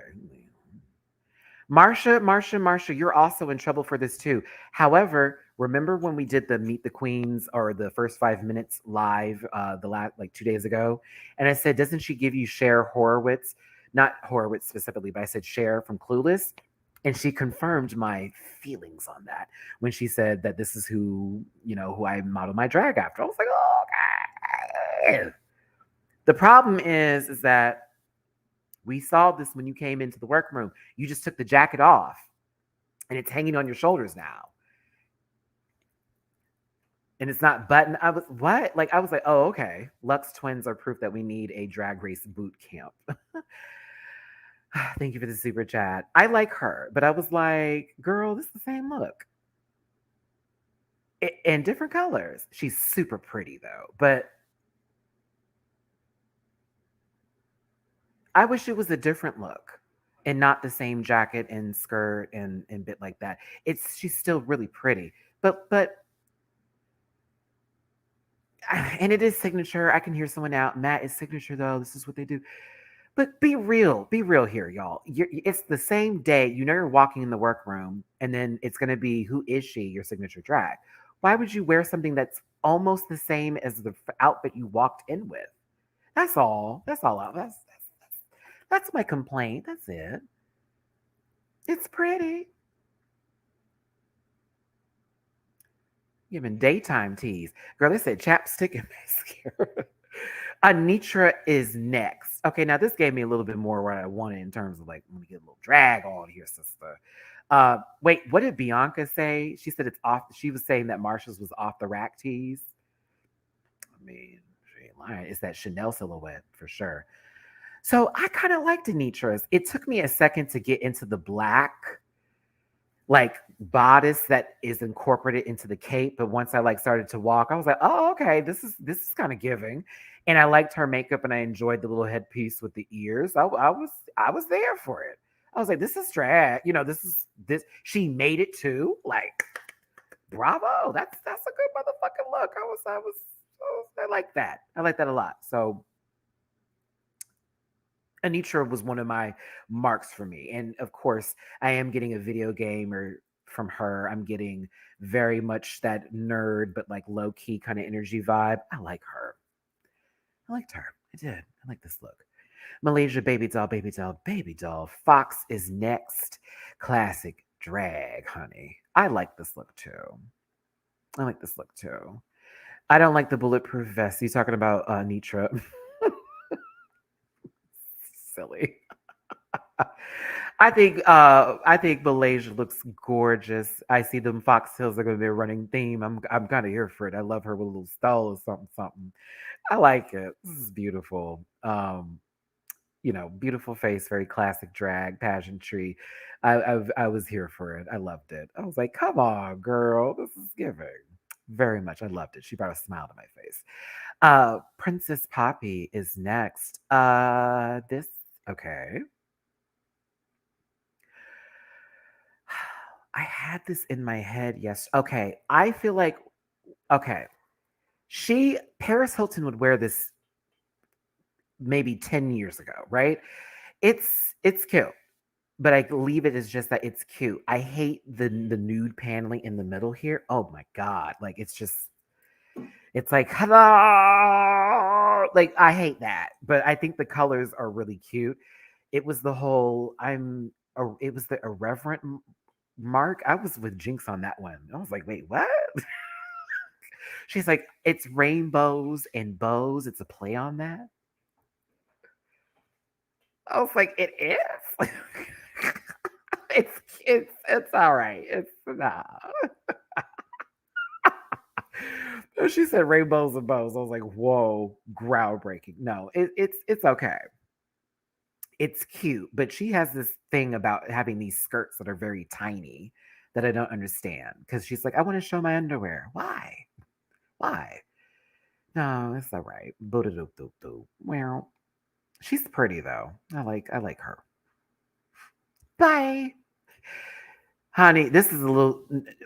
Marsha, you're also in trouble for this too. However, remember when we did the Meet the Queens or the first 5 minutes live the last like 2 days ago? And I said, doesn't she give you Cher Horowitz? Not Horowitz specifically, but I said Cher from Clueless. And she confirmed my feelings on that when she said that this is who I model my drag after. I was like, oh, okay. The problem is that we saw this when you came into the workroom. You just took the jacket off and it's hanging on your shoulders now. And it's not buttoned. I was like, oh, okay. Lux twins are proof that we need a drag race boot camp. Thank you for the super chat. I like her, but I was like, girl, this is the same look. in different colors. She's super pretty though, but I wish it was a different look and not the same jacket and skirt and bit like that. It's she's still really pretty, but and it is signature. I can hear someone out. Matt is signature though. This is what they do. But be real. Be real here, y'all. It's the same day. You know you're walking in the workroom, and then it's going to be who is she? Your signature drag. Why would you wear something that's almost the same as the outfit you walked in with? That's all. That's all. That's my complaint. That's it. It's pretty. Giving daytime tease. Girl, they said chapstick and mascara. Anitra is next. Okay, now this gave me a little bit more what I wanted in terms of like, let me get a little drag on here, sister. Wait, what did Bianca say? She said it's off. She was saying that Marsha's was off the rack tees. I mean, she ain't lying. It's that Chanel silhouette for sure. So I kind of liked Anitra's. It took me a second to get into the black like bodice that is incorporated into the cape. But once I like started to walk, I was like, oh, okay, this is kind of giving. And I liked her makeup and I enjoyed the little headpiece with the ears. I was there for it. I was like, this is drag. You know, this she made it too. Like, bravo. That's a good motherfucking look. I like that. I like that a lot. So Anitra was one of my marks for me. And of course, I am getting a video game or from her. I'm getting very much that nerd, but like low key kind of energy vibe. I like her. I liked her. I did. I like this look. Malaysia, baby doll, baby doll, baby doll. Fox is next. Classic drag, honey. I like this look too. I like this look too. I don't like the bulletproof vest. You talking about Nitra? Silly. I think Malaysia looks gorgeous. I see them Fox Hills are gonna be a running theme. I'm kind of here for it. I love her with a little stole or something, something. I like it. This is beautiful. Beautiful face, very classic drag, pageantry. I was here for it. I loved it. I was like, come on, girl. This is giving. Very much. I loved it. She brought a smile to my face. Princess Poppy is next. This okay. I had this in my head. Yes. Okay. I feel like okay. She Paris Hilton would wear this maybe 10 years ago, right? It's cute, but I leave it as just that it's cute. I hate the nude paneling in the middle here. Oh my god. Like it's like hello. Like I hate that. But I think the colors are really cute. It was the whole it was the irreverent mark. I was with Jinx on that one. I was like, wait, what? She's like, it's rainbows and bows. It's a play on that. I was like, it is. it's all right. It's nah. She said rainbows and bows. I was like, whoa, groundbreaking. No, it's okay. It's cute, but she has this thing about having these skirts that are very tiny that I don't understand. Because she's like, I want to show my underwear. Why? Why? No, it's all right. Boo-doo-doo-doo-doo. Well, she's pretty though. I like her. Bye. Honey, this is a little.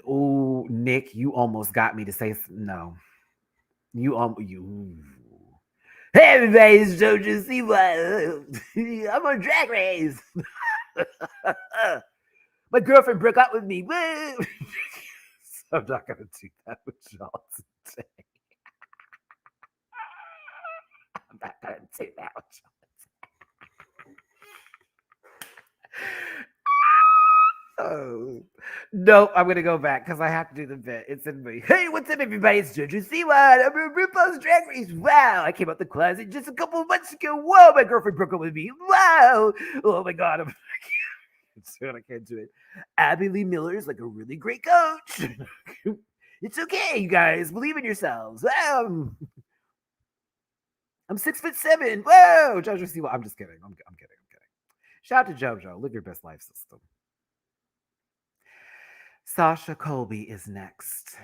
Oh, Nick, you almost got me to say no. You. Hey, everybody, it's JoJo Siwa. I'm on Drag Race. My girlfriend broke up with me. Woo! I'm not gonna do that with y'all today. I'm not gonna do that with y'all. Oh no, I'm gonna go back because I have to do the bit. It's in me. Hey, what's up, everybody? It's JoJo Siwa. I'm a RuPaul's Drag Race. Wow, I came out the closet just a couple of months ago. Whoa, my girlfriend broke up with me. Wow. Oh my god, I can't do it. Abby Lee Miller is like a really great coach. It's okay, you guys. Believe in yourselves. I'm 6'7". Whoa, JoJo Siwa. I'm just kidding. I'm kidding. I'm kidding. Shout out to JoJo. Live your best life, system. Sasha Colby is next.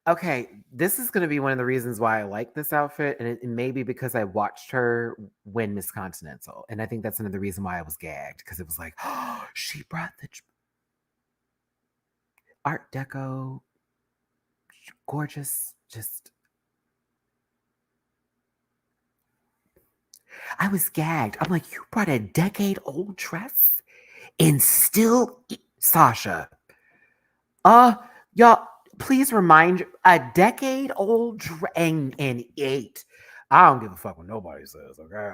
Okay, this is going to be one of the reasons why I like this outfit, and it may be because I watched her win Miss Continental, and I think that's another reason why I was gagged because it was like, oh, she brought the Art Deco, gorgeous, just. I was gagged. I'm like, you brought a decade-old dress, and still, Sasha. Y'all, please remind a decade-old and 8. I don't give a fuck what nobody says, okay?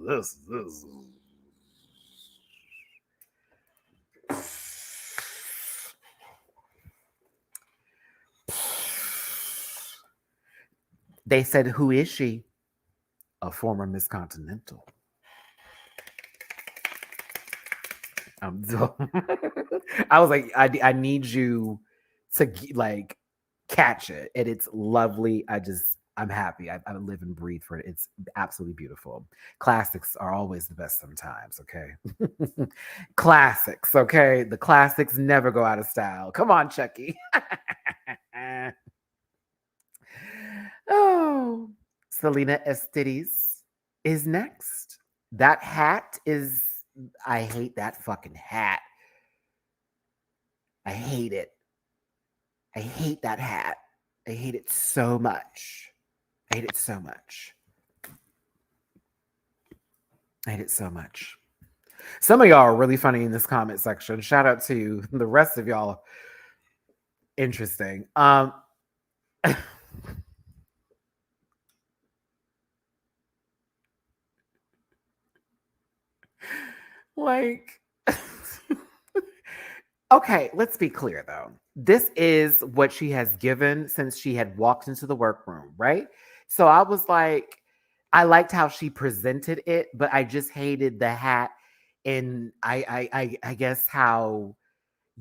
This. They said, who is she? A former Miss Continental. So I was like, I need you to like catch it, and it's lovely. I'm happy. I live and breathe for it. It's absolutely beautiful. Classics are always the best sometimes. Okay, classics. Okay, the classics never go out of style. Come on, Chucky. Oh, Selena Estides is next. That hat is. I hate that fucking hat. I hate it. I hate that hat. I hate it so much. I hate it so much. I hate it so much. Some of y'all are really funny in this comment section. Shout out to you. The rest of y'all, interesting. Like, okay, let's be clear though. This is what she has given since she had walked into the workroom, right? So I was like, I liked how she presented it, but I just hated the hat, and I guess how,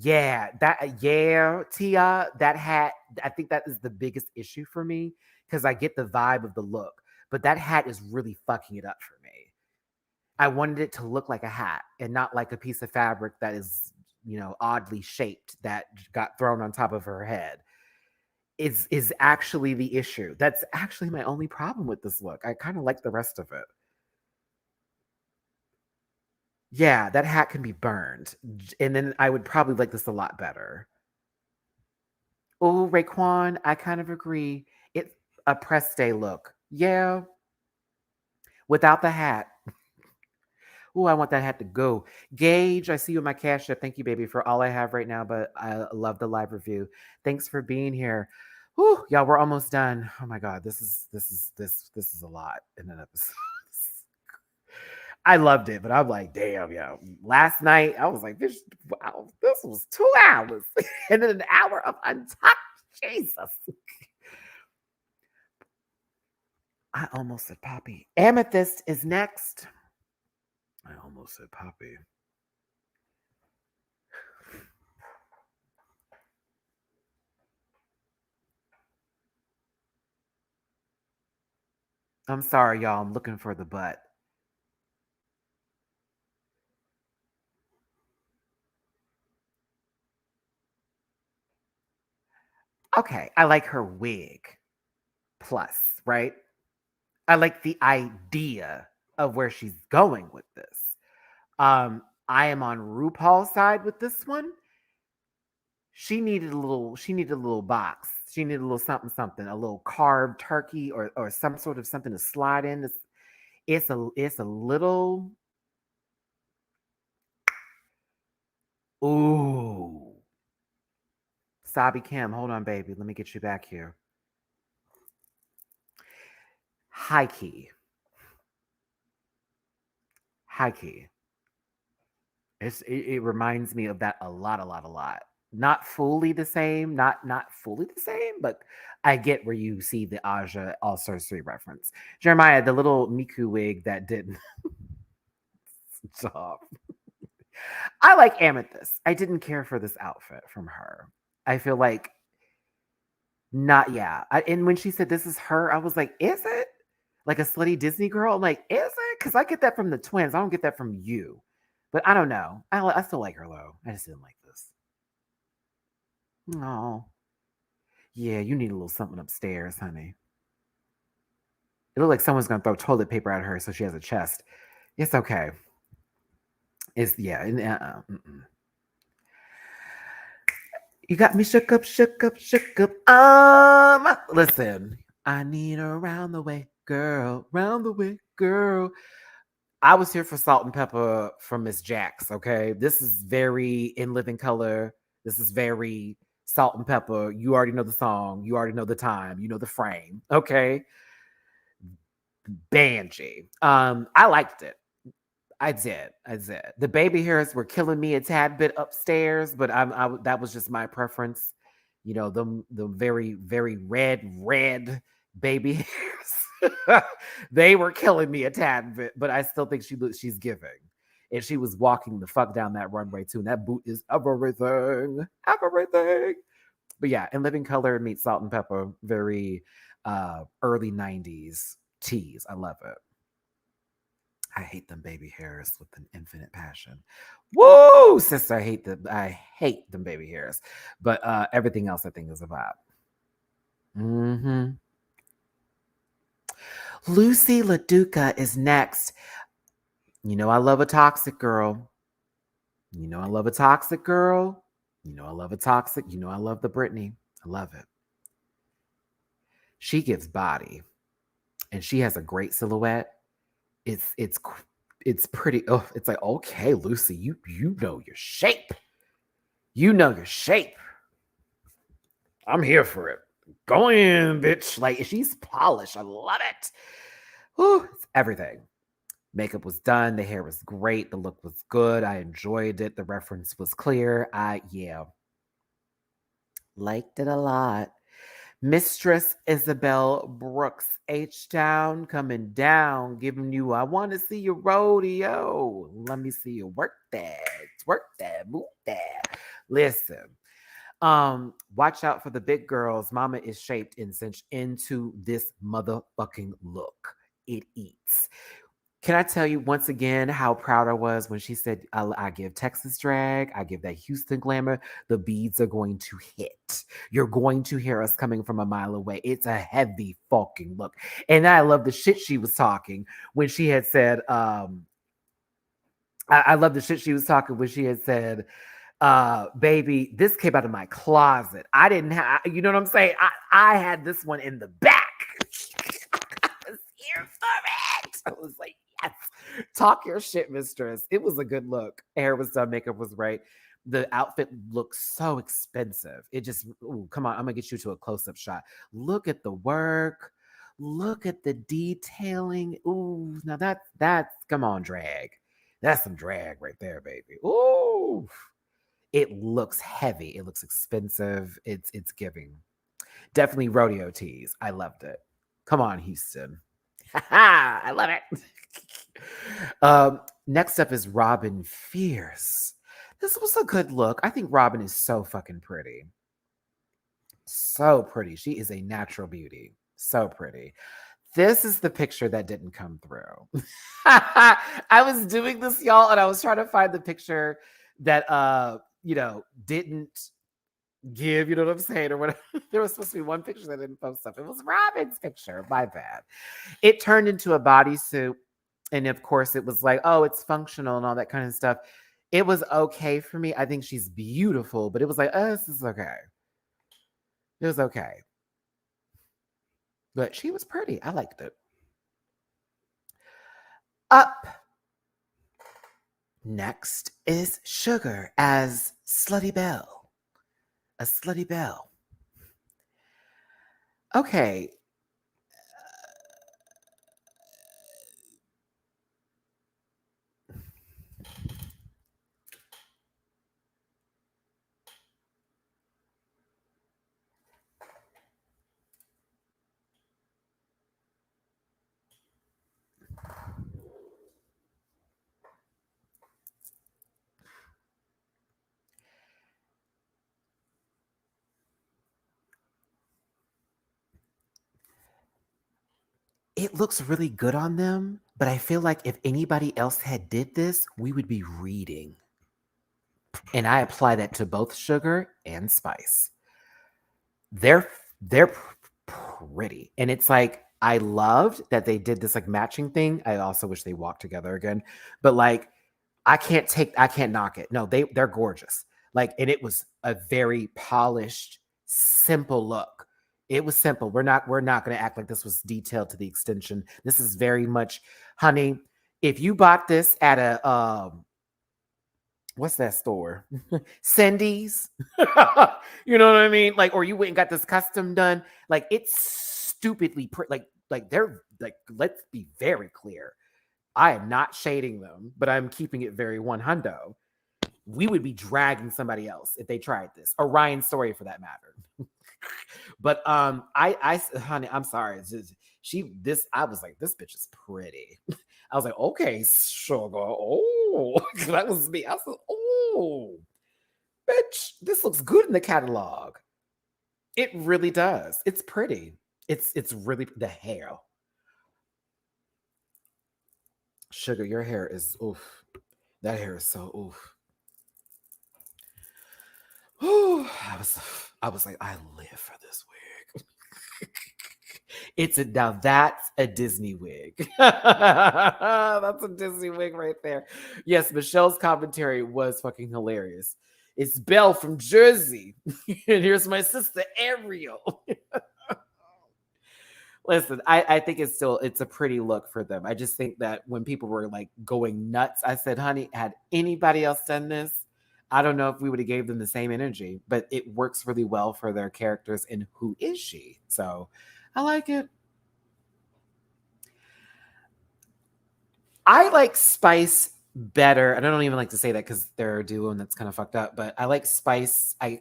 Tia, that hat. I think that is the biggest issue for me because I get the vibe of the look, but that hat is really fucking it up for me. I wanted it to look like a hat and not like a piece of fabric that is, oddly shaped that got thrown on top of her head. Is actually the issue. That's actually my only problem with this look. I kind of like the rest of it. Yeah, that hat can be burned. And then I would probably like this a lot better. Oh, Raekwon, I kind of agree. It's a press day look. Yeah, without the hat. Oh, I want that hat to go. Gage, I see you in my cash app. Thank you, baby, for all I have right now, but I love the live review. Thanks for being here. Whew, y'all, we're almost done. Oh my God, this is a lot in an episode. I loved it, but I'm like, damn, yo. Last night, I was like, wow, this was 2 hours. And then an hour of untucked. Jesus. I almost said Poppy. Amethyst is next. I almost said Poppy. I'm sorry, y'all. I'm looking for the butt. Okay, I like her wig. Plus, right? I like the idea of where she's going with this. I am on RuPaul's side with this one. She needed a little box. She needed a little something something, a little carved turkey or some sort of something to slide in. It's a little. Ooh. Sabi Kim, hold on, baby. Let me get you back here. High key. High key. It reminds me of that a lot, a lot, a lot. Not fully the same, not fully the same, but I get where you see the Aja All Stars 3 reference. Jeremiah, the little Miku wig that didn't stop. I like Amethyst. I didn't care for this outfit from her. I feel like not, yeah. And when she said this is her, I was like, is it? Like a slutty Disney girl? I'm like, is it? Because I get that from the twins. I don't get that from you. But I don't know. I still like her though. I just didn't like this. No. Yeah, you need a little something upstairs, honey. It looked like someone's gonna throw toilet paper at her, so she has a chest. It's okay. It's yeah. You got me shook up, shook up, shook up. Listen, I need a round the way girl, round the way girl. I was here for Salt and Pepper from Miss Jax. Okay, this is very In Living Color. This is very Salt and Pepper. You already know the song. You already know the time. You know the frame. Okay, Banshee. I liked it. I did. I did. The baby hairs were killing me a tad bit upstairs, but that was just my preference. You know, the very very red baby hairs. They were killing me a tad bit, but I still think she's giving. And she was walking the fuck down that runway too. And that boot is everything. Everything. But yeah, In Living Color meets Salt and Pepper, very early 90s tease. I love it. I hate them baby hairs with an infinite passion. Woo, sister, I hate them. I hate them baby hairs. But everything else I think is a vibe. Mm-hmm. Lucy Laduca is next. You know I love a toxic girl. You know I love a toxic girl. You know I love a toxic. You know I love the Britney. I love it. She gives body, and she has a great silhouette. It's pretty. Oh, it's like, okay, Lucy, you know your shape. You know your shape. I'm here for it. Go in, bitch. Like, she's polished. I love it. Whew, it's everything. Makeup was done. The hair was great. The look was good. I enjoyed it. The reference was clear. Yeah. Liked it a lot. Mistress Isabel Brooks, H-Town, coming down, giving you, I want to see your rodeo. Let me see you work that, move that. Listen, watch out for the big girls. Mama is shaped and cinched into this motherfucking look. It eats. Can I tell you once again how proud I was when she said, I give Texas drag, I give that Houston glamour, the beads are going to hit. You're going to hear us coming from a mile away. It's a heavy fucking look. And I love the shit she was talking when she had said, I love the shit she was talking when she had said, baby, this came out of my closet. I didn't have, you know what I'm saying? I had this one in the back. I was here for it. I was like, yes, talk your shit, mistress. It was a good look. Hair was done, makeup was right. The outfit looks so expensive. It just, ooh, come on, I'm gonna get you to a close-up shot. Look at the work. Look at the detailing. Ooh, now that's come on, drag. That's some drag right there, baby. Ooh. It looks heavy. It looks expensive. It's giving. Definitely rodeo tees. I loved it. Come on, Houston. I love it. Next up is Robin Fierce. This was a good look. I think Robin is so fucking pretty. So pretty. She is a natural beauty. So pretty. This is the picture that didn't come through. I was doing this, y'all, and I was trying to find the picture that didn't give, you know what I'm saying, or whatever. There was supposed to be one picture that didn't post up. It was Robin's picture. My bad. It turned into a bodysuit. And of course, it was like, oh, it's functional and all that kind of stuff. It was okay for me. I think she's beautiful, but it was like, oh, this is okay. It was okay. But she was pretty. I liked it. Up next is Sugar as Slutty Belle. A Slutty Belle. Okay. It looks really good on them, but I feel like if anybody else had did this, we would be reading. And I apply that to both Sugar and Spice. Their They're pretty. And it's like, I loved that they did this like matching thing. I also wish they walked together again. But like, I can't knock it. No, they're gorgeous. Like, and it was a very polished, simple look. It was simple. We're not gonna act like this was detailed to the extension. This is very much, honey. If you bought this at a what's that store? Cindy's. You know what I mean? Like, or you went and got this custom done. Like, it's stupidly like they're like, let's be very clear. I am not shading them, but I'm keeping it very one hundo. We would be dragging somebody else if they tried this. Orion Story for that matter. But honey, I'm sorry. It's just, I was like, this bitch is pretty. I was like, okay, sugar. Oh, that was me. I was like, oh, bitch, this looks good in the catalog. It really does. It's pretty. It's really the hair. Sugar, your hair is oof. That hair is so oof. Ooh, I was like, I live for this wig. Now that's a Disney wig. That's a Disney wig right there. Yes, Michelle's commentary was fucking hilarious. It's Belle from Jersey. And here's my sister Ariel. Listen, I think it's a pretty look for them. I just think that when people were like going nuts, I said, honey, had anybody else done this, I don't know if we would have gave them the same energy, but it works really well for their characters and who is she. So I like it. I like Spice better, and I don't even like to say that because they're a duo and that's kind of fucked up. But I like Spice. I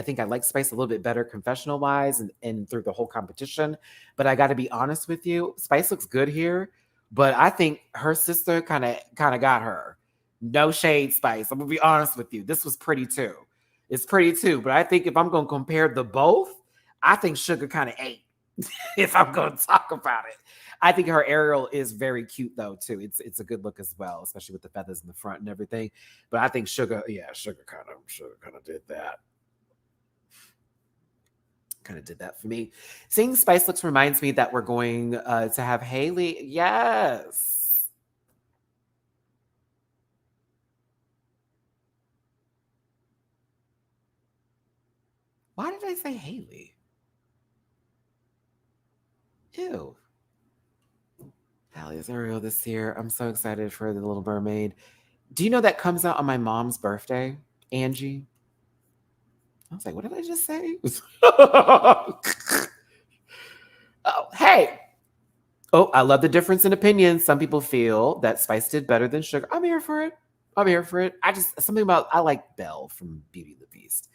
think I like Spice a little bit better confessional wise and through the whole competition. But I got to be honest with you, Spice looks good here, but I think her sister kind of got her. No shade, Spice. I'm gonna be honest with you. This was pretty too. It's pretty too. But I think if I'm gonna compare the both, I think Sugar kind of ate. If I'm gonna talk about it. I think her Ariel is very cute though too. It's a good look as well, especially with the feathers in the front and everything. But I think Sugar kind of did that. Kind of did that for me. Seeing Spice looks reminds me that we're going to have Haley. Yes. Why did I say Haley? Ew. Hallie's Ariel this year. I'm so excited for The Little Mermaid. Do you know that comes out on my mom's birthday, Angie? I was like, what did I just say? Oh, hey. Oh, I love the difference in opinions. Some people feel that Spice did better than Sugar. I'm here for it. I like Belle from Beauty and the Beast.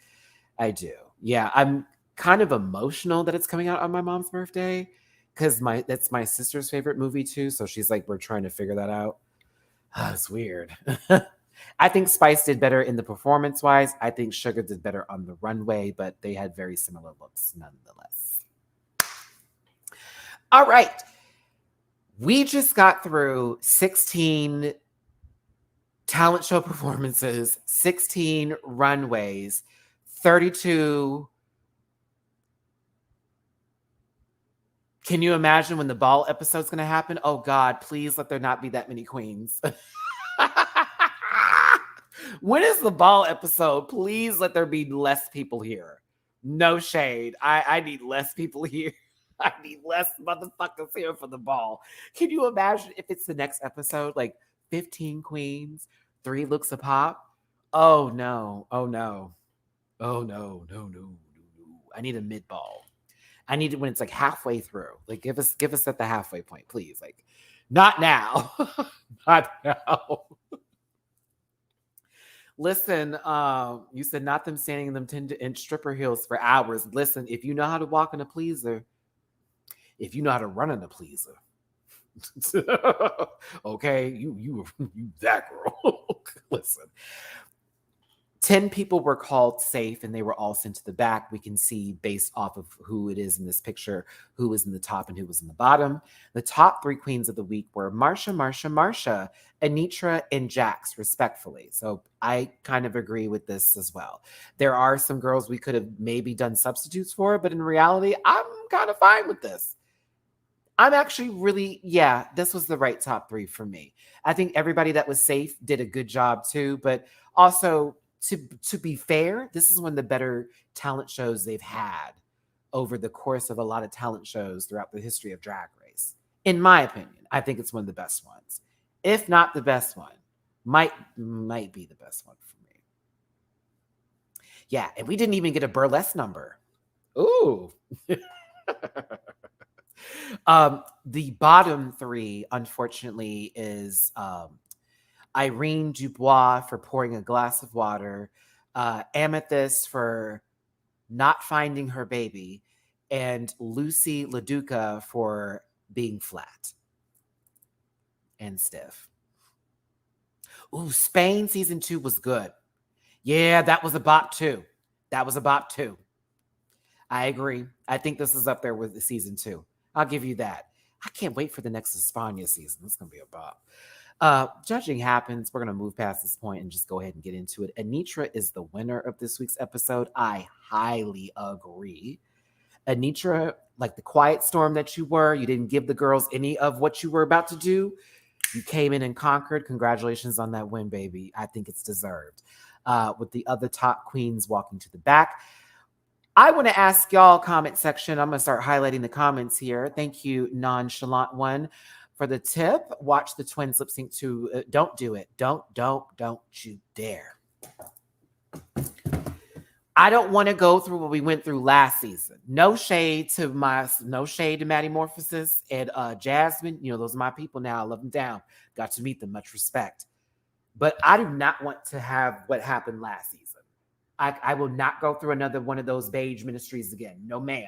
I do. Yeah, I'm kind of emotional that it's coming out on my mom's birthday because that's my sister's favorite movie too. So she's like, we're trying to figure that out. It's weird. I think Spice did better in the performance wise. I think Sugar did better on the runway, but they had very similar looks nonetheless. All right. We just got through 16 talent show performances, 16 runways, 32. Can you imagine when the ball episode's going to happen? Oh God, please let there not be that many queens. When is the ball episode? Please let there be less people here. No shade. I need less people here. I need less motherfuckers here for the ball. Can you imagine if it's the next episode, like 15 queens, 3 looks a pop? Oh no. Oh no. Oh no. No, no, no, no. I need a mid ball. I need it when it's like halfway through. Like give us at the halfway point, please. Like, not now. Not now. Listen, you said not them standing in them 10-inch stripper heels for hours. Listen, if you know how to walk in a pleaser, if you know how to run in a pleaser, okay, you that girl. Listen, 10 people were called safe and they were all sent to the back. We can see based off of who it is in this picture, who was in the top and who was in the bottom. The top 3 queens of the week were Marsha, Anitra, and Jax, respectfully. So I kind of agree with this as well. There are some girls we could have maybe done substitutes for, but in reality, I'm kind of fine with this. I'm actually really, this was the right top 3 for me. I think everybody that was safe did a good job too, but also to be fair, this is one of the better talent shows they've had over the course of a lot of talent shows throughout the history of Drag Race. In my opinion, I think it's one of the best ones. If not the best one, might be the best one for me. Yeah, and we didn't even get a burlesque number. Ooh. The bottom 3, unfortunately, is Irene Dubois for pouring a glass of water, Amethyst for not finding her baby, and Lucy Laduca for being flat and stiff. Ooh, Spain season 2 was good. Yeah, that was a bop too. I agree. I think this is up there with the season 2. I'll give you that. I can't wait for the next España season. It's going to be a bop. Judging happens. We're going to move past this point and just go ahead and get into it. Anitra is the winner of this week's episode. I highly agree. Anitra, like the quiet storm that you were, you didn't give the girls any of what you were about to do. You came in and conquered. Congratulations on that win, baby. I think it's deserved. With the other top queens walking to the back. I want to ask y'all comment section. I'm going to start highlighting the comments here. Thank you, Nonchalant One, for the tip. Watch the twins lip sync to Don't Do It. Don't you dare. I don't want to go through what we went through last season. No shade to Matty Morphosis and Jasmine. You know, those are my people now. I love them down. Got to meet them. Much respect. But I do not want to have what happened last season. I will not go through another one of those beige ministries again. No, ma'am.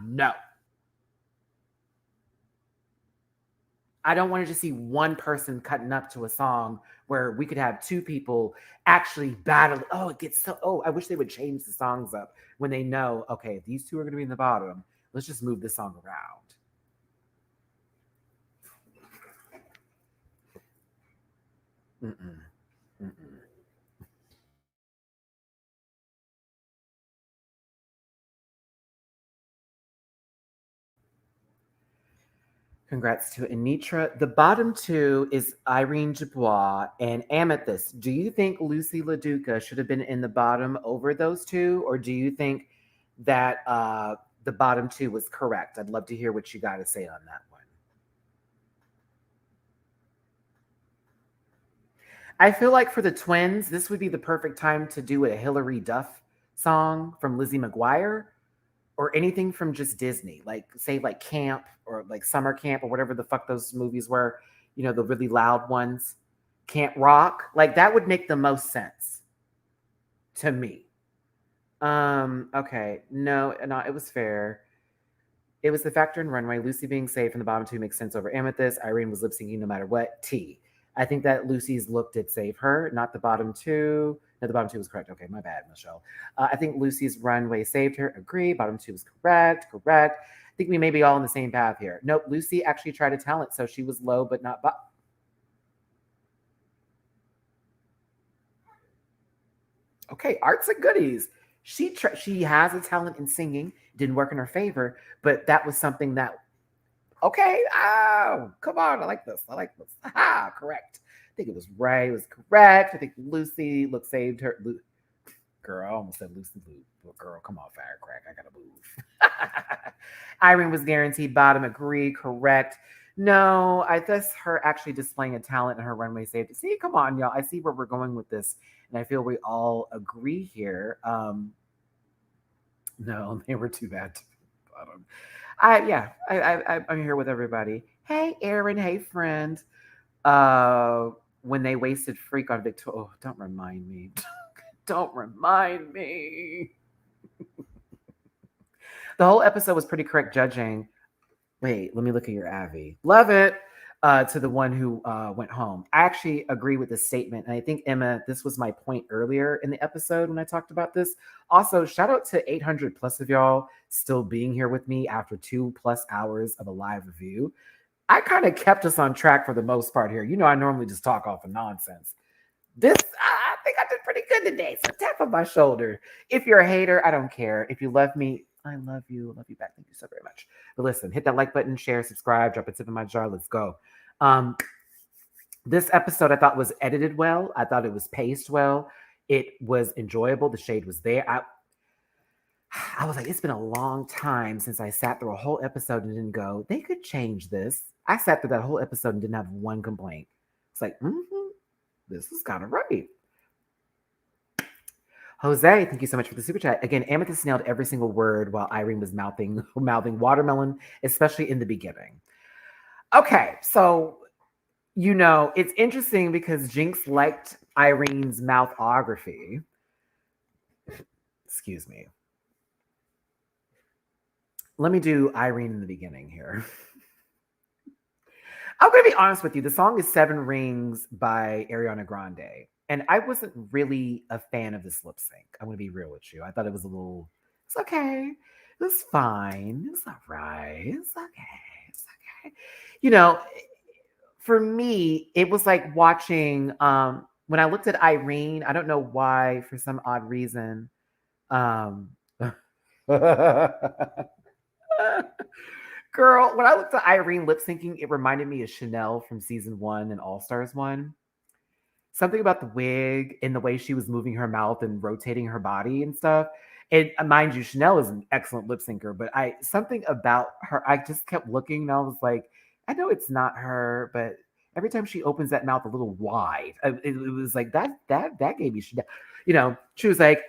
No. I don't want to just see one person cutting up to a song where we could have 2 people actually battle. Oh, it gets so. Oh, I wish they would change the songs up when they know, okay, if these 2 are going to be in the bottom, let's just move this song around. Mm-mm. Congrats to Anitra. The bottom 2 is Irene Dubois and Amethyst. Do you think Lucy Laduca should have been in the bottom over those 2? Or do you think that the bottom 2 was correct? I'd love to hear what you got to say on that one. I feel like for the twins, this would be the perfect time to do a Hillary Duff song from Lizzie McGuire. Or anything from just Disney, like say like Camp or like Summer Camp or whatever the fuck those movies were, you know, the really loud ones, Camp Rock, like that would make the most sense to me. Okay, no, it was fair. It was the factor in runway. Lucy being safe in the bottom 2 makes sense over Amethyst. Irene was lip syncing no matter what. T. I think that Lucy's look did save her, not the bottom 2. No, the bottom 2 was correct. Okay, my bad, Michelle. I think Lucy's runway saved her. Agree. Bottom 2 was correct. I think we may be all on the same path here. Nope, Lucy actually tried a talent, so she was low, but not okay, arts and goodies. She has a talent in singing. Didn't work in her favor, but that was something that. Okay, oh, come on, I like this. Aha, correct. I think it was right. It was correct. I think Lucy saved her. Girl, I almost said Lucy Lou. But girl, come on, firecrack. I gotta move. Irene was guaranteed bottom. Agree, correct. No, I guess her actually displaying a talent in her runway saved. See, come on, y'all. I see where we're going with this, and I feel we all agree here. No, they were too bad to be bottom. I'm here with everybody. Hey, Aaron. Hey, friend. When they wasted Freak on Victoria. Oh, don't remind me. Don't remind me. The whole episode was pretty correct judging. Wait, let me look at your Avi. Love it. to the one who went home. I actually agree with this statement. And I think, Emma, this was my point earlier in the episode when I talked about this. Also, shout out to 800 plus of y'all still being here with me after 2+ hours of a live review. I kind of kept us on track for the most part here. You know, I normally just talk off of nonsense. This, I think I did pretty good today. So tap on my shoulder. If you're a hater, I don't care. If you love me, I love you. Love you back. Thank you so very much. But listen, hit that like button, share, subscribe, drop a tip in my jar. Let's go. This episode I thought was edited well. I thought it was paced well. It was enjoyable. The shade was there. I was like, it's been a long time since I sat through a whole episode and didn't go, they could change this. I sat through that whole episode and didn't have one complaint. It's like, this is kind of right. Jose, thank you so much for the super chat. Again, Amethyst nailed every single word while Irene was mouthing watermelon, especially in the beginning. Okay, so, you know, it's interesting because Jinx liked Irene's mouthography. Excuse me. Let me do Irene in the beginning here. I'm going to be honest with you. The song is 7 Rings by Ariana Grande. And I wasn't really a fan of this lip sync. I'm going to be real with you. I thought it was it's okay. It was fine. It's all right. It's okay. It's okay. You know, for me, it was like watching, when I looked at Irene, I don't know why, for some odd reason, girl, when I looked at Irene lip syncing, it reminded me of Chanel from season 1 and All Stars 1. Something about the wig and the way she was moving her mouth and rotating her body and stuff. And mind you, Chanel is an excellent lip syncer, but something about her, I just kept looking and I was like, I know it's not her, but every time she opens that mouth a little wide, it was like that gave me Chanel. You know, she was like,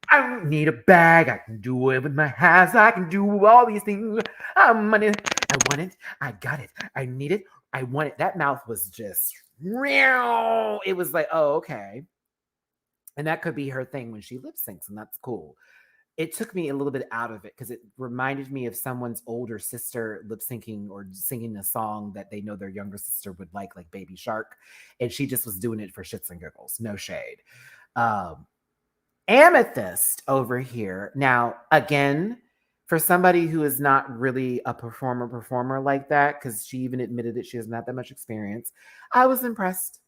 I don't need a bag. I can do it with my hands. I can do all these things. I'm on it. I want it. I got it. I need it. I want it. That mouth was just, it was like, oh, okay. And that could be her thing when she lip syncs, and that's cool. It took me a little bit out of it because it reminded me of someone's older sister lip syncing or singing a song that they know their younger sister would like Baby Shark. And she just was doing it for shits and giggles. No shade. Amethyst over here. Now, again, for somebody who is not really a performer like that, because she even admitted that she doesn't have that much experience, I was impressed.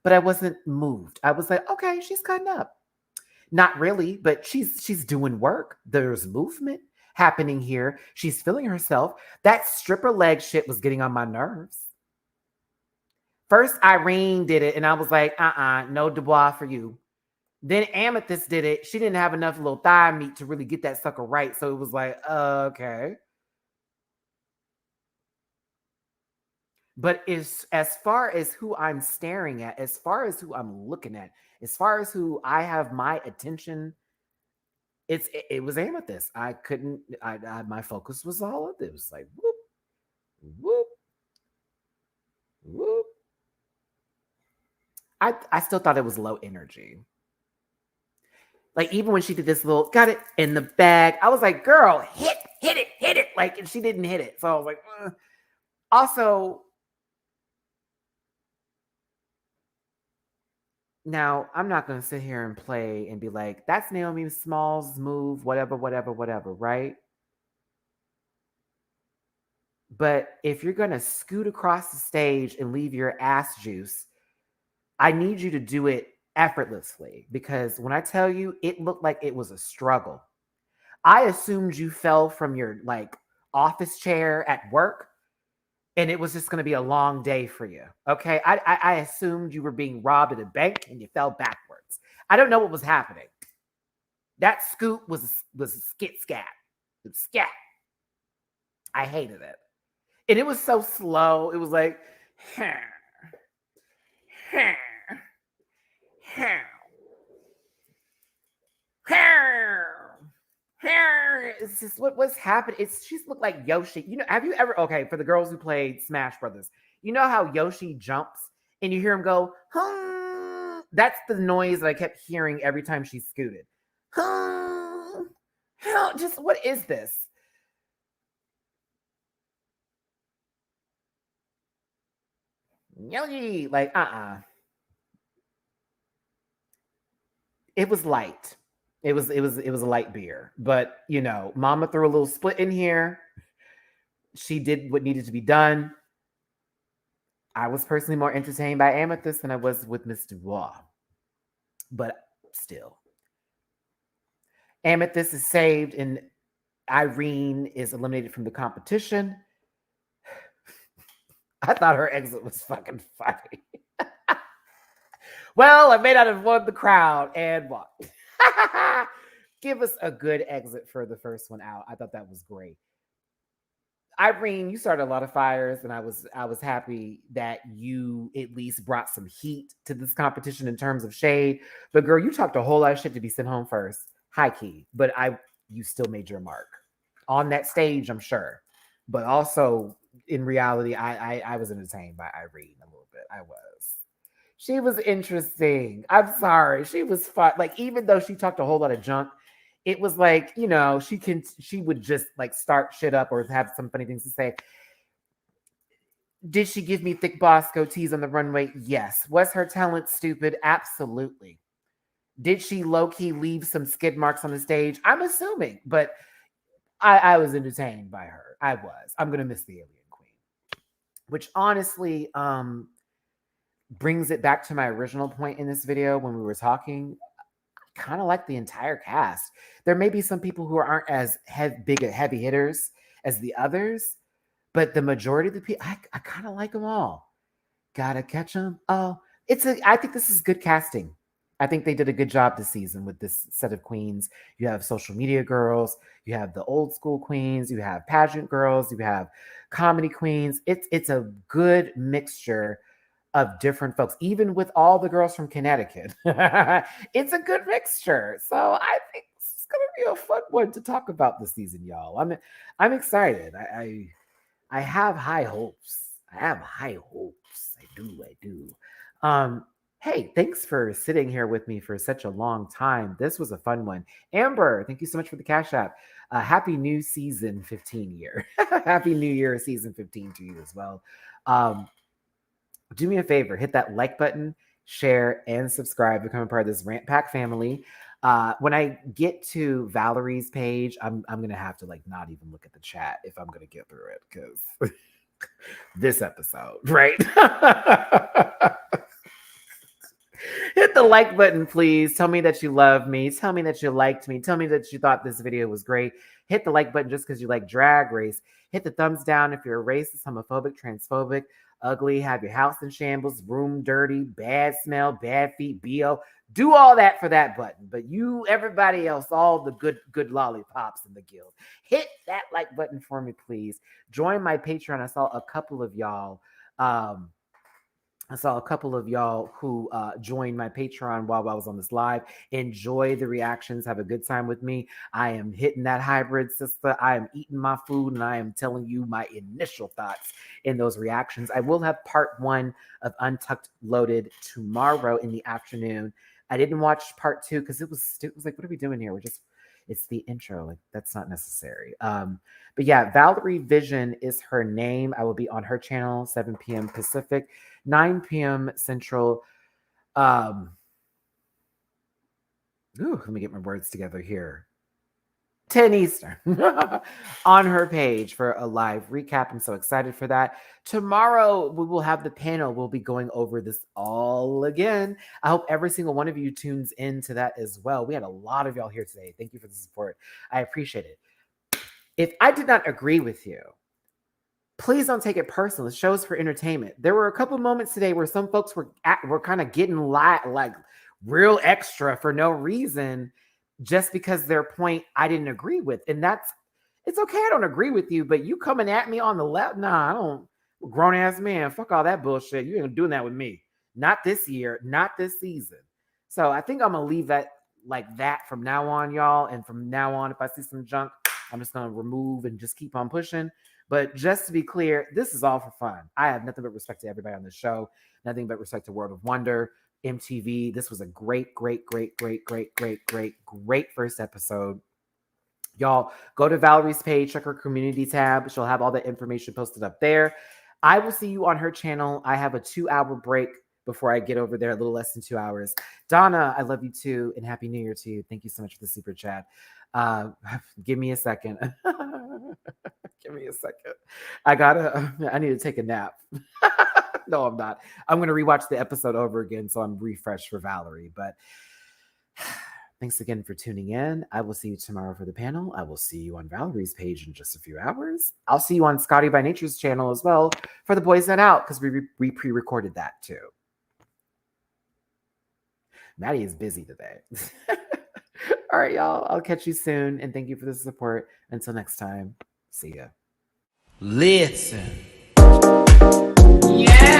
But I wasn't moved. I was like, okay, she's cutting up. Not really, but she's doing work. There's movement happening here. She's feeling herself. That stripper leg shit was getting on my nerves. First, Irene did it, and I was like, no Dubois for you. Then Amethyst did it. She didn't have enough little thigh meat to really get that sucker right. So it was like, okay. But as far as who I'm staring at, as far as who I'm looking at, as far as who I have my attention, it was Amethyst. I couldn't. My focus was all of it. It was like whoop, whoop, whoop. I still thought it was low energy. Like even when she did this little got it in the bag, I was like, girl, hit it. Like, and she didn't hit it. So I was like, Also, now I'm not going to sit here and play and be like, that's Naomi Smalls' move, whatever, right? But if you're going to scoot across the stage and leave your ass juice, I need you to do it effortlessly, because when I tell you, it looked like it was a struggle. I assumed you fell from your office chair at work and it was just going to be a long day for you. Okay. I assumed you were being robbed at a bank and you fell backwards. I don't know what was happening. That scoot was a skit scat. It was scat. I hated it. And it was so slow. It was like, it's just what's happened. She's looked like Yoshi. You know, have you ever, okay, for the girls who played Smash Brothers, you know how Yoshi jumps and you hear him go, that's the noise that I kept hearing every time she scooted. Just what is this? Like, It was light. It was a light beer. But Mama threw a little split in here. She did what needed to be done. I was personally more entertained by Amethyst than I was with Miss Dubois. But still. Amethyst is saved and Irene is eliminated from the competition. I thought her exit was fucking funny. Well, I may not have won the crowd and what? Give us a good exit for the first one out. I thought that was great. Irene, you started a lot of fires, and I was happy that you at least brought some heat to this competition in terms of shade. But girl, you talked a whole lot of shit to be sent home first, high key. But you still made your mark on that stage, I'm sure. But also in reality, I was entertained by Irene a little bit. I was. She was interesting. I'm sorry. She was fun. Like, even though she talked a whole lot of junk, it was like, she would just like start shit up or have some funny things to say. Did she give me thick Bosco tees on the runway? Yes. Was her talent stupid? Absolutely. Did she low-key leave some skid marks on the stage? I'm assuming, but I was entertained by her. I was. I'm gonna miss the Alien Queen. Which honestly, brings it back to my original point in this video when we were talking. I kind of like the entire cast. There may be some people who aren't as big heavy hitters as the others, but the majority of the people, I kind of like them all. Gotta catch them. Oh, I think this is good casting. I think they did a good job this season with this set of queens. You have social media girls, you have the old school queens, you have pageant girls, you have comedy queens. It's a good mixture of different folks, even with all the girls from Connecticut. It's a good mixture. So I think it's gonna be a fun one to talk about this season, y'all. I'm excited. I have high hopes. I have high hopes. I do. Hey, thanks for sitting here with me for such a long time. This was a fun one. Amber, thank you so much for the Cash App. Happy new season 15 year. Happy New Year season 15 to you as well. Do me a favor, hit that like button, share, and subscribe, become a part of this Rant Pack family. When I get to Valerie's page, I'm gonna have to like not even look at the chat if I'm gonna get through it, because this episode, right? Hit the like button, please. Tell me that you love me. Tell me that you liked me. Tell me that you thought this video was great. Hit the like button just because you like Drag Race. Hit the thumbs down if you're racist, homophobic, transphobic, ugly, have your house in shambles, room dirty, bad smell, bad feet, BO. Do all that for that button. But you, everybody else, all the good lollipops in the guild, hit that like button for me, please. Join my Patreon. I saw a couple of y'all who joined my Patreon while I was on this live. Enjoy the reactions. Have a good time with me. I am hitting that hybrid, sister. I am eating my food, and I am telling you my initial thoughts in those reactions. I will have part 1 of Untucked loaded tomorrow in the afternoon. I didn't watch part 2 because it was like, what are we doing here? It's the intro. Like, that's not necessary. But yeah, Valerie Vision is her name. I will be on her channel, 7 p.m. Pacific, 9 p.m. Central. Let me get my words together here. 10 Eastern on her page for a live recap. I'm so excited for that. Tomorrow, we will have the panel. We'll be going over this all again. I hope every single one of you tunes into that as well. We had a lot of y'all here today. Thank you for the support. I appreciate it. If I did not agree with you, please don't take it personal. The show's for entertainment. There were a couple moments today where some folks were kind of getting like real extra for no reason, just because their point I didn't agree with. And it's okay. I don't agree with you, but you coming at me on the left. Nah, I don't. Grown ass man. Fuck all that bullshit. You ain't doing that with me. Not this year, not this season. So I think I'm going to leave that like that from now on, y'all. And from now on, if I see some junk, I'm just going to remove and just keep on pushing. But just to be clear, this is all for fun. I have nothing but respect to everybody on the show. Nothing but respect to World of Wonder, MTV. This was a great first episode. Y'all, go to Valerie's page, check her community tab. She'll have all the information posted up there. I will see you on her channel. I have a 2-hour break before I get over there, a little less than 2 hours. Donna, I love you too, and Happy New Year to you. Thank you so much for the super chat. Give me a second. Give me a second. I need to take a nap. No, I'm not. I'm going to rewatch the episode over again so I'm refreshed for Valerie. But thanks again for tuning in. I will see you tomorrow for the panel. I will see you on Valerie's page in just a few hours. I'll see you on Scotty by Nature's channel as well for the Boys That Out, because we pre-recorded that too. Matty is busy today. All right, y'all. I'll catch you soon. And thank you for the support. Until next time, see ya. Listen. Yeah.